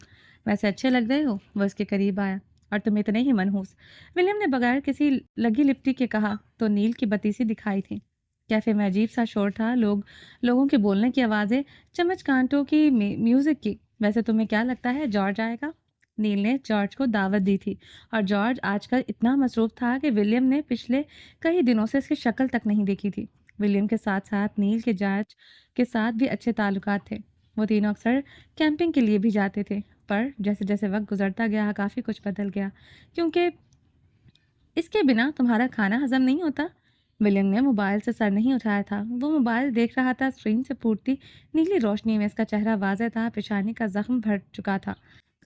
ویسے اچھے لگ رہے ہو، وہ اس کے قریب آیا۔ اور تم اتنے ہی منحوس، ولیم نے بغیر کسی لگی لپٹی کے کہا تو نیل کی بتیسی دکھائی تھی۔ کیفے میں عجیب سا شور تھا، لوگوں کے بولنے کی آوازیں، چمچ کانٹوں کی میوزک کی۔ ویسے تمہیں کیا لگتا ہے جارج آئے گا؟ نیل نے جارج کو دعوت دی تھی، اور جارج آج کل اتنا مصروف تھا کہ ولیم نے پچھلے کئی دنوں سے اس کی شکل تک نہیں دیکھی تھی۔ ولیم کے ساتھ ساتھ نیل کے جارج کے ساتھ بھی اچھے تعلقات تھے۔ وہ تینوں اکثر کیمپنگ کے لیے بھی جاتے تھے، پر جیسے جیسے وقت گزرتا گیا کافی کچھ بدل گیا۔ کیونکہ اس کے بنا تمہارا کھانا ہضم نہیں ہوتا؟ ولیم نے موبائل سے سر نہیں اٹھایا تھا۔ وہ موبائل دیکھ رہا تھا۔ اسکرین سے پھوٹتی نیلی روشنی میں اس کا چہرہ واضح تھا، پیشانی کا زخم بھر چکا تھا۔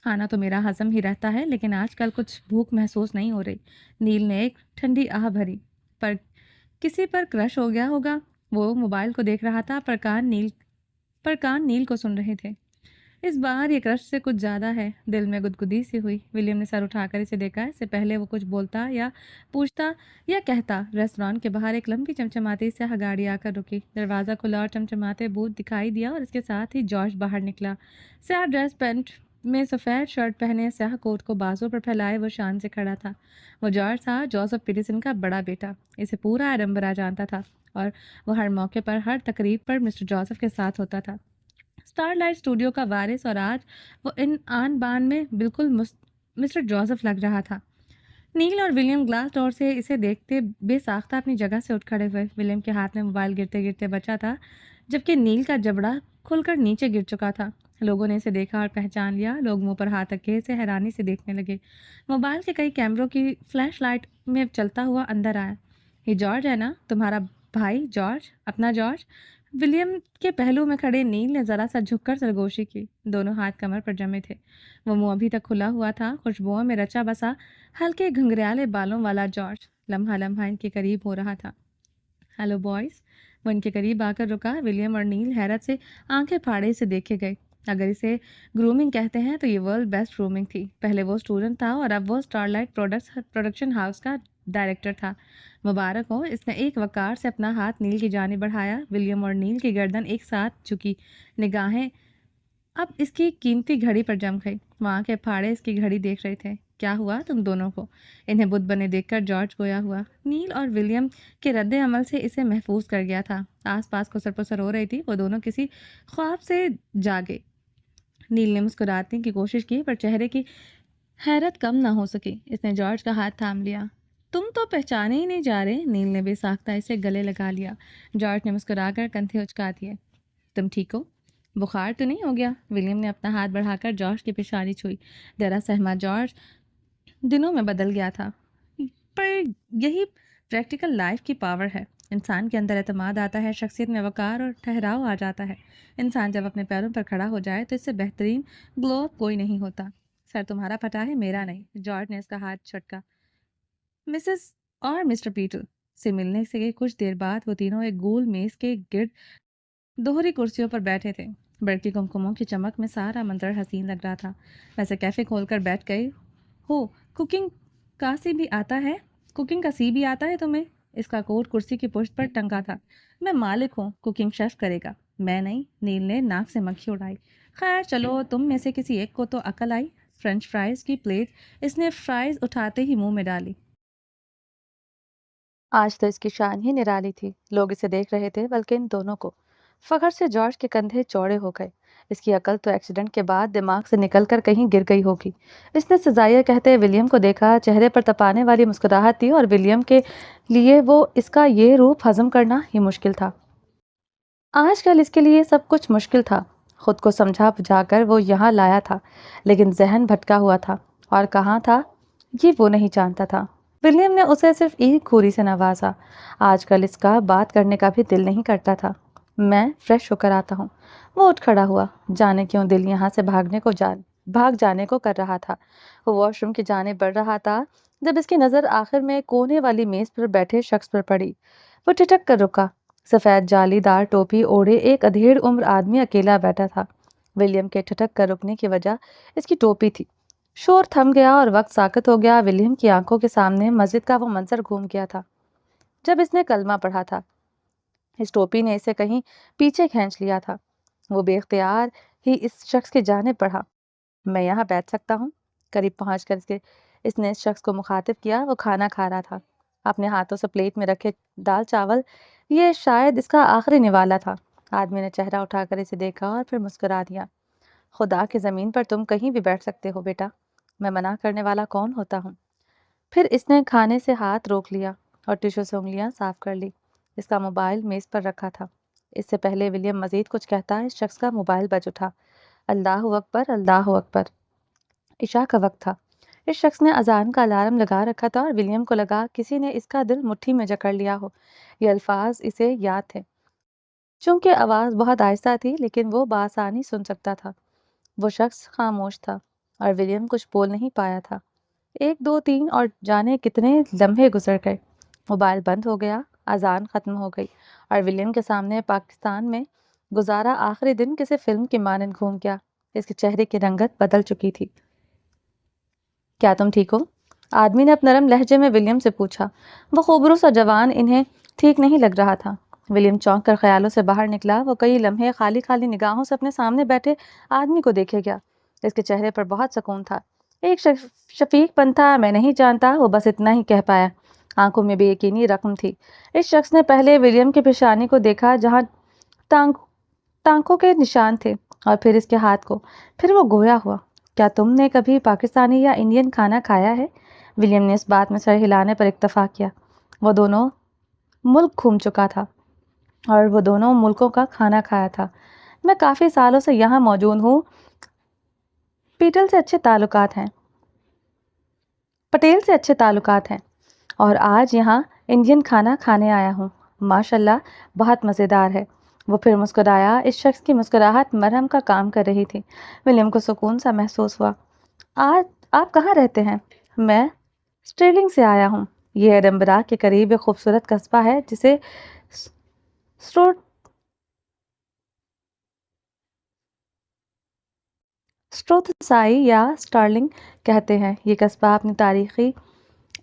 کھانا تو میرا ہضم ہی رہتا ہے، لیکن آج کل کچھ بھوک محسوس نہیں ہو رہی۔ نیل نے ایک ٹھنڈی آہ بھری۔ پر کسی پر کرش ہو گیا ہوگا۔ وہ موبائل کو دیکھ رہا تھا، پر کان نیل کو سن رہے تھے۔ اس بار یہ کرش سے کچھ زیادہ ہے، دل میں گدگدی سی ہوئی۔ ولیم نے سر اٹھا کر اسے دیکھا۔ اس سے پہلے وہ کچھ بولتا یا پوچھتا یا کہتا، ریستوران کے باہر ایک لمبی چمچماتی سیاہ گاڑی آ کر رکی۔ دروازہ کھلا اور چمچماتے بوت دکھائی دیا، اور اس کے ساتھ ہی جارج باہر نکلا۔ سیاہ ڈریس پینٹ میں سفید شرٹ پہنے، سیاہ کوٹ کو بازو پر پھیلائے وہ شان سے کھڑا تھا۔ وہ جارج تھا، جوزف پیٹرسن کا بڑا بیٹا۔ اسے پورا ایڈنبرا جانتا تھا، اور وہ ہر موقع پر، ہر تقریب پر مسٹر جوزف کے ساتھ ہوتا تھا۔ اسٹار لائٹ اسٹوڈیو کا وارث، اور آج وہ ان آن بان میں بالکل مسٹر جوزف لگ رہا تھا۔ نیل اور ولیم گلاس ڈور سے اسے دیکھتے بے ساختہ اپنی جگہ سے اٹھ کھڑے ہوئے۔ ولیم کے ہاتھ میں موبائل گرتے گرتے بچا تھا، جبکہ نیل کا جبڑا کھل کر نیچے گر چکا تھا۔ لوگوں نے اسے دیکھا اور پہچان لیا۔ لوگ منہ پر ہاتھ رکھے اسے حیرانی سے دیکھنے لگے۔ موبائل کے کئی کیمروں کی فلیش لائٹ میں چلتا ہوا اندر آیا۔ یہ جارج ہے نا، تمہارا بھائی جارج، اپنا جارج؟ ولیم کے پہلو میں کھڑے نیل نے ذرا سا جھک کر سرگوشی کی۔ دونوں ہاتھ کمر پر جمے تھے۔ وہ منہ ابھی تک کھلا ہوا تھا، خوشبوؤں میں رچا بسا ہلکے گھنگریالے بالوں والا جارج لمحہ لمحہ ان کے قریب ہو رہا تھا۔ ہیلو بوائز، وہ ان کے قریب آ کر رکا۔ ولیم اور نیل حیرت سے آنکھیں پھاڑے اسے دیکھے گئے۔ اگر اسے گرومنگ کہتے ہیں تو یہ ورلڈ بیسٹ گرومنگ تھی۔ پہلے وہ اسٹوڈنٹ تھا اور اب وہ اسٹار لائٹ پروڈکشن ہاؤس کا ڈائریکٹر تھا۔ مبارک ہو۔ اس نے ایک وقار سے اپنا ہاتھ نیل کی جانب بڑھایا۔ ولیم اور نیل کی گردن ایک ساتھ جھکی، نگاہیں اب اس کی قیمتی گھڑی پر جم گئی۔ وہ آنکھیں پھاڑے اس کی گھڑی دیکھ رہے تھے۔ کیا ہوا تم دونوں کو؟ انہیں بت بنے دیکھ کر جارج گویا ہوا۔ نیل اور ولیم کے رد عمل سے اسے محفوظ کر گیا تھا۔ آس پاس کو سرپسر ہو رہی تھی۔ وہ دونوں کسی خواب سے جاگے۔ نیل نے مسکرانے کی کوشش کی، پر چہرے کی حیرت کم نہ ہو سکی۔ اس نے جارج کا ہاتھ تھام لیا۔ تم تو پہچانے ہی نہیں جا رہے۔ نیل نے بے ساختہ اسے گلے لگا لیا۔ جارج نے مسکرا کر کندھے اچکا دیے۔ تم ٹھیک ہو؟ بخار تو نہیں ہو گیا؟ ولیم نے اپنا ہاتھ بڑھا کر جارج کی پیشانی چھوئی۔ ذرا سہما جارج دنوں میں بدل گیا تھا، پر یہی پریکٹیکل لائف کی پاور ہے۔ انسان کے اندر اعتماد آتا ہے، شخصیت میں وقار اور ٹھہراؤ آ جاتا ہے۔ انسان جب اپنے پیروں پر کھڑا ہو جائے تو اس سے بہترین گلو اپ کوئی نہیں ہوتا۔ سر تمہارا پھٹا ہے، میرا نہیں۔ جارج نے اس کا ہاتھ چھٹکا۔ مسز اور مسٹر پیٹر سے ملنے سے کچھ دیر بعد وہ تینوں ایک گول میز کے گرد دوہری کرسیوں پر بیٹھے تھے۔ بڑکی کمکموں کی چمک میں سارا منظر حسین لگ رہا تھا۔ ویسے کیفے کھول کر بیٹھ گئے ہو، کوکنگ کا سی بھی آتا ہے تمہیں؟ اس کا کوٹ کرسی کی پشت پر ٹنگا تھا۔ میں مالک ہوں، کوکنگ شیف کرے گا، میں نہیں۔ نیل نے ناک سے مکھی اڑائی۔ خیر چلو، تم میں سے کسی ایک کو تو عقل آئی۔ فرینچ فرائز کی پلیٹ اس نے فرائز اٹھاتے ہی منہ میں ڈالی۔ آج تو اس کی شان ہی نرالی تھی۔ لوگ اسے دیکھ رہے تھے، بلکہ ان دونوں کو۔ فخر سے جارج کے کندھے چوڑے ہو گئے۔ اس کی عقل تو ایکسیڈنٹ کے بعد دماغ سے نکل کر کہیں گر گئی ہوگی۔ اس نے سزائیہ کہتے ولیم کو دیکھا، چہرے پر تپانے والی مسکراہٹ تھی اور ولیم کے لیے وہ اس کا یہ روپ ہضم کرنا ہی مشکل تھا۔ آج کل اس کے لیے سب کچھ مشکل تھا۔ خود کو سمجھا بجھا کر وہ یہاں لایا تھا، لیکن ذہن بھٹکا ہوا تھا اور کہاں تھا یہ وہ نہیں جانتا تھا۔ ولیم نے اسے صرف ایک گھوری سے نوازا۔ آج کل اس کا بات کرنے کا بھی دل نہیں کرتا تھا۔ میں فریش ہو کر آتا ہوں۔ وہ اٹھ کھڑا ہوا، جانے کیوں دل یہاں سے بھاگ جانے کو کر رہا تھا۔ وہ واش روم کی جانب بڑھ رہا تھا جب اس کی نظر آخر میں کونے والی میز پر بیٹھے شخص پر پڑی۔ وہ ٹھٹک کر رکا۔ سفید جالی دار ٹوپی اوڑھے ایک ادھیڑ عمر آدمی اکیلا بیٹھا تھا۔ ولیم کے ٹھٹک کر رکنے کی وجہ اس کی ٹوپی تھی۔ شور تھم گیا اور وقت ساکت ہو گیا۔ ولیم کی آنکھوں کے سامنے مسجد کا وہ منظر گھوم گیا تھا جب اس نے کلمہ پڑھا تھا۔ اس ٹوپی نے اسے کہیں پیچھے کھینچ لیا تھا۔ وہ بے اختیار ہی اس شخص کی جانب بڑھا۔ میں یہاں بیٹھ سکتا ہوں؟ قریب پہنچ کر اس نے اس شخص کو مخاطب کیا۔ وہ کھانا کھا رہا تھا، اپنے ہاتھوں سے پلیٹ میں رکھے دال چاول۔ یہ شاید اس کا آخری نوالا تھا۔ آدمی نے چہرہ اٹھا کر اسے دیکھا اور پھر مسکرا دیا۔ خدا کی زمین پر تم کہیں بھی بیٹھ سکتے ہو بیٹا، میں منع کرنے والا کون ہوتا ہوں؟ پھر اس نے کھانے سے ہاتھ روک لیا اور ٹشو سے انگلیاں صاف کر لی۔ اس کا موبائل میز پر رکھا تھا۔ اس سے پہلے ولیم مزید کچھ کہتا اس شخص کا موبائل بج اٹھا۔ اللہ اکبر، اللہ اکبر۔ عشاء کا وقت تھا۔ اس شخص نے اذان کا الارم لگا رکھا تھا اور ولیم کو لگا کسی نے اس کا دل مٹھی میں جکڑ لیا ہو۔ یہ الفاظ اسے یاد تھے۔ چونکہ آواز بہت آہستہ تھی لیکن وہ بآسانی سن سکتا تھا۔ وہ شخص خاموش تھا اور ولیم کچھ بول نہیں پایا تھا۔ 1 2 3 اور جانے کتنے لمحے گزر گئے۔ موبائل بند ہو گیا، اذان ختم ہو گئی اور ولیم کے سامنے پاکستان میں گزارا آخری دن کسی فلم کی مانند گھوم گیا۔ اس کے چہرے کی رنگت بدل چکی تھی۔ کیا تم ٹھیک ہو؟ آدمی نے اپنے نرم لہجے میں ولیم سے پوچھا۔ وہ خوبرو سا جوان انہیں ٹھیک نہیں لگ رہا تھا۔ ولیم چونک کر خیالوں سے باہر نکلا۔ وہ کئی لمحے خالی خالی نگاہوں سے اپنے سامنے بیٹھے آدمی کو دیکھے گیا۔ اس کے چہرے پر بہت سکون تھا، ایک شفیق پن تھا۔ میں نہیں جانتا، وہ بس اتنا ہی کہہ پایا۔ آنکھوں میں بے یقینی رقم تھی۔ اس شخص نے پہلے ولیم کی پیشانی کو دیکھا جہاں ٹانکوں کے نشان تھے اور پھر اس کے ہاتھ کو۔ پھر وہ گویا ہوا۔ کیا تم نے کبھی پاکستانی یا انڈین کھانا کھایا ہے؟ ولیم نے اس بات میں سر ہلانے پر اکتفا کیا۔ وہ دونوں ملک گھوم چکا تھا اور وہ دونوں ملکوں کا کھانا کھایا تھا۔ میں کافی سالوں سے یہاں موجود ہوں۔ پٹیل سے اچھے تعلقات ہیں اور آج یہاں انڈین کھانا کھانے آیا ہوں۔ ماشاءاللہ، بہت مزیدار ہے۔ وہ پھر مسکرایا۔ اس شخص کی مسکراہٹ مرہم کا کام کر رہی تھی۔ ولیم کو سکون سا محسوس ہوا۔ آج آپ کہاں رہتے ہیں؟ میں اسٹرلنگ سے آیا ہوں۔ یہ ایڈنبرا کے قریب ایک خوبصورت قصبہ ہے جسے سٹروتھسائی یا اسٹارلنگ کہتے ہیں۔ یہ قصبہ اپنی تاریخی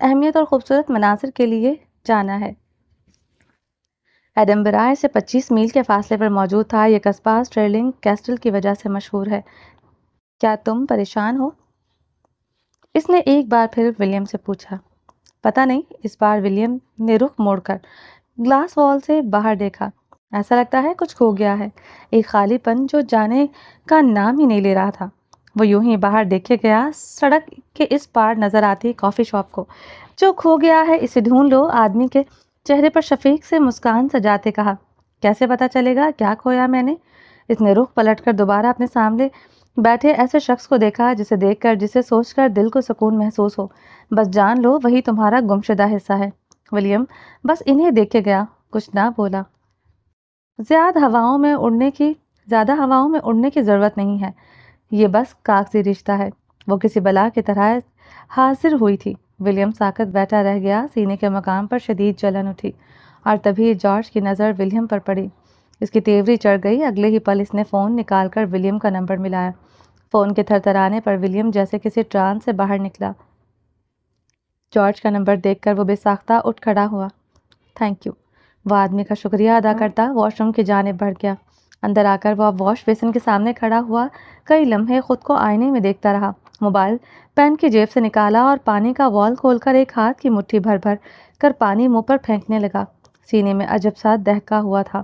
اہمیت اور خوبصورت مناظر کے لیے جانا ہے۔ ایڈنبرا سے 25 میل کے فاصلے پر موجود تھا۔ یہ قصبہ اسٹرلنگ کیسٹل کی وجہ سے مشہور ہے۔ کیا تم پریشان ہو؟ اس نے ایک بار پھر ولیم سے پوچھا۔ پتہ نہیں۔ اس بار ولیم نے رخ موڑ کر گلاس وال سے باہر دیکھا۔ ایسا لگتا ہے کچھ کھو گیا ہے، ایک خالی پن جو جانے کا نام ہی نہیں لے رہا تھا۔ وہ یوں ہی باہر دیکھے گیا، سڑک کے اس پار نظر آتی کافی شاپ کو۔ جو کھو گیا ہے اسے ڈھونڈ لو، آدمی کے چہرے پر شفیق سے مسکان سجاتے کہا۔ کیسے پتہ چلے گا کیا کھویا میں نے؟ اس نے رخ پلٹ کر دوبارہ اپنے سامنے بیٹھے ایسے شخص کو دیکھا جسے دیکھ کر، جسے سوچ کر دل کو سکون محسوس ہو۔ بس جان لو وہی تمہارا گمشدہ حصہ ہے۔ ولیم بس انہیں دیکھے گیا، کچھ نہ بولا۔ زیادہ ہواؤں میں اڑنے کی ضرورت نہیں ہے، یہ بس کاغذی رشتہ ہے۔ وہ کسی بلا کی طرح حاضر ہوئی تھی۔ ولیم ساکت بیٹھا رہ گیا، سینے کے مقام پر شدید جلن اٹھی اور تبھی جارج کی نظر ولیم پر پڑی۔ اس کی تیوری چڑھ گئی۔ اگلے ہی پل اس نے فون نکال کر ولیم کا نمبر ملایا۔ فون کے تھرتھرانے پر ولیم جیسے کسی ٹرانس سے باہر نکلا۔ جارج کا نمبر دیکھ کر وہ بے ساختہ اٹھ کھڑا ہوا۔ تھینک یو، وہ آدمی کا شکریہ ادا کرتا واش روم کی جانب بڑھ گیا۔ اندر آ کر وہ اب واش بیسن کے سامنے کھڑا ہوا، کئی لمحے خود کو آئینے میں دیکھتا رہا۔ موبائل پینٹ کی جیب سے نکالا اور پانی کا وال کھول کر ایک ہاتھ کی مٹھی بھر کر پانی منہ پر پھینکنے لگا۔ سینے میں عجب سا دہکا ہوا تھا۔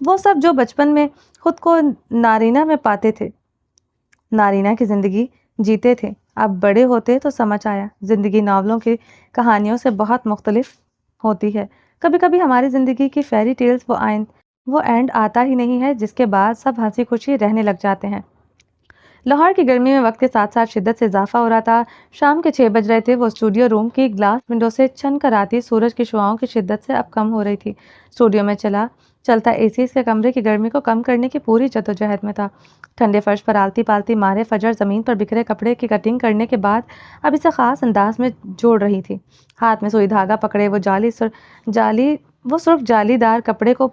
وہ سب جو بچپن میں خود کو نارینہ میں پاتے تھے، نارینہ کی زندگی جیتے تھے، اب بڑے ہوتے تو سمجھ آیا زندگی ناولوں کی کہانیوں سے بہت مختلف ہوتی ہے۔ کبھی کبھی ہماری زندگی کی فیری ٹیلز وہ اینڈ آتا ہی نہیں ہے جس کے بعد سب ہنسی خوشی رہنے لگ جاتے ہیں۔ لاہور کی گرمی میں وقت کے ساتھ ساتھ شدت سے اضافہ ہو رہا تھا۔ شام کے 6 بج رہے تھے۔ وہ اسٹوڈیو روم کی گلاس ونڈو سے چھن کر آتی سورج کی شعاؤں کی شدت سے اب کم ہو رہی تھی۔ اسٹوڈیو میں چلتا اے سی اس کے کمرے کی گرمی کو کم کرنے کی پوری جدوجہد میں تھا۔ ٹھنڈے فرش پر آلتی پالتی مارے فجر زمین پر بکھرے کپڑے کی کٹنگ کرنے کے بعد اب اسے خاص انداز میں جوڑ رہی تھی۔ ہاتھ میں سوئی دھاگا پکڑے وہ سرخ جالی دار کپڑے کو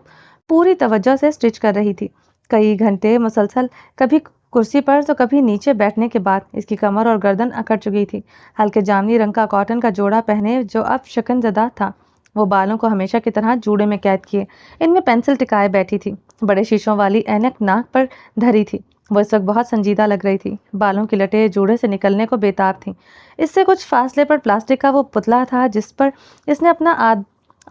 پوری توجہ سے سٹچ کر رہی تھی۔ کئی گھنٹے مسلسل، کبھی کرسی پر تو کبھی نیچے بیٹھنے کے بعد اس کی کمر اور گردن اکڑ چکی تھی۔ ہلکے جامنی رنگ کا کاٹن کا جوڑا پہنے جو اب شکن زدہ تھا، وہ بالوں کو ہمیشہ کی طرح جوڑے میں قید کیے ان میں پینسل ٹکائے بیٹھی تھی۔ بڑے شیشوں والی اینک ناک پر دھری تھی۔ وہ اس وقت بہت سنجیدہ لگ رہی تھی۔ بالوں کی لٹیں جوڑے سے نکلنے کو بےتاب تھیں۔ اس سے کچھ فاصلے پر پلاسٹک کا وہ پتلا تھا جس پر اس نے اپنا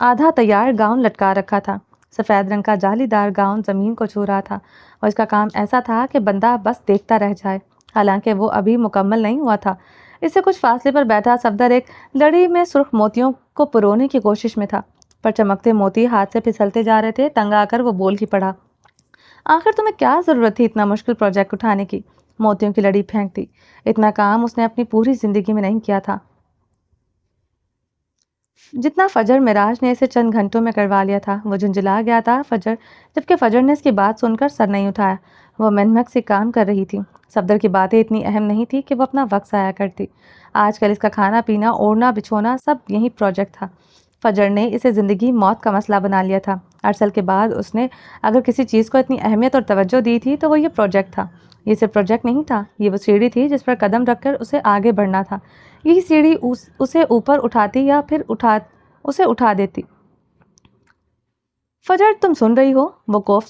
آدھا تیار گاؤن لٹکا رکھا تھا۔ سفید رنگ کا جالی دار گاؤن زمین کو چھو رہا تھا اور اس کا کام ایسا تھا کہ بندہ بس دیکھتا رہ جائے، حالانکہ وہ ابھی مکمل نہیں ہوا تھا۔ اس سے کچھ فاصلے پر بیٹھا صفدر ایک لڑی میں سرخ موتیوں کو پرونے کی کوشش میں تھا، پر چمکتے موتی ہاتھ سے پھسلتے جا رہے تھے۔ تنگ آ کر وہ بول ہی پڑا، آخر تمہیں کیا ضرورت تھی اتنا مشکل پروجیکٹ اٹھانے کی؟ موتیوں کی لڑی پھینک دی۔ اتنا کام اس نے اپنی پوری زندگی میں نہیں کیا تھا جتنا فجر معراج نے اسے چند گھنٹوں میں کروا لیا تھا۔ وہ جھنجھلا گیا تھا جبکہ فجر نے اس کی بات سن کر سر نہیں اٹھایا۔ وہ منمک سے کام کر رہی تھی۔ صفدر کی باتیں اتنی اہم نہیں تھی کہ وہ اپنا وقت ضائع کرتی۔ آج کل اس کا کھانا پینا، اوڑھنا بچھونا سب یہی پروجیکٹ تھا۔ فجر نے اسے زندگی موت کا مسئلہ بنا لیا تھا۔ ارسل کے بعد اس نے اگر کسی چیز کو اتنی اہمیت اور توجہ دی تھی تو وہ یہ پروجیکٹ تھا۔ یہ صرف پروجیکٹ نہیں تھا، یہ وہ سیڑھی تھی جس پر قدم رکھ کر اسے آگے بڑھنا تھا۔ یہی سیڑھی اسے اوپر اٹھاتی یا پھر اسے اٹھا دیتی۔ فجر تم سن رہی ہو؟ وہ خوف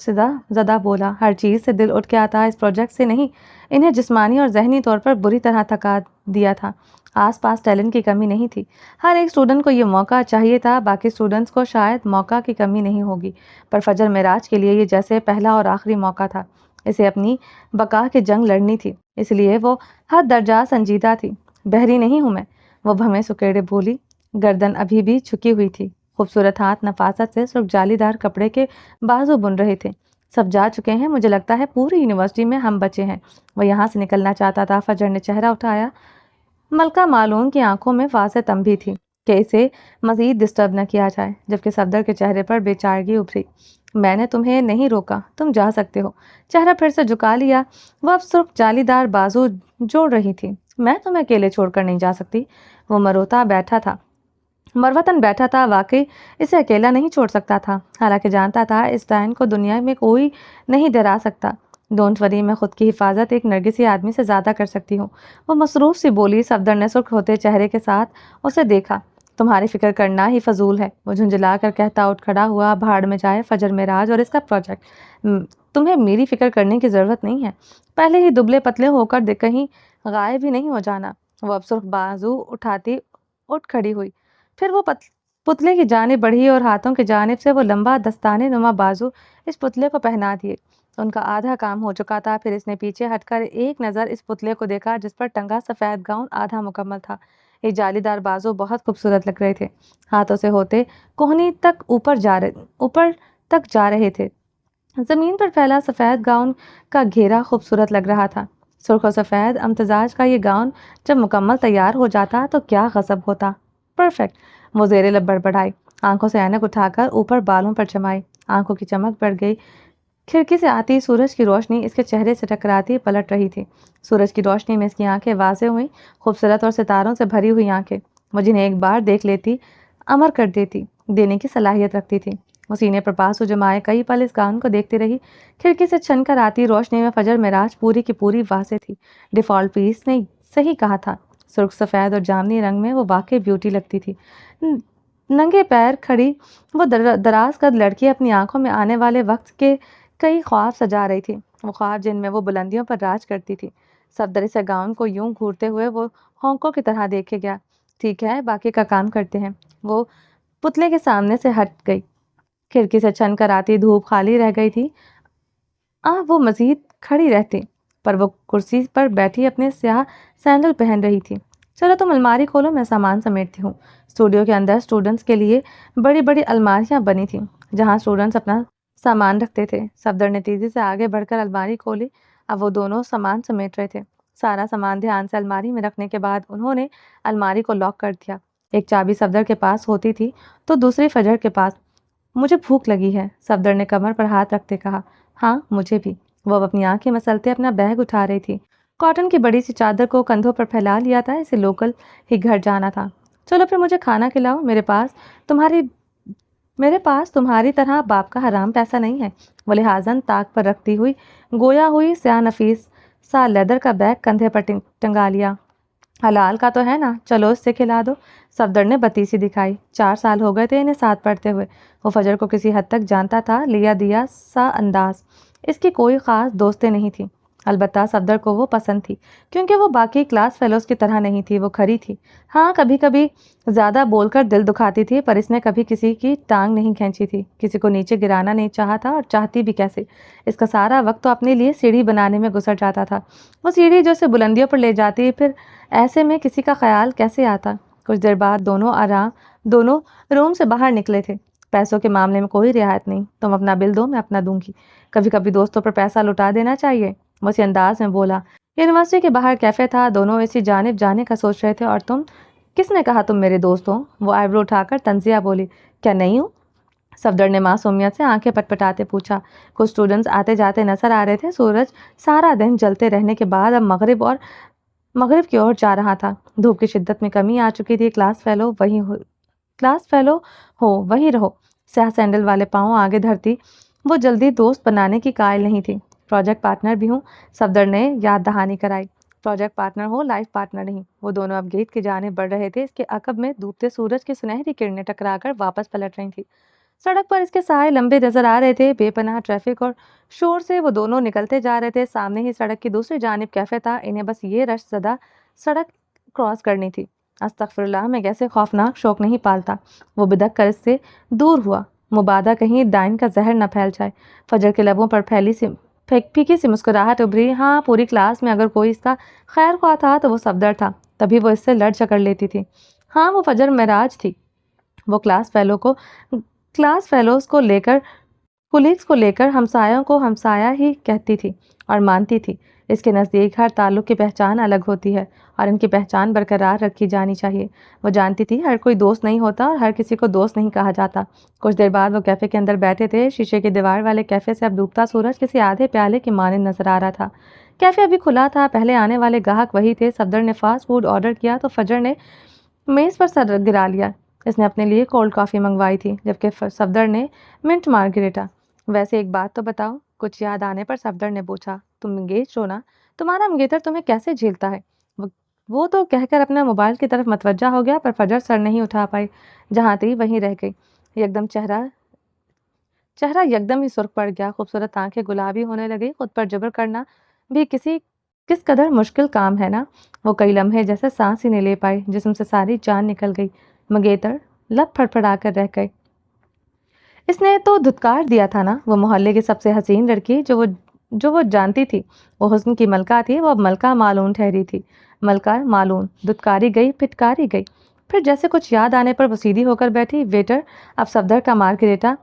زدہ بولا۔ ہر چیز سے دل اٹھ کے آتا، اس پروجیکٹ سے نہیں۔ انہیں جسمانی اور ذہنی طور پر بری طرح تھکا دیا تھا۔ آس پاس ٹیلنٹ کی کمی نہیں تھی۔ ہر ایک اسٹوڈنٹ کو یہ موقع چاہیے تھا، باقی اسٹوڈنٹس کو شاید موقع کی کمی نہیں ہوگی، پر فجر معراج کے لیے یہ جیسے پہلا اور آخری موقع تھا۔ اسے اپنی بقا کی جنگ لڑنی تھی، اس لیے وہ حد درجہ سنجیدہ تھی۔ بحری نہیں ہوں میں، وہ بھویں سکیڑے بولی۔ گردن ابھی بھی جھکی ہوئی تھی۔ خوبصورت ہاتھ نفاست سے سرخ جالی دار کپڑے کے بازو بن رہے تھے۔ سب جا چکے ہیں، مجھے لگتا ہے پوری یونیورسٹی میں ہم بچے ہیں۔ وہ یہاں سے نکلنا چاہتا تھا۔ فجر نے چہرہ اٹھایا۔ ملکہ معلوم کی آنکھوں میں واضح تنبیہ تھی کہ اسے مزید ڈسٹرب نہ کیا جائے، جبکہ صفدر کے چہرے پر بے چارگی ابھری۔ میں نے تمہیں نہیں روکا، تم جا سکتے ہو۔ چہرہ پھر سے جھکا لیا۔ وہ اب سرخ جالی دار بازو جوڑ رہی تھی۔ میں تمہیں اکیلے چھوڑ کر نہیں جا سکتی۔ وہ مروتن بیٹھا تھا، واقعی اسے اکیلا نہیں چھوڑ سکتا تھا، حالانکہ جانتا تھا اس ڈائن کو دنیا میں کوئی نہیں ڈرا سکتا۔ ڈونٹ وری، میں خود کی حفاظت ایک نرگسی آدمی سے زیادہ کر سکتی ہوں، وہ مصروف سی بولی۔ صفدر نے سرخ ہوتے چہرے کے ساتھ اسے دیکھا۔ تمہاری فکر کرنا ہی فضول ہے، وہ جھنجھلا کر کہتا اٹھ کھڑا ہوا۔ بھاڑ میں جائے فجر معراج اور اس کا پروجیکٹ، تمہیں میری فکر کرنے کی ضرورت نہیں ہے۔ پہلے ہی دبلے پتلے ہو کر کہیں غائب ہی نہیں ہو جانا۔ وہ اب سرخ بازو اٹھاتی اٹھ کھڑی ہوئی، پھر وہ پتلے کی جانب بڑھی اور ہاتھوں کی جانب سے وہ لمبا دستانے نما بازو اس پتلے کو پہنا دیے۔ ان کا آدھا کام ہو چکا تھا۔ پھر اس نے پیچھے ہٹ کر ایک نظر اس پتلے کو دیکھا جس پر ٹنگا سفید گاؤن آدھا مکمل تھا۔ یہ جالی دار بازو بہت خوبصورت لگ رہے تھے، ہاتھوں سے ہوتے کوہنی تک اوپر تک جا رہے تھے۔ زمین پر پھیلا سفید گاؤن کا گھیرا خوبصورت لگ رہا تھا۔ سرخ و سفید امتزاج کا یہ گاؤن جب مکمل تیار ہو جاتا تو کیا غضب ہوتا۔ پرفیکٹ، وہ زیر لب بڑبڑائی، آنکھوں سے اینک اٹھا کر اوپر بالوں پر جمائی۔ آنکھوں کی چمک بڑھ گئی۔ کھڑکی سے آتی سورج کی روشنی اس کے چہرے سے ٹکراتی پلٹ رہی تھی۔ سورج کی روشنی میں اس کی آنکھیں واضح ہوئیں، خوبصورت اور ستاروں سے بھری ہوئی آنکھیں۔ وہ جنہیں ایک بار دیکھ لیتی امر کر دینے کی صلاحیت رکھتی تھی۔ وہ سینے پر بازو جمائے کئی پل اس گاؤن کو دیکھتی رہی۔ کھڑکی سے چھن کر آتی روشنی میں فجر معراج پوری کی پوری واضح تھی۔ ڈیفالٹ پیس نے صحیح کہا تھا، سرخ سفید اور جامنی رنگ میں وہ واقعی بیوٹی لگتی تھی۔ ننگے پیر کھڑی وہ دراز قد لڑکی اپنی آنکھوں میں آنے والے وقت کے کئی خواب سجا رہی تھی، وہ خواب جن میں وہ بلندیوں پر راج کرتی تھی۔ صفدر اسے گاؤن کو یوں گھورتے ہوئے وہ ہونکوں کی طرح دیکھے گیا۔ ٹھیک ہے، باقی کا کام کرتے ہیں۔ وہ پتلے کے سامنے سے ہٹ گئی۔ کھڑکی سے چھن کر آتی دھوپ خالی رہ گئی تھی۔ وہ مزید کھڑی رہتی، پر وہ کرسی پر بیٹھی اپنے سیاہ سینڈل پہن رہی تھی۔ چلو تم الماری کھولو، میں سامان سمیٹتی ہوں۔ اسٹوڈیو کے اندر اسٹوڈنٹس کے لیے بڑی بڑی الماریاں بنی تھیں جہاں اسٹوڈنٹس اپنا سامان رکھتے تھے۔ صفدر نے تیزی سے آگے بڑھ کر الماری کھولی۔ اب وہ دونوں سامان سمیٹ رہے تھے۔ سارا سامان دھیان سے الماری میں رکھنے کے بعد انہوں نے الماری کو لاک کر دیا۔ ایک چابی صفدر کے پاس ہوتی تھی تو دوسری فجر کے پاس۔ مجھے بھوک لگی ہے، صفدر نے کمر پر ہاتھ رکھتے کہا۔ ہاں مجھے بھی۔ وہ اپنی آنکھیں مسلتے اپنا بیگ اٹھا رہی تھی۔ کاٹن کی بڑی سی چادر کو کندھوں پر پھیلا لیا تھا، اسے لوکل ہی گھر جانا تھا۔ چلو پھر مجھے کھانا کھلاؤ، میرے پاس تمہاری طرح باپ کا حرام پیسہ نہیں ہے۔ وہ لحاظاً طاق پر رکھتی ہوئی گویا ہوئی سیاہ نفیس سا لیدر کا بیگ کندھے پر ٹنگا لیا۔ حلال کا تو ہے نا، چلو اس سے کھلا دو۔ صفدر نے بتیسی دکھائی۔ 4 سال ہو گئے تھے انہیں ساتھ پڑھتے ہوئے۔ وہ فجر کو کسی حد تک جانتا تھا، لیا دیا سا انداز۔ اس کی کوئی خاص دوستیں نہیں تھیں، البتہ صفدر کو وہ پسند تھی کیونکہ وہ باقی کلاس فیلوز کی طرح نہیں تھی، وہ کھری تھی۔ ہاں کبھی کبھی زیادہ بول کر دل دکھاتی تھی، پر اس نے کبھی کسی کی ٹانگ نہیں کھینچی تھی، کسی کو نیچے گرانا نہیں چاہا تھا، اور چاہتی بھی کیسے۔ اس کا سارا وقت تو اپنے لیے سیڑھی بنانے میں گزر جاتا تھا۔ وہ سیڑھی جو اسے بلندیوں پر لے جاتی، پھر ایسے میں کسی کا خیال کیسے آتا۔ کچھ دیر بعد دونوں روم سے باہر نکلے تھے۔ پیسوں کے معاملے میں کوئی رعایت نہیں، تم اپنا بل دو، میں اپنا دوں گی۔ کبھی کبھی دوستوں پر پیسہ لٹا دینا چاہیے، وہ اسی انداز میں بولا۔ یونیورسٹی کے باہر کیفے تھا، دونوں اسی جانب جانے کا سوچ رہے تھے۔ اور تم، کس نے کہا تم میرے دوست ہو؟ وہ آئیبرو اٹھا کر طنزیہ بولی۔ کیا نہیں ہوں؟ صفدر نے معصومیت سے آنکھیں پٹپٹاتے پوچھا۔ کچھ اسٹوڈنٹس آتے جاتے نظر آ رہے تھے۔ سورج سارا دن جلتے رہنے کے بعد اب مغرب کی اور جا رہا تھا۔ دھوپ کی شدت میں کمی آ چکی تھی۔ کلاس فیلو ہو وہیں رہو۔ سیاہ سینڈل والے پاؤں آگے دھرتی وہ جلدی دوست بنانے کی قائل نہیں تھی۔ پروجیکٹ پارٹنر بھی ہوں، صفدر نے یاد دہانی کرائی۔ پروجیکٹ پارٹنر ہو، لائف پارٹنر نہیں۔ وہ دونوں اب گیٹ کی جانب بڑھ رہے تھے۔ اس کے عقب میں ڈوبتے سورج کی سنہری کرنیں ٹکرا کر واپس پلٹ رہی تھیں۔ سڑک پر اس کے سائے لمبے نظر آ رہے تھے۔ بے پناہ ٹریفک اور شور سے وہ دونوں نکلتے جا رہے تھے۔ سامنے ہی سڑک کی دوسری جانب کیفے تھا، انہیں بس یہ رش زدہ سڑک کراس کرنی تھی۔ استغفر اللہ، میں کیسے خوفناک شوق نہیں پالتا۔ وہ بدک کر اس سے دور ہوا، مبادا کہیں ڈائن کا زہر نہ پھیل جائے۔ فجر کے لبوں پر پھیکی سی مسکراہٹ ابھری۔ ہاں پوری کلاس میں اگر کوئی اس کا خیر خواہ تھا تو وہ صفدر تھا، تبھی وہ اس سے لڑ جھگڑ لیتی تھی۔ ہاں وہ فجر معراج تھی۔ وہ کلاس فیلوز کو لے کر، کولیگز کو لے کر ہمسایوں کو ہمسایہ ہی کہتی تھی اور مانتی تھی۔ اس کے نزدیک ہر تعلق کی پہچان الگ ہوتی ہے اور ان کی پہچان برقرار رکھی جانی چاہیے۔ وہ جانتی تھی ہر کوئی دوست نہیں ہوتا اور ہر کسی کو دوست نہیں کہا جاتا۔ کچھ دیر بعد وہ کیفے کے اندر بیٹھے تھے۔ شیشے کی دیوار والے کیفے سے اب ڈوبتا سورج کسی آدھے پیالے کی مانند نظر آ رہا تھا۔ کیفے ابھی کھلا تھا، پہلے آنے والے گاہک وہی تھے۔ صفدر نے فاسٹ فوڈ آرڈر کیا تو فجر نے میز پر سر گرا لیا۔ اس نے اپنے لیے کولڈ کافی منگوائی تھی، جبکہ صفدر نے منٹ مارگریٹا۔ ویسے ایک بات تو بتاؤ، کچھ یاد آنے پر صفدر نے پوچھا۔ تم انگیج ہو نا؟ تمہارا منگیتر تمہیں کیسے جھیلتا ہے؟ وہ تو کہہ کر اپنے موبائل کی طرف متوجہ ہو گیا، پر فجر سر نہیں اٹھا پائی، جہاں تھی وہیں رہ گئی۔ چہرہ یکدم ہی سرخ پڑ گیا، خوبصورت آنکھیں گلابی ہونے لگی۔ خود پر جبر کرنا بھی کس قدر مشکل کام ہے نا۔ وہ کئی لمحے جیسے سانس ہی نہیں لے پائی، جسم سے ساری جان نکل گئی۔ منگیتر لب پھڑپھڑا کر رہ گئے۔ اس نے تو دھتکار دیا تھا نا، وہ محلے کی سب سے حسین لڑکی جو وہ جانتی تھی وہ حسن کی ملکہ تھی، وہ اب ملکہ مالون ٹھہری تھی۔ ملکہ مالون دھتکاری گئی، پھٹکاری گئی، پھر جیسے کچھ یاد آنے پر وہ سیدھی ہو کر بیٹھی۔ ویٹر اب صفدر کا مارگریٹا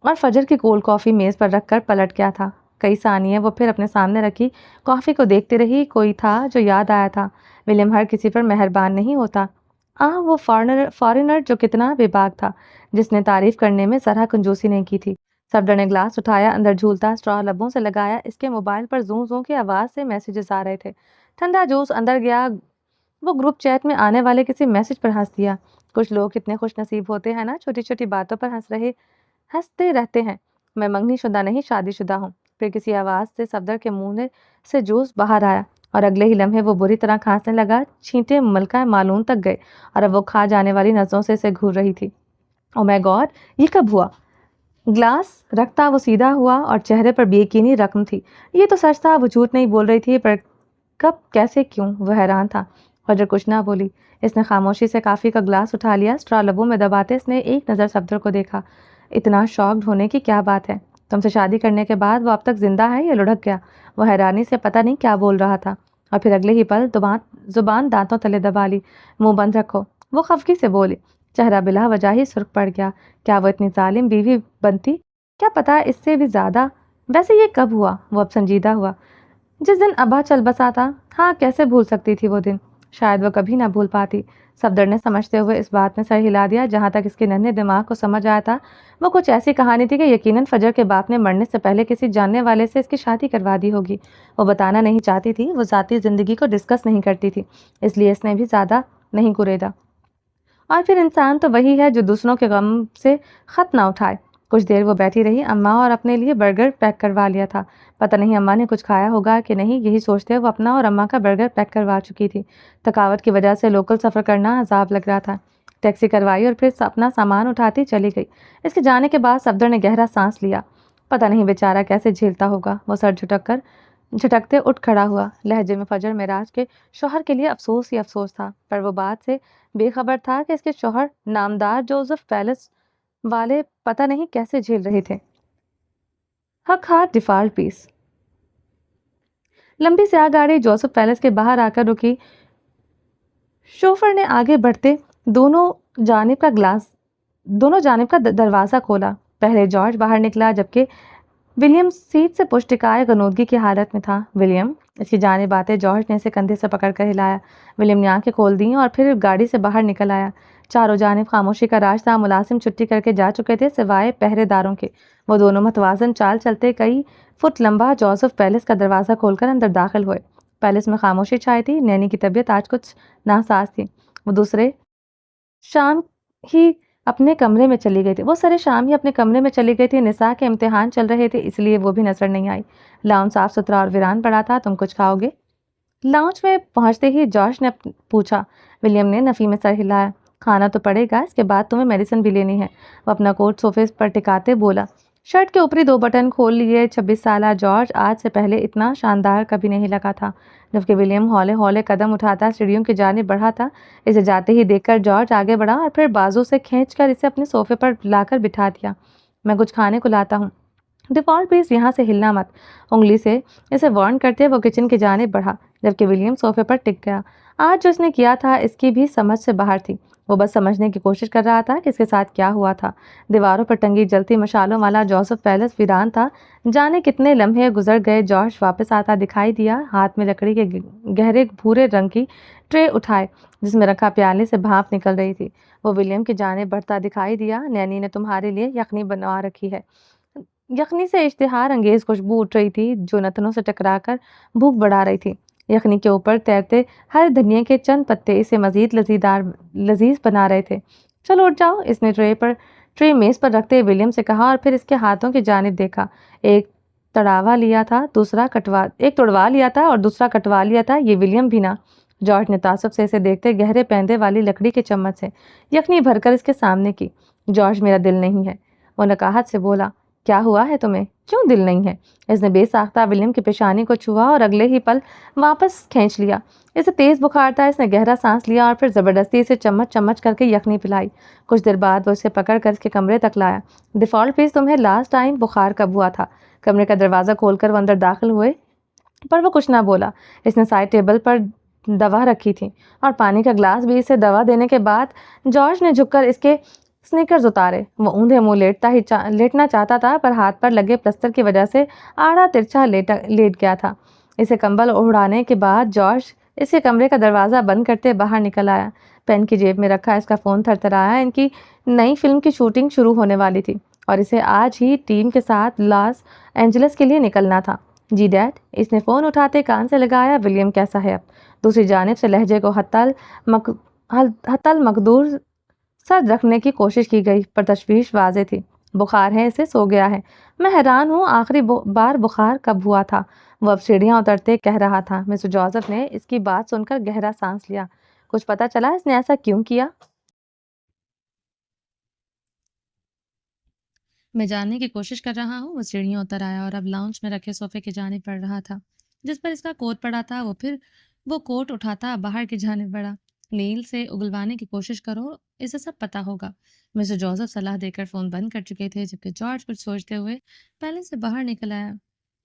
اور فجر کی کولڈ کافی میز پر رکھ کر پلٹ گیا تھا۔ کئی ثانیے وہ پھر اپنے سامنے رکھی کافی کو دیکھتی رہی۔ کوئی تھا جو یاد آیا تھا، ولیم ہر کسی پر مہربان نہیں ہوتا۔ وہ فارنر جو کتنا بے باک تھا، جس نے تعریف کرنے میں ذرا کنجوسی نہیں کی تھی۔ صفدر نے گلاس اٹھایا، اندر جھولتا اسٹرا لبوں سے لگایا۔ اس کے موبائل پر زوں زوں کی آواز سے میسیجز آ رہے تھے۔ ٹھنڈا جوس اندر گیا۔ وہ گروپ چیٹ میں آنے والے کسی میسج پر ہنس دیا۔ کچھ لوگ اتنے خوش نصیب ہوتے ہیں نا، چھوٹی چھوٹی باتوں پر ہنستے رہتے ہیں۔ میں منگنی شدہ نہیں، شادی شدہ ہوں۔ پھر کسی آواز سے صفدر کے منہ سے جوس باہر آیا اور اگلے ہی لمحے وہ بری طرح کھانسنے لگا۔ چھینٹے ملکہ مالون تک گئے اور اب وہ کھا جانے والی نظروں سے اسے گھور رہی تھی۔ او مائی گاڈ، یہ کب ہوا؟ گلاس رکھتا وہ سیدھا ہوا اور چہرے پر بے یقینی رقم تھی۔ یہ تو سچ تھا، وہ جھوٹ نہیں بول رہی تھی، پر کب، کیسے، کیوں؟ وہ حیران تھا۔ فجر کچھ نہ بولی۔ اس نے خاموشی سے کافی کا گلاس اٹھا لیا۔ اسٹرا لبوں میں دباتے اس نے ایک نظر صفدر کو دیکھا۔ اتنا شاکڈ ہونے کی کیا بات ہے؟ تم سے شادی کرنے کے بعد وہ اب تک زندہ ہے یا لڑک گیا؟ وہ حیرانی سے پتہ نہیں کیا بول رہا تھا اور پھر اگلے ہی پل زبان دانتوں تلے دبا لی۔ منہ بند رکھو، وہ خفگی سے بولی۔ چہرہ بلا وجہ ہی سرخ پڑ گیا۔ کیا وہ اتنی ظالم بیوی بنتی؟ کیا پتا اس سے بھی زیادہ؟ ویسے یہ کب ہوا؟ وہ اب سنجیدہ ہوا۔ جس دن ابا چل بسا تھا۔ ہاں، کیسے بھول سکتی تھی وہ دن؟ شاید وہ کبھی نہ بھول پاتی۔ صفدر نے سمجھتے ہوئے اس بات میں سر ہلا دیا۔ جہاں تک اس کے ننھے دماغ کو سمجھ آیا تھا وہ کچھ ایسی کہانی تھی کہ یقیناً فجر کے باپ نے مرنے سے پہلے کسی جاننے والے سے اس کی شادی کروا دی ہوگی۔ وہ بتانا نہیں چاہتی تھی، وہ ذاتی زندگی کو ڈسکس نہیں کرتی تھی، اس لیے اس نے بھی زیادہ نہیں گریدا۔ اور پھر انسان تو وہی ہے جو دوسروں کے غم سے خط نہ اٹھائے۔ کچھ دیر وہ بیٹھی رہی اماں اور اپنے لیے برگر پیک کروا لیا تھا۔ پتہ نہیں اماں نے کچھ کھایا ہوگا کہ نہیں، یہی سوچتے وہ اپنا اور اماں کا برگر پیک کروا چکی تھی۔ تھکاوٹ کی وجہ سے لوکل سفر کرنا عذاب لگ رہا تھا۔ ٹیکسی کروائی اور پھر اپنا سامان اٹھاتی چلی گئی۔ اس کے جانے کے بعد صفدر نے گہرا سانس لیا۔ پتہ نہیں بیچارہ کیسے جھیلتا ہوگا۔ وہ سر جھٹکتے اٹھ کھڑا ہوا۔ لہجے میں فجر معراج کے شوہر کے لیے افسوس ہی افسوس تھا، پر وہ بات سے بے خبر تھا کہ اس کے شوہر نامدار جوزف پیلس والے پتہ نہیں کیسے جھیل رہے تھے۔ حق ہاتھ ڈیفالٹ پیس۔ لمبی سیاہ گاڑی جوزف پیلس کے باہر آ کر رکی۔ شوفر نے آگے بڑھتے دونوں جانب کا دروازہ کھولا۔ پہلے جارج باہر نکلا جبکہ ولیم سیٹ سے پشت ٹکائے غنودگی کی حالت میں تھا۔ ولیم، اس کی جانب آتے جارج نے اسے کندھے سے پکڑ کر ہلایا۔ ولیم نے آنکھیں کھول دیں اور پھر گاڑی سے باہر نکل آیا۔ چاروں جانب خاموشی کا راج تھا۔ ملازم چھٹی کر کے جا چکے تھے سوائے پہرے داروں کے۔ وہ دونوں متوازن چال چلتے کئی فٹ لمبا جوزف پیلس کا دروازہ کھول کر اندر داخل ہوئے۔ پیلس میں خاموشی چھائی تھی۔ نینی کی طبیعت آج کچھ ناساز تھی۔ وہ سرے شام ہی اپنے کمرے میں چلی گئی تھی۔ نساء کے امتحان چل رہے تھے، اس لیے وہ بھی نظر نہیں آئی۔ لاؤنج صاف ستھرا اور ویران پڑا تھا۔ تم کچھ کھاؤ گے؟ لاؤنج میں پہنچتے ہی جارج نے پوچھا۔ ولیم نے نفی میں سر ہلایا۔ کھانا تو پڑے گا، اس کے بعد تمہیں میڈیسن بھی لینی ہے۔ وہ اپنا کوٹ صوفے پر ٹکاتے بولا۔ شرٹ کے اوپری 2 بٹن کھول لیے 26 سالہ جارج آج سے پہلے اتنا شاندار کبھی نہیں لگا تھا۔ جبکہ ولیم ہولے ہولے قدم اٹھاتا سیڑھیوں کی جانب بڑھا تھا۔ اسے جاتے ہی دیکھ کر جارج آگے بڑھا اور پھر بازو سے کھینچ کر اسے اپنے صوفے پر لا کر بٹھا دیا۔ میں کچھ کھانے کو لاتا ہوں۔ ڈیفالٹ پیس، یہاں سے ہلنا مت، انگلی سے اسے وارن کرتے وہ کچن کی جانب بڑھا، جبکہ ولیم صوفے پر ٹک گیا۔ آج جو اس نے کیا تھا اس کی بھی سمجھ سے باہر تھی۔ وہ بس سمجھنے کی کوشش کر رہا تھا کہ اس کے ساتھ کیا ہوا تھا۔ دیواروں پر ٹنگی جلتی مشالوں والا جوزف پیلس ویران تھا۔ جانے کتنے لمحے گزر گئے، جارج واپس آتا دکھائی دیا، ہاتھ میں لکڑی کے گہرے بھورے رنگ کی ٹرے اٹھائے جس میں رکھا پیالے سے بھاپ نکل رہی تھی۔ وہ ولیم کی جانب بڑھتا دکھائی دیا۔ نینی نے تمہارے لیے یخنی بنوا رکھی ہے۔ یخنی سے اشتہار انگیز خوشبو اٹھ رہی تھی جو نتنوں سے ٹکرا کر بھوک بڑھا رہی تھی۔ یخنی کے اوپر تیرتے ہر دھنیا کے چند پتے اسے مزید لذیذ بنا رہے تھے۔ چلو اٹھ جاؤ، اس نے ٹرے میز پر رکھتے ولیم سے کہا اور پھر اس کے ہاتھوں کی جانب دیکھا۔ ایک تڑوا لیا تھا اور دوسرا کٹوا لیا تھا، یہ ولیم بھی نہ۔ جارج نے تعصب سے اسے دیکھتے گہرے پیندے والی لکڑی کے چمچ سے یخنی بھر کر اس کے سامنے کی۔ جارج، میرا دل نہیں ہے، وہ نقاہت سے بولا۔ کیا ہوا ہے تمہیں؟ کیوں دل نہیں ہے؟ اس نے بے ساختہ ولیم کی پیشانی کو چھوا اور اگلے ہی پل واپس کھینچ لیا۔ اسے تیز بخار تھا۔ اس نے گہرا سانس لیا اور پھر زبردستی اسے چمچ کر کے یخنی پلائی۔ کچھ دیر بعد وہ اسے پکڑ کر اس کے کمرے تک لایا۔ ڈیفالٹ پیس، تمہیں لاسٹ ٹائم بخار کب ہوا تھا؟ کمرے کا دروازہ کھول کر وہ اندر داخل ہوئے، پر وہ کچھ نہ بولا۔ اس نے سائڈ ٹیبل پر دوا رکھی تھی اور پانی کا گلاس بھی۔ اسے دوا دینے کے بعد جارج نے جھک کر اس کے سنیکرز اتارے۔ وہ اوندھے منہ لیٹنا چاہتا تھا، پر ہاتھ پر لگے پلسٹر کی وجہ سے آڑا ترچھا لیٹ گیا تھا۔ اسے کمبل اڑانے کے بعد جارج اس کے کمرے کا دروازہ بند کرتے باہر نکل آیا۔ پین کی جیب میں رکھا اس کا فون تھرتھرایا۔ ان کی نئی فلم کی شوٹنگ شروع ہونے والی تھی اور اسے آج ہی ٹیم کے ساتھ لاس اینجلس کے لیے نکلنا تھا۔ جی ڈیڈ، اس نے فون اٹھاتے کان سے لگایا۔ ولیم کیسا ہے اب؟ دوسری جانب سے لہجے کو حتی المقدور سرد رکھنے کی کوشش کی گئی، پر تشویش واضح تھی۔ بخار ہے اسے، سو گیا ہے۔ میں حیران ہوں آخری بار بخار کب ہوا تھا؟ وہ اب سیڑھیاں اترتے کہہ رہا تھا۔ مسٹر جوزف نے اس کی بات سن کر گہرا سانس لیا۔ کچھ پتہ چلا اس نے ایسا کیوں کیا؟ میں جاننے کی کوشش کر رہا ہوں۔ وہ سیڑھیاں اتر آیا اور اب لاؤنج میں رکھے صوفے کی جانب بڑھ رہا تھا جس پر اس کا کوٹ پڑا تھا۔ وہ کوٹ اٹھاتا باہر کی جانب بڑھا۔ نیل سے اگلوانے کی کوشش کرو، اسے سب پتہ ہوگا۔ مسٹر جوزف صلاح دے کر فون بند کر چکے تھے، جبکہ جارج کچھ سوچتے ہوئے پہلے سے باہر نکل آیا۔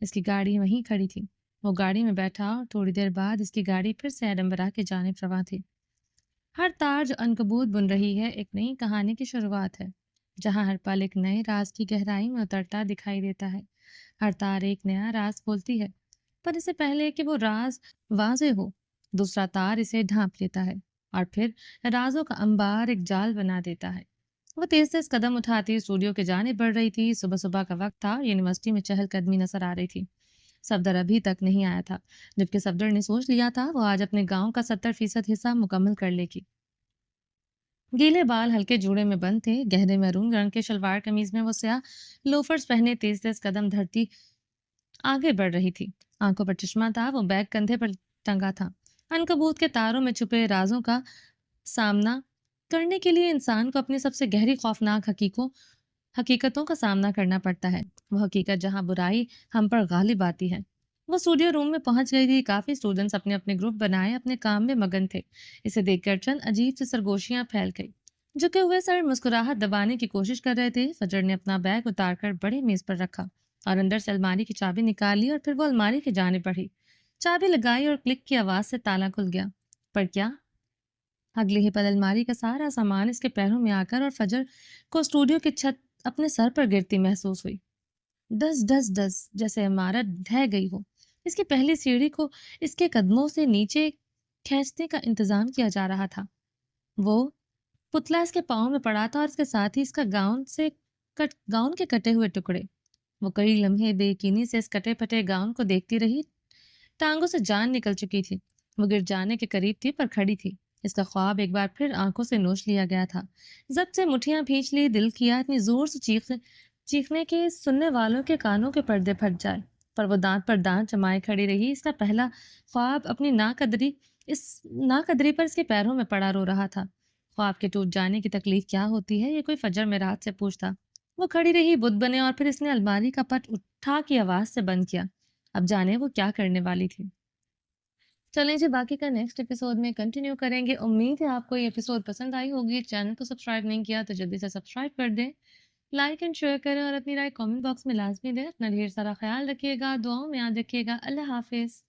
اس کی گاڑی وہیں کھڑی تھی۔ وہ گاڑی میں بیٹھا اور تھوڑی دیر بعد اس کی گاڑی پھر سے ایڈنبرا کی جانب رواں تھی۔ ہر تار جو عنکبوت بن رہی ہے ایک نئی کہانی کی شروعات ہے، جہاں ہر پل ایک نئے راز کی گہرائی میں اترتا دکھائی دیتا ہے۔ ہر تار ایک نیا راز کھولتی ہے، پر اس سے پہلے کہ وہ راز واضح ہو، دوسرا تار اسے ڈھانپ لیتا ہے اور پھر رازوں کا انبار ایک جال بنا دیتا ہے۔ وہ تیز تیز قدم اٹھاتی اسٹوڈیو کی جانب بڑھ رہی تھی۔ صبح صبح کا وقت تھا، یونیورسٹی میں چہل قدمی نظر آ رہی تھی۔ صفدر ابھی تک نہیں آیا تھا، جبکہ صفدر نے سوچ لیا تھا وہ آج اپنے گاؤں کا 70% حصہ مکمل کر لے گی۔ گیلے بال ہلکے جوڑے میں بند تھے، گہرے میرون رنگ کے شلوار قمیض میں وہ سیاہ لوفرز پہنے تیز تیز قدم دھرتی آگے بڑھ رہی تھی۔ آنکھوں پر چشمہ تھا، وہ بیگ کندھے پر ٹنگا تھا۔ عنکبوت کے تاروں میں چھپے رازوں کا سامنا کرنے کے لیے انسان کو اپنی سب سے گہری خوفناک حقیقتوں کا سامنا کرنا پڑتا ہے، وہ حقیقت جہاں برائی ہم پر غالب آتی ہے۔ وہ اسٹوڈیو روم میں پہنچ گئی تھی۔ کافی اسٹوڈنٹس اپنے اپنے گروپ بنائے اپنے کام میں مگن تھے۔ اسے دیکھ کر چند عجیب سی سرگوشیاں پھیل گئی۔ جھکے ہوئے سر مسکراہٹ دبانے کی کوشش کر رہے تھے۔ فجر نے اپنا بیگ اتار کر بڑی میز پر رکھا اور اندر سے الماری کی چابی نکال لی اور پھر وہ الماری کی جانب بڑھی۔ چابی لگائی اور کلک کی آواز سے تالا کھل گیا۔ پر کیا؟ اگلے ہی پل الماری کا سارا سامان اس کے پیروں میں آ کر اور فجر کو اسٹوڈیو کی چھت اپنے سر پر گرتی محسوس ہوئی۔ ڈس ڈس ڈس، جیسے عمارت ڈھہ گئی ہو۔ اس کی پہلی سیڑھی کو اس کے قدموں سے نیچے کھینچنے کا انتظام کیا جا رہا تھا۔ وہ پتلا اس کے پاؤں میں پڑا تھا اور اس کے ساتھ ہی اس کا گاؤن کے کٹے ہوئے ٹکڑے۔ وہ کئی لمحے بے یقینی سے اس کٹے پھٹے گاؤن کو دیکھتی رہی۔ ٹانگوں سے جان نکل چکی تھی، وہ گر جانے کے قریب تھی پر کھڑی تھی۔ اس کا خواب ایک بار پھر آنکھوں سے نوچ لیا گیا تھا۔ ضبط سے مٹھیاں بھینچ لی، دل کیا اتنی زور سے چیخنے کے سننے والوں کے کانوں کے پردے پھٹ جائے، پر وہ دانت پر دانت جمائے کھڑی رہی۔ اس کا پہلا خواب اپنی ناقدری پر اس کے پیروں میں پڑا رو رہا تھا۔ خواب کے ٹوٹ جانے کی تکلیف کیا ہوتی ہے، یہ کوئی فجر میں رات سے پوچھتا۔ وہ کھڑی رہی، بت بنے، اور پھر اس نے الماری کا پٹ اٹھا کی آواز سے بند کیا۔ اب جانے وہ کیا کرنے والی تھی۔ چلیں جی، باقی کا نیکسٹ ایپیسوڈ میں کنٹینیو کریں گے۔ امید ہے آپ کو یہ ایپیسوڈ پسند آئی ہوگی۔ چینل کو سبسکرائب نہیں کیا تو جلدی سے سبسکرائب کر دیں، لائک اینڈ شیئر کریں اور اپنی رائے کامنٹ باکس میں لازمی دیں۔ اپنا ڈھیر سارا خیال رکھیے گا، دعاؤں میں یاد رکھیے گا۔ اللہ حافظ۔